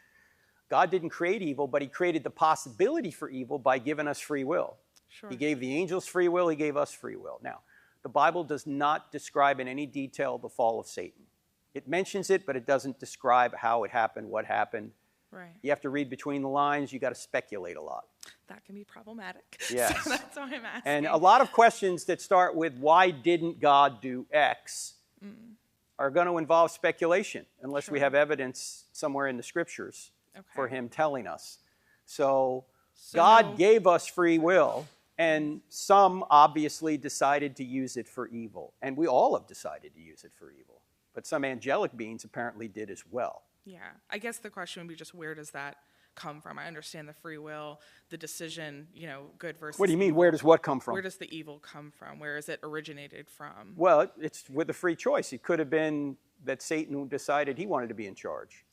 God didn't create evil, but he created the possibility for evil by giving us free will. Sure. He gave the angels free will. He gave us free will. Now, the Bible does not describe in any detail the fall of Satan. It mentions it, but it doesn't describe how it happened, what happened. Right. You have to read between the lines. You got to speculate a lot. That can be problematic. Yes. So that's why I'm asking. And a lot of questions that start with, why didn't God do X, are going to involve speculation, unless we have evidence somewhere in the scriptures for him telling us. So God gave us free will, and some obviously decided to use it for evil. And we all have decided to use it for evil. But some angelic beings apparently did as well. Yeah, I guess the question would be just, where does that come from? I understand the free will, the decision, you know, good versus What do you mean, evil. where does what come from? Where does the evil come from? Where is it originated from? Well, it's with a free choice. It could have been that Satan decided he wanted to be in charge,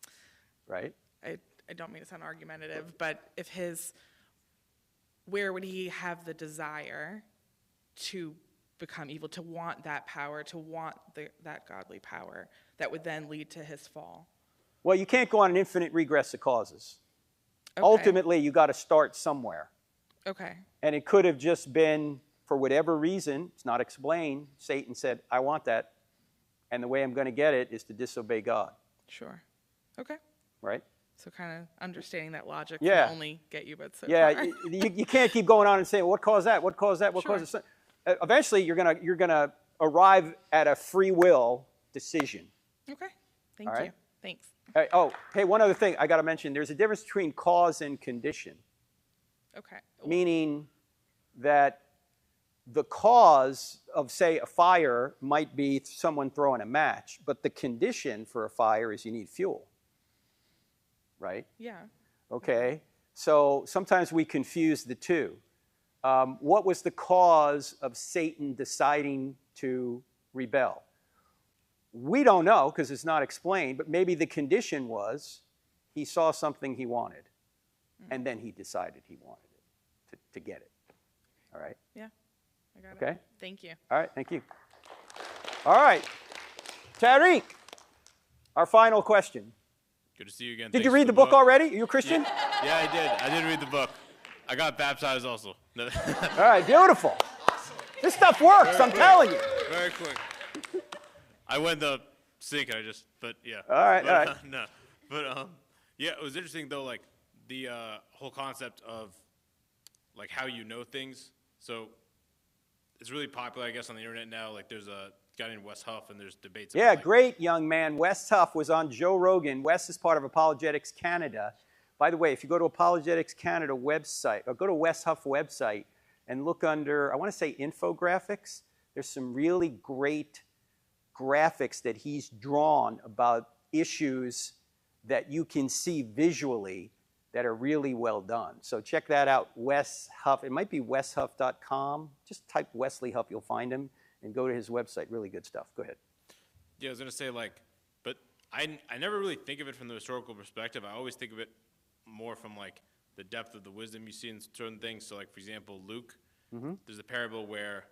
right? I don't mean to sound argumentative, but if where would he have the desire to become evil, to want that power, to want that godly power that would then lead to his fall? Well, you can't go on an infinite regress of causes. Okay. Ultimately, you got to start somewhere. Okay. And it could have just been, for whatever reason, it's not explained, Satan said, I want that, and the way I'm going to get it is to disobey God. Sure. Okay. Right? So kind of understanding that logic Yeah. can only get you but so yeah, far. you can't keep going on and saying, what caused that? What caused that? What caused that? Eventually, you're gonna arrive at a free will decision. Okay. Thank All you. right? Thanks. Oh, hey, one other thing I got to mention. There's a difference between cause and condition. Okay. Meaning that the cause of, say, a fire might be someone throwing a match, but the condition for a fire is you need fuel. Right? Yeah. Okay. So sometimes we confuse the two. What was the cause of Satan deciding to rebel? We don't know because it's not explained, but maybe the condition was he saw something he wanted, and then he decided he wanted it to get it. All right? Yeah. I got Okay? it. Thank you. All right. Thank you. All right. Tariq, our final question. Good to see you again. Did Thanks you for read the book already? Are you a Christian? Yeah, I did. I did read the book. I got baptized also. All right, beautiful. This stuff works, I'm telling you. Very quick. I went the sink, but yeah. All right, all right. No, but yeah, it was interesting though, like the whole concept of like how you know things. So it's really popular, I guess, on the internet now. Like there's a guy named Wes Huff, and there's debates. Yeah, great young man. Wes Huff was on Joe Rogan. Wes is part of Apologetics Canada. By the way, if you go to Apologetics Canada website, or go to Wes Huff website and look under, I want to say infographics, there's some really great graphics that he's drawn about issues that you can see visually that are really well done. So check that out, Wes Huff. It might be weshuff.com. Just type Wesley Huff, you'll find him, and go to his website. Really good stuff. Go ahead. Yeah, I was gonna say but I never really think of it from the historical perspective. I always think of it more from like the depth of the wisdom you see in certain things. So like for example, Luke, there's a parable where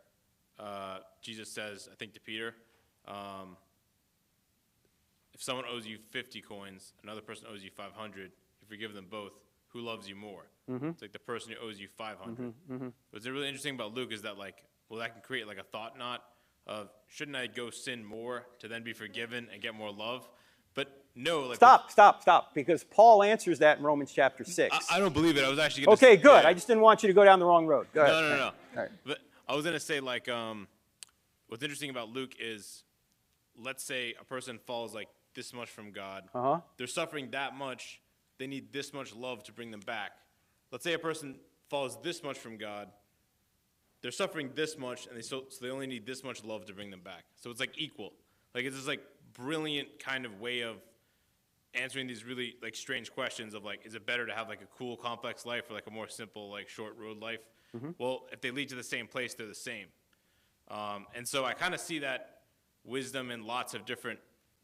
Jesus says, I think to Peter, if someone owes you 50 coins, another person owes you 500, if you give them both, who loves you more? It's like the person who owes you 500. What's really interesting about Luke is that that can create like a thought knot of, shouldn't I go sin more to then be forgiven and get more love? But no. Stop, because Paul answers that in Romans chapter 6. I don't believe it. I was actually going to Okay, good. I just didn't want you to go down the wrong road. Go ahead. No. All right. But I was going to say, what's interesting about Luke is, let's say a person falls like this much from God. They're suffering that much. They need this much love to bring them back. Let's say a person falls this much from God. they're suffering this much, and so they only need this much love to bring them back. So it's like equal. Like it's this like brilliant kind of way of answering these really like strange questions of like, is it better to have like a cool, complex life or like a more simple, like short road life? Well, if they lead to the same place, they're the same. And so I kind of see that wisdom in lots of different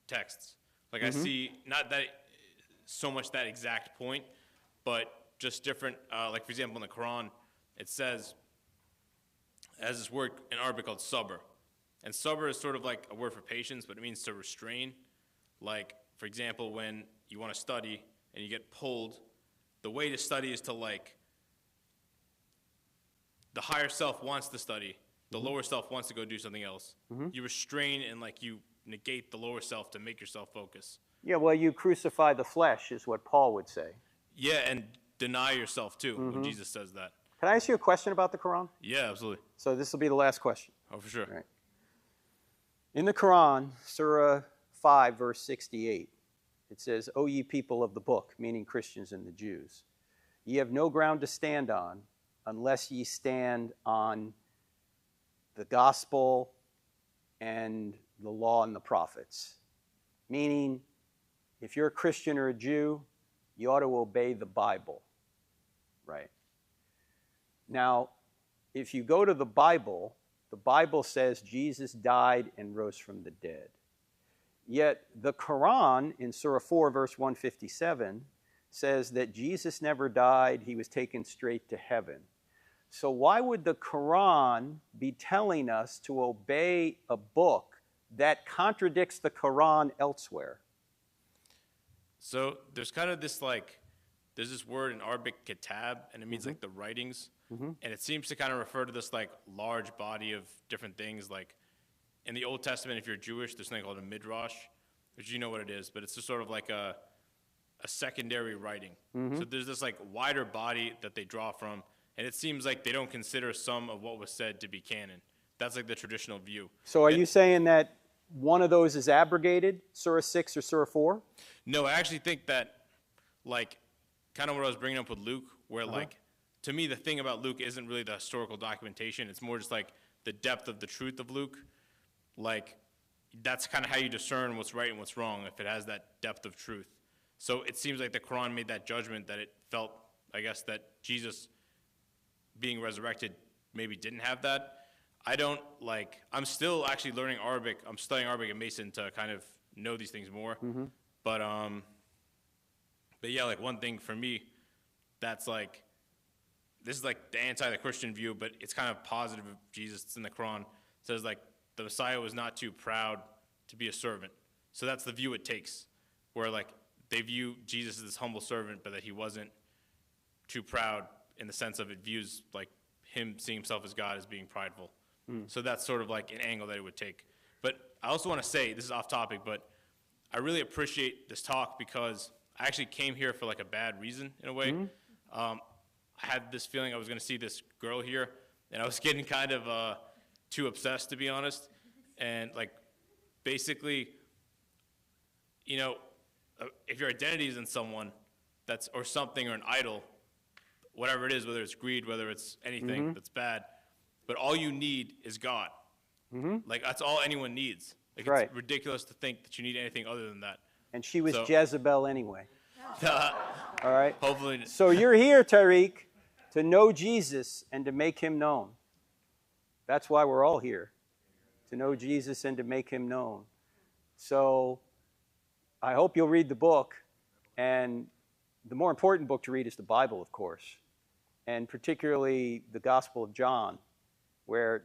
texts. Like I see not that so much that exact point, but just different. Like for example, in the Quran, it says, it has this word in Arabic called sabr. And sabr is sort of like a word for patience, but it means to restrain. Like, for example, when you want to study and you get pulled, the way to study is to like, the higher self wants to study, the lower self wants to go do something else. You restrain and like you negate the lower self to make yourself focus. Yeah, well, you crucify the flesh is what Paul would say. Yeah, and deny yourself too when Jesus says that. Can I ask you a question about the Quran? Yeah, absolutely. So this will be the last question. Oh, for sure. Right. In the Quran, Surah 5, verse 68, it says, O ye people of the book, meaning Christians and the Jews, ye have no ground to stand on unless ye stand on the gospel and the law and the prophets. Meaning, if you're a Christian or a Jew, you ought to obey the Bible, right? Now, if you go to the Bible says Jesus died and rose from the dead. Yet the Quran in Surah 4, verse 157, says that Jesus never died, he was taken straight to heaven. So why would the Quran be telling us to obey a book that contradicts the Quran elsewhere? So there's kind of this like, there's this word in Arabic, kitab, and it means like the writings. And it seems to kind of refer to this like large body of different things. Like in the Old Testament, if you're Jewish, there's something called a midrash, which you know what it is, but it's just sort of like a secondary writing. So there's this like wider body that they draw from, and it seems like they don't consider some of what was said to be canon. That's like the traditional view. So are you saying that one of those is abrogated, Surah 6 or Surah 4? No, I actually think that like kind of what I was bringing up with Luke, where like, to me, the thing about Luke isn't really the historical documentation. It's more just like the depth of the truth of Luke. Like, that's kind of how you discern what's right and what's wrong, if it has that depth of truth. So it seems like the Quran made that judgment that it felt, I guess, that Jesus being resurrected maybe didn't have that. I don't, like, I'm still actually learning Arabic. I'm studying Arabic at Mason to kind of know these things more. But yeah, like one thing for me that's like, this is like the the Christian view, but it's kind of positive of Jesus. It's in the Quran. It says like the Messiah was not too proud to be a servant. So that's the view it takes, where like they view Jesus as this humble servant, but that he wasn't too proud in the sense of it views like him seeing himself as God as being prideful. So that's sort of like an angle that it would take. But I also want to say, this is off topic, but I really appreciate this talk because I actually came here for like a bad reason in a way. I had this feeling I was going to see this girl here, and I was getting kind of too obsessed, to be honest. And like, basically, you know, if your identity is in someone that's, or something, or an idol, whatever it is, whether it's greed, whether it's anything that's bad, but all you need is God. Like, that's all anyone needs. Like, it's ridiculous to think that you need anything other than that. And she was Jezebel anyway. All right? Hopefully. So you're here, Turek, to know Jesus and to make him known. That's why we're all here, to know Jesus and to make him known. So I hope you'll read the book. And the more important book to read is the Bible, of course, and particularly the Gospel of John, where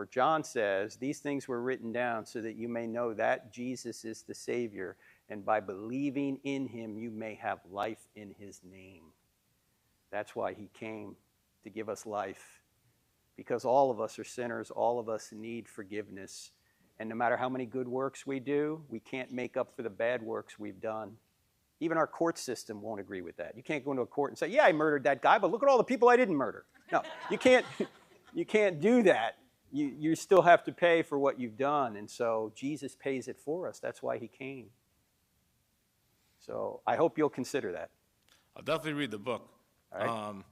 John says, these things were written down so that you may know that Jesus is the Savior, and by believing in him, you may have life in his name. That's why he came, to give us life, because all of us are sinners, all of us need forgiveness, and no matter how many good works we do, we can't make up for the bad works we've done. Even our court system won't agree with that. You can't go into a court and say, yeah, I murdered that guy, but look at all the people I didn't murder. No, you can't do that. You still have to pay for what you've done, and so Jesus pays it for us. That's why he came. So I hope you'll consider that. I'll definitely read the book. All right.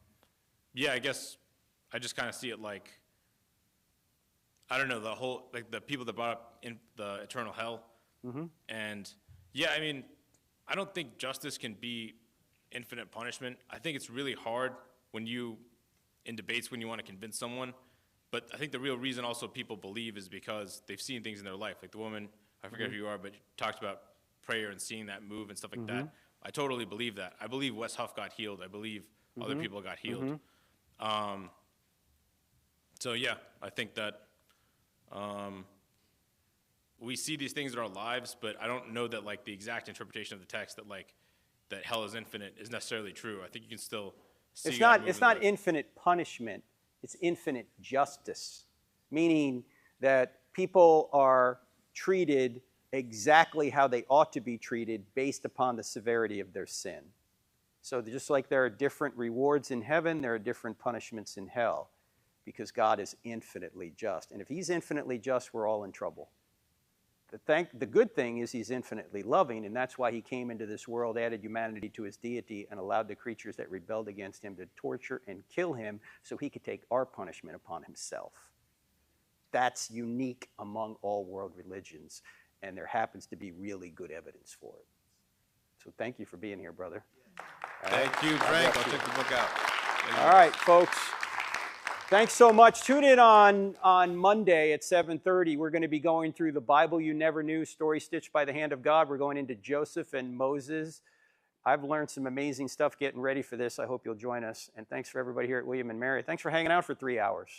Yeah, I guess I just kind of see it like, I don't know, the whole, like the people that brought up in the eternal hell. And yeah, I mean, I don't think justice can be infinite punishment. I think it's really hard when you, in debates, when you want to convince someone. But I think the real reason also people believe is because they've seen things in their life. Like the woman, I forget who you are, but you talked about prayer and seeing that move and stuff like that. I totally believe that. I believe Wes Huff got healed. I believe other people got healed. So yeah, I think that we see these things in our lives, but I don't know that like the exact interpretation of the text that like that hell is infinite is necessarily true. I think you can still see It's not infinite punishment. It's infinite justice, meaning that people are treated exactly how they ought to be treated based upon the severity of their sin. So just like there are different rewards in heaven, there are different punishments in hell, because God is infinitely just. And if he's infinitely just, we're all in trouble. The good thing is he's infinitely loving, and that's why he came into this world, added humanity to his deity, and allowed the creatures that rebelled against him to torture and kill him so he could take our punishment upon himself. That's unique among all world religions, and there happens to be really good evidence for it. So thank you for being here, brother. Thank you, Frank. I'll check the book out. All right, folks. Thanks so much. Tune in on Monday at 7:30. We're going to be going through the Bible You Never Knew, story stitched by the hand of God. We're going into Joseph and Moses. I've learned some amazing stuff getting ready for this. I hope you'll join us. And thanks for everybody here at William and Mary. Thanks for hanging out for 3 hours.